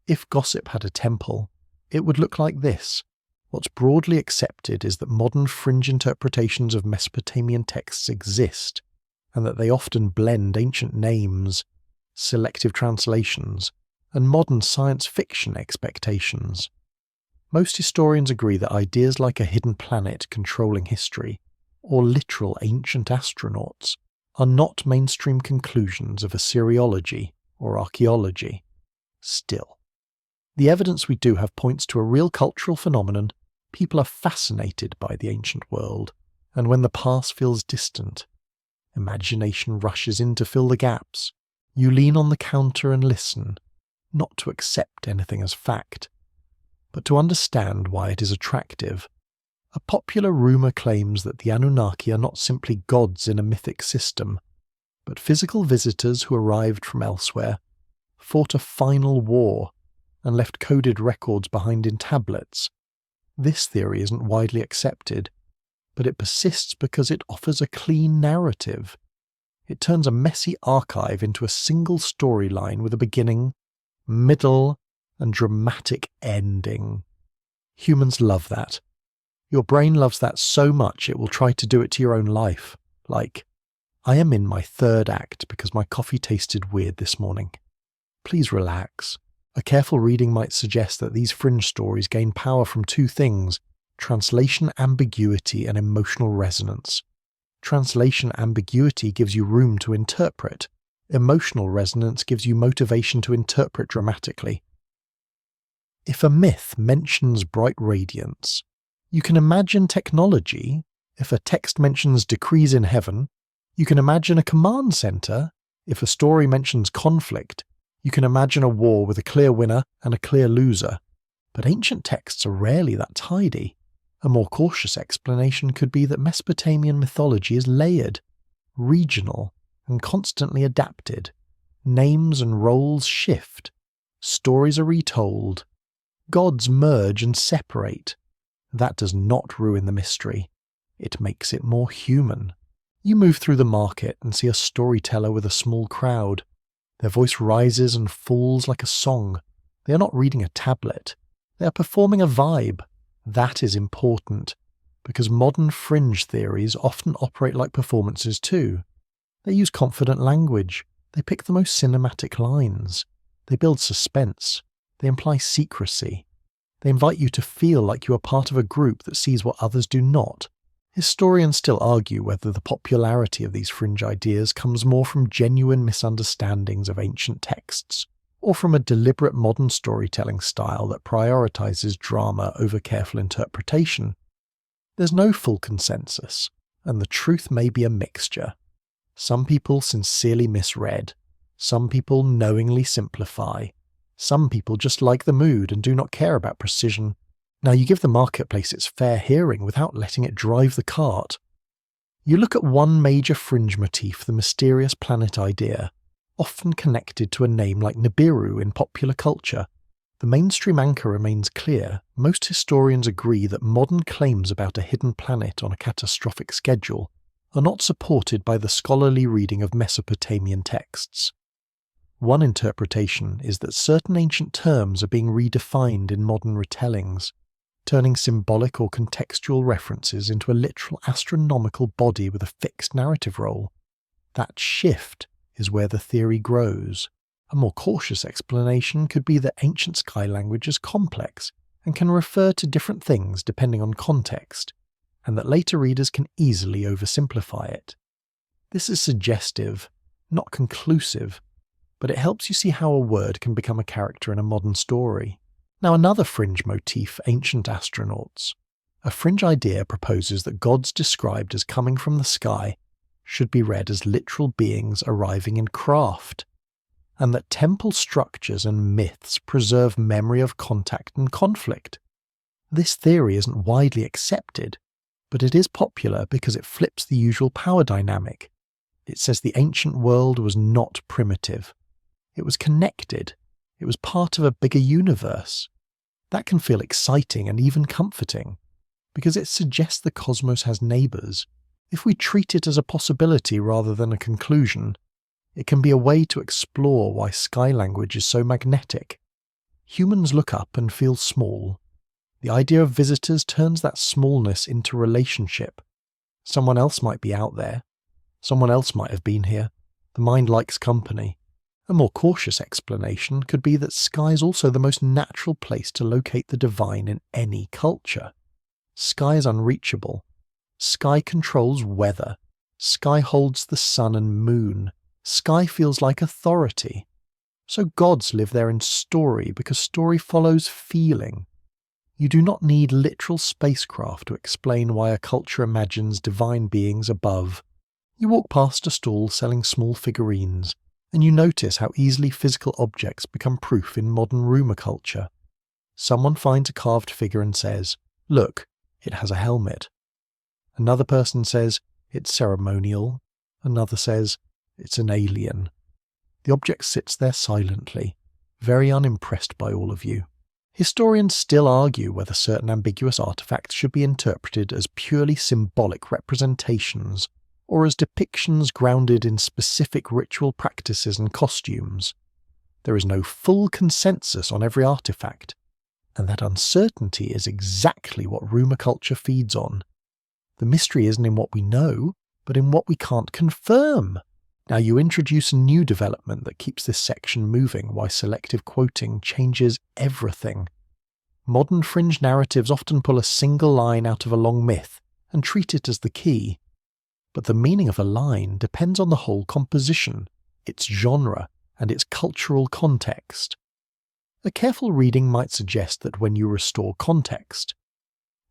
Speaker 1: If gossip had a temple, it would look like this." What's broadly accepted is that modern fringe interpretations of Mesopotamian texts exist, and that they often blend ancient names, selective translations, and modern science fiction expectations. Most historians agree that ideas like a hidden planet controlling history, or literal ancient astronauts, are not mainstream conclusions of Assyriology or archaeology. Still, the evidence we do have points to a real cultural phenomenon. People are fascinated by the ancient world, and when the past feels distant, imagination rushes in to fill the gaps. You lean on the counter and listen, not to accept anything as fact, but to understand why it is attractive. A popular rumour claims that the Anunnaki are not simply gods in a mythic system, but physical visitors who arrived from elsewhere, fought a final war, and left coded records behind in tablets. This theory isn't widely accepted, but it persists because it offers a clean narrative. It turns a messy archive into a single storyline with a beginning, middle, and dramatic ending. Humans love that. Your brain loves that so much it will try to do it to your own life. Like, "I am in my third act because my coffee tasted weird this morning. Please relax." A careful reading might suggest that these fringe stories gain power from two things: translation ambiguity and emotional resonance. Translation ambiguity gives you room to interpret. Emotional resonance gives you motivation to interpret dramatically. If a myth mentions bright radiance, you can imagine technology. If a text mentions decrees in heaven, you can imagine a command center. If a story mentions conflict, you can imagine a war with a clear winner and a clear loser. But ancient texts are rarely that tidy. A more cautious explanation could be that Mesopotamian mythology is layered, regional, and constantly adapted. Names and roles shift. Stories are retold. Gods merge and separate. That does not ruin the mystery. It makes it more human. You move through the market and see a storyteller with a small crowd. Their voice rises and falls like a song. They are not reading a tablet. They are performing a vibe. That is important, because modern fringe theories often operate like performances too. They use confident language. They pick the most cinematic lines. They build suspense. They imply secrecy. They invite you to feel like you are part of a group that sees what others do not. Historians still argue whether the popularity of these fringe ideas comes more from genuine misunderstandings of ancient texts, or from a deliberate modern storytelling style that prioritizes drama over careful interpretation. There's no full consensus, and the truth may be a mixture. Some people sincerely misread. Some people knowingly simplify. Some people just like the mood and do not care about precision. Now you give the marketplace its fair hearing without letting it drive the cart. You look at one major fringe motif, the mysterious planet idea, often connected to a name like Nibiru in popular culture. The mainstream anchor remains clear. Most historians agree that modern claims about a hidden planet on a catastrophic schedule are not supported by the scholarly reading of Mesopotamian texts. One interpretation is that certain ancient terms are being redefined in modern retellings, turning symbolic or contextual references into a literal astronomical body with a fixed narrative role. That shift is where the theory grows. A more cautious explanation could be that ancient sky language is complex and can refer to different things depending on context, and that later readers can easily oversimplify it. This is suggestive, not conclusive, but it helps you see how a word can become a character in a modern story. Now another fringe motif, ancient astronauts. A fringe idea proposes that gods described as coming from the sky should be read as literal beings arriving in craft, and that temple structures and myths preserve memory of contact and conflict. This theory isn't widely accepted, But it is popular because it flips the usual power dynamic. It says the ancient world was not primitive. It was connected. It was part of a bigger universe. That can feel exciting and even comforting, because it suggests the cosmos has neighbours. If we treat it as a possibility rather than a conclusion, it can be a way to explore why sky language is so magnetic. Humans look up and feel small. The idea of visitors turns that smallness into relationship. Someone else might be out there. Someone else might have been here. The mind likes company. A more cautious explanation could be that sky is also the most natural place to locate the divine in any culture. Sky is unreachable. Sky controls weather. Sky holds the sun and moon. Sky feels like authority. So gods live there in story because story follows feeling. You do not need literal spacecraft to explain why a culture imagines divine beings above. You walk past a stall selling small figurines, and you notice how easily physical objects become proof in modern rumour culture. Someone finds a carved figure and says, "Look, it has a helmet." Another person says, "It's ceremonial." Another says, "It's an alien." The object sits there silently, very unimpressed by all of you. Historians still argue whether certain ambiguous artifacts should be interpreted as purely symbolic representations or as depictions grounded in specific ritual practices and costumes. There is no full consensus on every artifact, and that uncertainty is exactly what rumour culture feeds on. The mystery isn't in what we know, but in what we can't confirm. Now you introduce a new development that keeps this section moving while selective quoting changes everything. Modern fringe narratives often pull a single line out of a long myth and treat it as the key. But the meaning of a line depends on the whole composition, its genre, and its cultural context. A careful reading might suggest that when you restore context,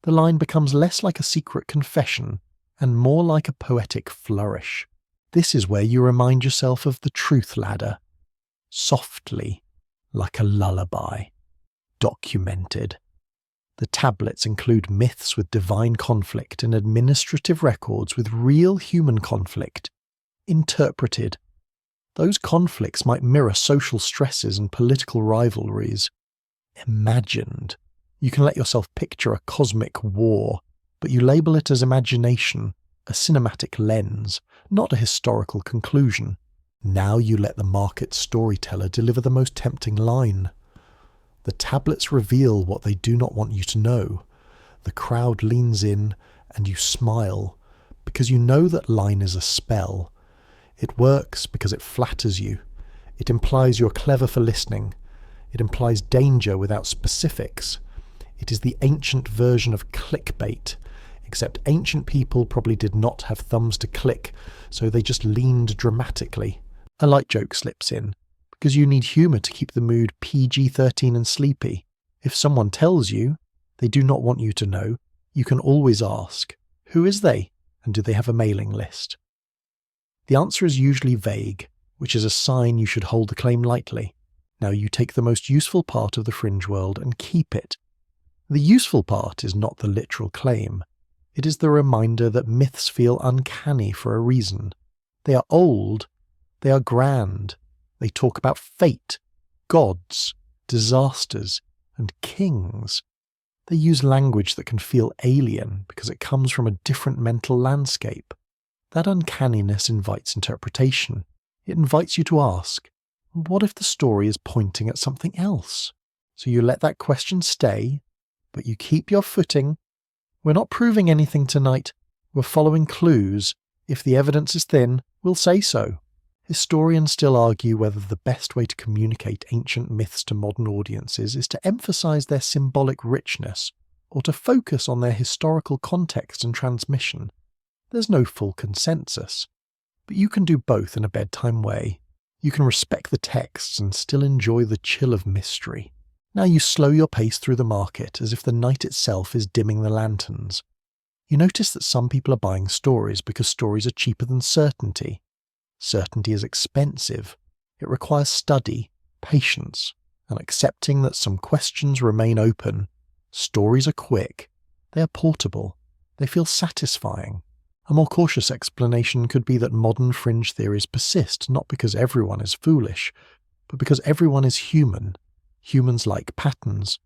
Speaker 1: the line becomes less like a secret confession and more like a poetic flourish. This is where you remind yourself of the truth ladder. Softly, like a lullaby. Documented. The tablets include myths with divine conflict and administrative records with real human conflict. Interpreted. Those conflicts might mirror social stresses and political rivalries. Imagined. You can let yourself picture a cosmic war, but you label it as imagination, a cinematic lens, not a historical conclusion. Now you let the market storyteller deliver the most tempting line. The tablets reveal what they do not want you to know. The crowd leans in, and you smile, because you know that line is a spell. It works because it flatters you. It implies you're clever for listening. It implies danger without specifics. It is the ancient version of clickbait, except ancient people probably did not have thumbs to click, so they just leaned dramatically. A light joke slips in, because you need humour to keep the mood PG-13 and sleepy. If someone tells you they do not want you to know, you can always ask, who is they, and do they have a mailing list? The answer is usually vague, which is a sign you should hold the claim lightly. Now you take the most useful part of the fringe world and keep it. The useful part is not the literal claim. It is the reminder that myths feel uncanny for a reason. They are old, they are grand, they talk about fate, gods, disasters, and kings. They use language that can feel alien because it comes from a different mental landscape. That uncanniness invites interpretation. It invites you to ask, what if the story is pointing at something else? So you let that question stay, but you keep your footing. We're not proving anything tonight. We're following clues. If the evidence is thin, we'll say so. Historians still argue whether the best way to communicate ancient myths to modern audiences is to emphasize their symbolic richness, or to focus on their historical context and transmission. There's no full consensus, but you can do both in a bedtime way. You can respect the texts and still enjoy the chill of mystery. Now you slow your pace through the market as if the night itself is dimming the lanterns. You notice that some people are buying stories because stories are cheaper than certainty. Certainty is expensive. It requires study, patience, and accepting that some questions remain open. Stories are quick. They are portable. They feel satisfying. A more cautious explanation could be that modern fringe theories persist not because everyone is foolish, but because everyone is human. Humans like patterns.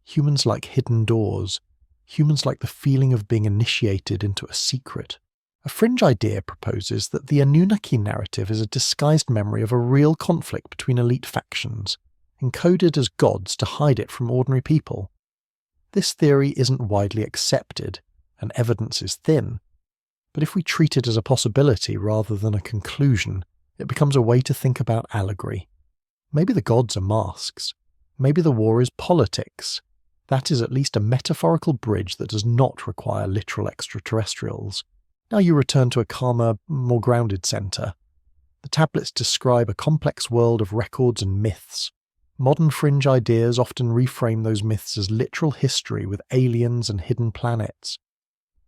Speaker 1: Humans like hidden doors. Humans like the feeling of being initiated into a secret. A fringe idea proposes that the Anunnaki narrative is a disguised memory of a real conflict between elite factions, encoded as gods to hide it from ordinary people. This theory isn't widely accepted, and evidence is thin, but if we treat it as a possibility rather than a conclusion, it becomes a way to think about allegory. Maybe the gods are masks. Maybe the war is politics. That is at least a metaphorical bridge that does not require literal extraterrestrials. Now you return to a calmer, more grounded centre. The tablets describe a complex world of records and myths. Modern fringe ideas often reframe those myths as literal history with aliens and hidden planets.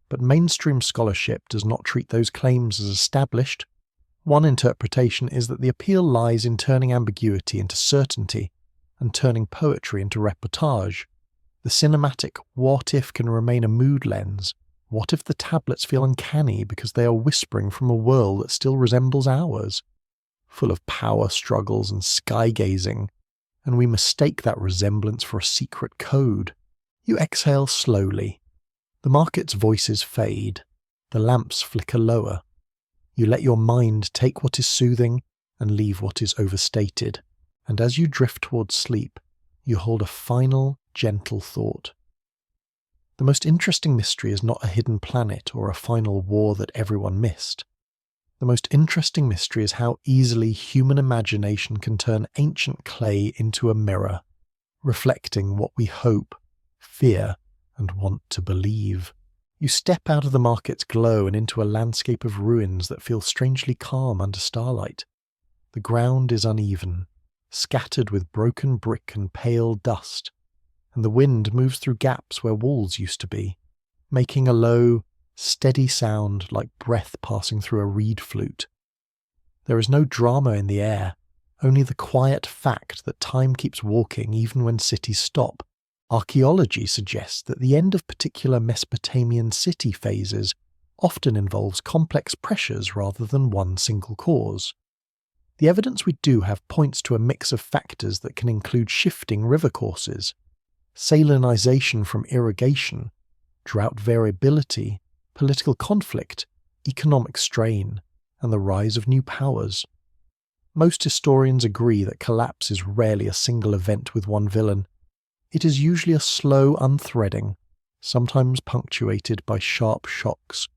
Speaker 1: But mainstream scholarship does not treat those claims as established. One interpretation is that the appeal lies in turning ambiguity into certainty and turning poetry into reportage. The cinematic what-if can remain a mood lens. What if the tablets feel uncanny because they are whispering from a world that still resembles ours, full of power struggles and sky-gazing, and we mistake that resemblance for a secret code? You exhale slowly. The market's voices fade. The lamps flicker lower. You let your mind take what is soothing and leave what is overstated. And as you drift towards sleep, you hold a final, gentle thought. The most interesting mystery is not a hidden planet or a final war that everyone missed. The most interesting mystery is how easily human imagination can turn ancient clay into a mirror, reflecting what we hope, fear, and want to believe. You step out of the market's glow and into a landscape of ruins that feel strangely calm under starlight. The ground is uneven, scattered with broken brick and pale dust, and the wind moves through gaps where walls used to be, making a low, steady sound like breath passing through a reed flute. There is no drama in the air, only the quiet fact that time keeps walking even when cities stop. Archaeology suggests that the end of particular Mesopotamian city phases often involves complex pressures rather than one single cause. The evidence we do have points to a mix of factors that can include shifting river courses, salinization from irrigation, drought variability, political conflict, economic strain, and the rise of new powers. Most historians agree that collapse is rarely a single event with one villain. It is usually a slow unthreading, sometimes punctuated by sharp shocks,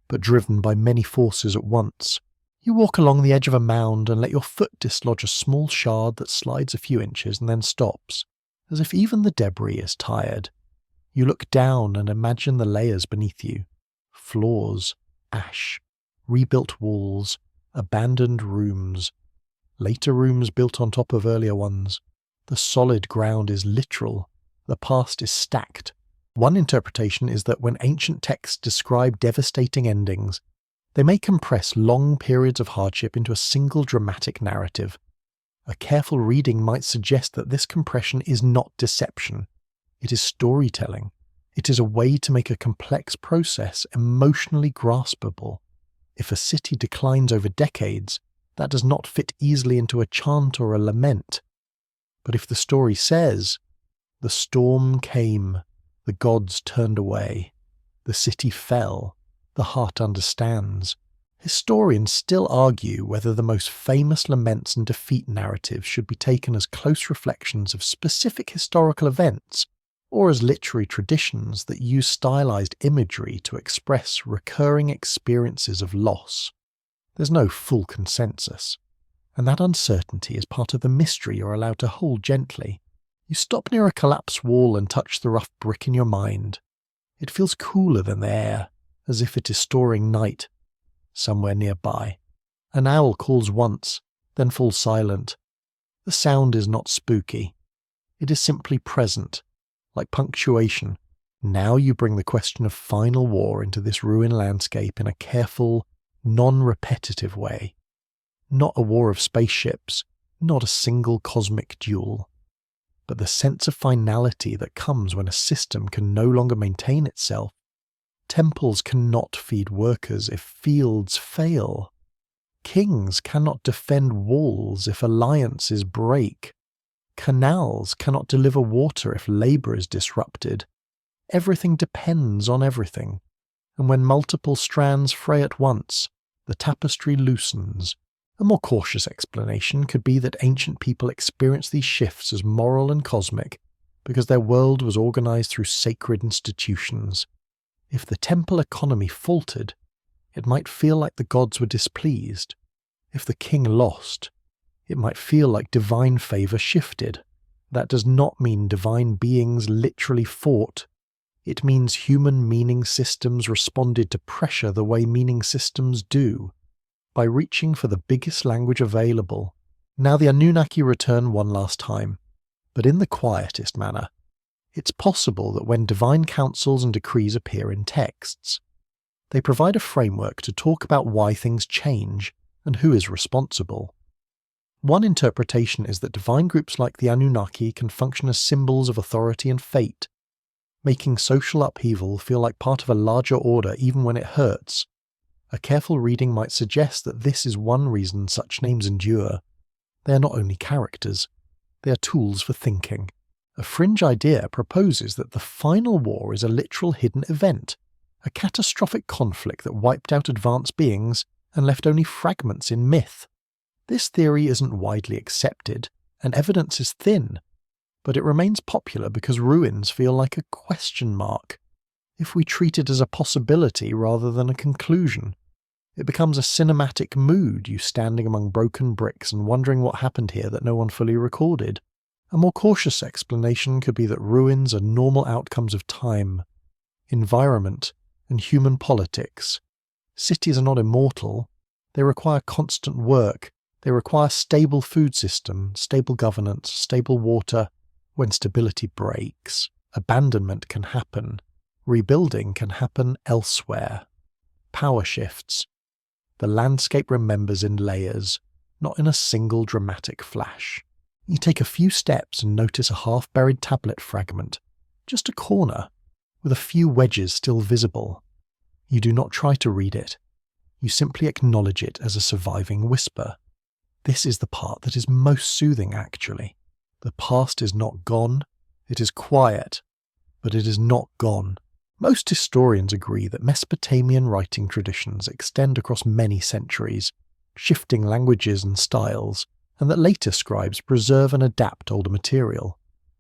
Speaker 1: but driven by many forces at once. You walk along the edge of a mound and let your foot dislodge a small shard that slides a few inches and then stops, as if even the debris is tired. You look down and imagine the layers beneath you. Floors, ash, rebuilt walls, abandoned rooms, later rooms built on top of earlier ones. The solid ground is literal. The past is stacked. One interpretation is that when ancient texts describe devastating endings, they may compress long periods of hardship into a single dramatic narrative. A careful reading might suggest that this compression is not deception. It is storytelling. It is a way to make a complex process emotionally graspable. If a city declines over decades, that does not fit easily into a chant or a lament. But if the story says, the storm came, the gods turned away, the city fell, the heart understands, historians still argue whether the most famous laments and defeat narratives should be taken as close reflections of specific historical events, or as literary traditions that use stylized imagery to express recurring experiences of loss. There's no full consensus. And that uncertainty is part of the mystery you're allowed to hold gently. You stop near a collapsed wall and touch the rough brick in your mind. It feels cooler than the air, as if it is storing night somewhere nearby. An owl calls once, then falls silent. The sound is not spooky. It is simply present, like punctuation. Now you bring the question of final war into this ruined landscape in a careful, non-repetitive way. Not a war of spaceships, not a single cosmic duel, but the sense of finality that comes when a system can no longer maintain itself. Temples cannot feed workers if fields fail. Kings cannot defend walls if alliances break. Canals cannot deliver water if labour is disrupted. Everything depends on everything, and when multiple strands fray at once, the tapestry loosens. A more cautious explanation could be that ancient people experienced these shifts as moral and cosmic because their world was organised through sacred institutions. If the temple economy faltered, it might feel like the gods were displeased. If the king lost, it might feel like divine favour shifted. That does not mean divine beings literally fought. It means human meaning systems responded to pressure the way meaning systems do, by reaching for the biggest language available. Now the Anunnaki return one last time, but in the quietest manner. It's possible that when divine counsels and decrees appear in texts, they provide a framework to talk about why things change and who is responsible. One interpretation is that divine groups like the Anunnaki can function as symbols of authority and fate, making social upheaval feel like part of a larger order even when it hurts. A careful reading might suggest that this is one reason such names endure. They are not only characters, they are tools for thinking. A fringe idea proposes that the final war is a literal hidden event, a catastrophic conflict that wiped out advanced beings and left only fragments in myth. This theory isn't widely accepted, and evidence is thin, but it remains popular because ruins feel like a question mark. If we treat it as a possibility rather than a conclusion, it becomes a cinematic mood, you standing among broken bricks and wondering what happened here that no one fully recorded. A more cautious explanation could be that ruins are normal outcomes of time, environment, and human politics. Cities are not immortal. They require constant work. They require stable food system, stable governance, stable water. When stability breaks, abandonment can happen. Rebuilding can happen elsewhere. Power shifts. The landscape remembers in layers, not in a single dramatic flash. You take a few steps and notice a half-buried tablet fragment, just a corner, with a few wedges still visible. You do not try to read it. You simply acknowledge it as a surviving whisper. This is the part that is most soothing, actually. The past is not gone. It is quiet, but it is not gone. Most historians agree that Mesopotamian writing traditions extend across many centuries, shifting languages and styles, and that later scribes preserve and adapt older material.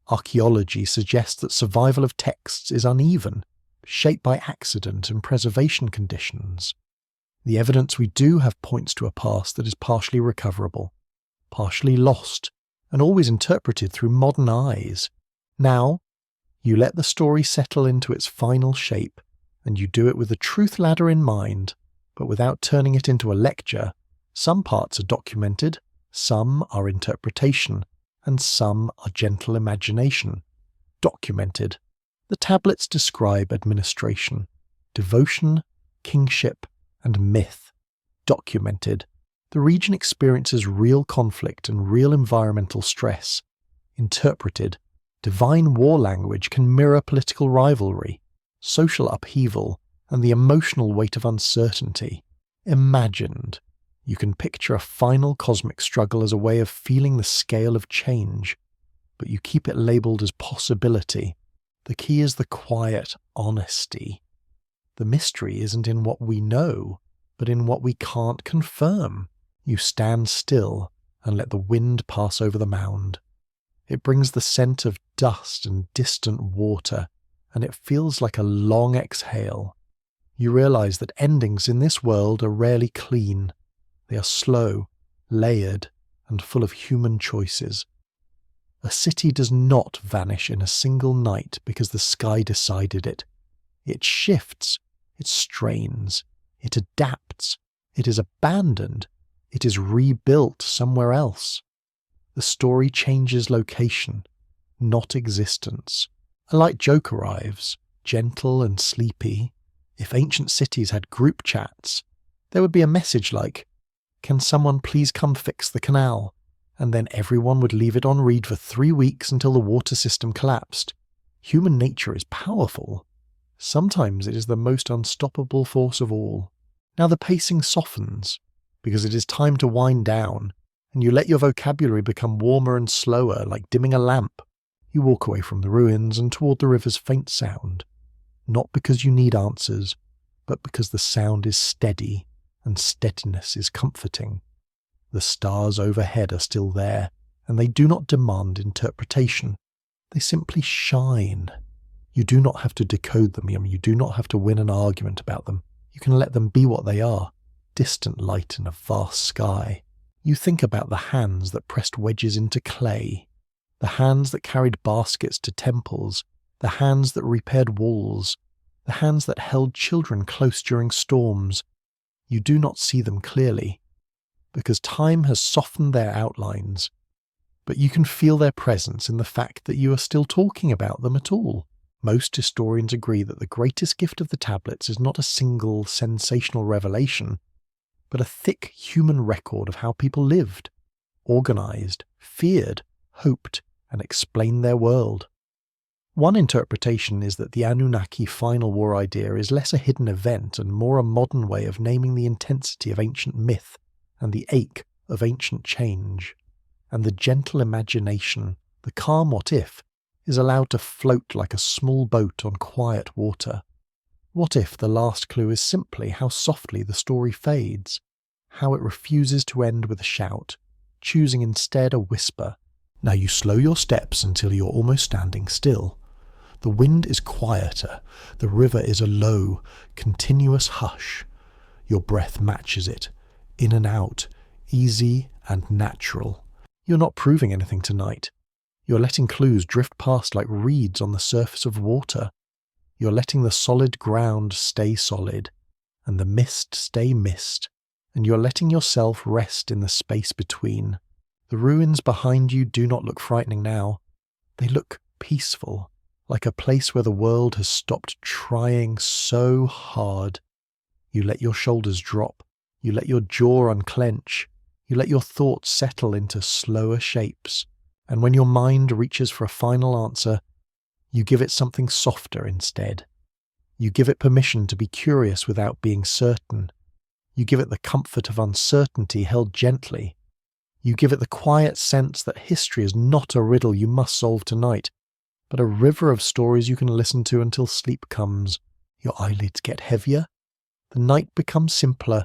Speaker 1: Archaeology suggests that survival of texts is uneven, shaped by accident and preservation conditions. The evidence we do have points to a past that is partially recoverable, partially lost, and always interpreted through modern eyes. Now, you let the story settle into its final shape, and you do it with the truth ladder in mind, but without turning it into a lecture. Some parts are documented, some are interpretation, and some are gentle imagination. Documented. The tablets describe administration, devotion, kingship, and myth. Documented. The region experiences real conflict and real environmental stress. Interpreted. Divine war language can mirror political rivalry, social upheaval, and the emotional weight of uncertainty. Imagined. You can picture a final cosmic struggle as a way of feeling the scale of change, but you keep it labelled as possibility. The key is the quiet honesty. The mystery isn't in what we know, but in what we can't confirm. You stand still and let the wind pass over the mound. It brings the scent of dust and distant water, and it feels like a long exhale. You realise that endings in this world are rarely clean. They are slow, layered, and full of human choices. A city does not vanish in a single night because the sky decided it. It shifts, it strains, it adapts, it is abandoned, it is rebuilt somewhere else. The story changes location, not existence. A light joke arrives, gentle and sleepy. If ancient cities had group chats, there would be a message like, "Can someone please come fix the canal?" And then everyone would leave it on read for 3 weeks until the water system collapsed. Human nature is powerful. Sometimes it is the most unstoppable force of all. Now the pacing softens, because it is time to wind down, and you let your vocabulary become warmer and slower, like dimming a lamp. You walk away from the ruins and toward the river's faint sound, not because you need answers, but because the sound is steady, and steadiness is comforting. The stars overhead are still there, and they do not demand interpretation. They simply shine. You do not have to decode them, you do not have to win an argument about them. You can let them be what they are, distant light in a vast sky. You think about the hands that pressed wedges into clay, the hands that carried baskets to temples, the hands that repaired walls, the hands that held children close during storms. You do not see them clearly, because time has softened their outlines, but you can feel their presence in the fact that you are still talking about them at all. Most historians agree that the greatest gift of the tablets is not a single sensational revelation, but a thick human record of how people lived, organized, feared, hoped, and explained their world. One interpretation is that the Anunnaki final war idea is less a hidden event and more a modern way of naming the intensity of ancient myth and the ache of ancient change, and the gentle imagination, the calm what if, is allowed to float like a small boat on quiet water. What if the last clue is simply how softly the story fades, how it refuses to end with a shout, choosing instead a whisper? Now you slow your steps until you're almost standing still. The wind is quieter, the river is a low, continuous hush. Your breath matches it, in and out, easy and natural. You're not proving anything tonight. You're letting clues drift past like reeds on the surface of water. You're letting the solid ground stay solid, and the mist stay mist, and you're letting yourself rest in the space between. The ruins behind you do not look frightening now. They look peaceful, like a place where the world has stopped trying so hard. You let your shoulders drop. You let your jaw unclench. You let your thoughts settle into slower shapes. And when your mind reaches for a final answer, you give it something softer instead. You give it permission to be curious without being certain. You give it the comfort of uncertainty held gently. You give it the quiet sense that history is not a riddle you must solve tonight, but a river of stories you can listen to until sleep comes. Your eyelids get heavier. The night becomes simpler.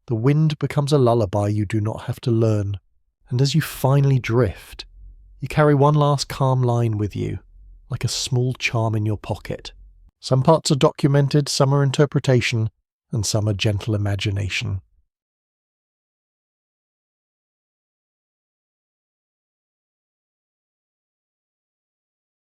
Speaker 1: The wind becomes a lullaby you do not have to learn. And as you finally drift, you carry one last calm line with you, like a small charm in your pocket. Some parts are documented, some are interpretation, and some are gentle imagination.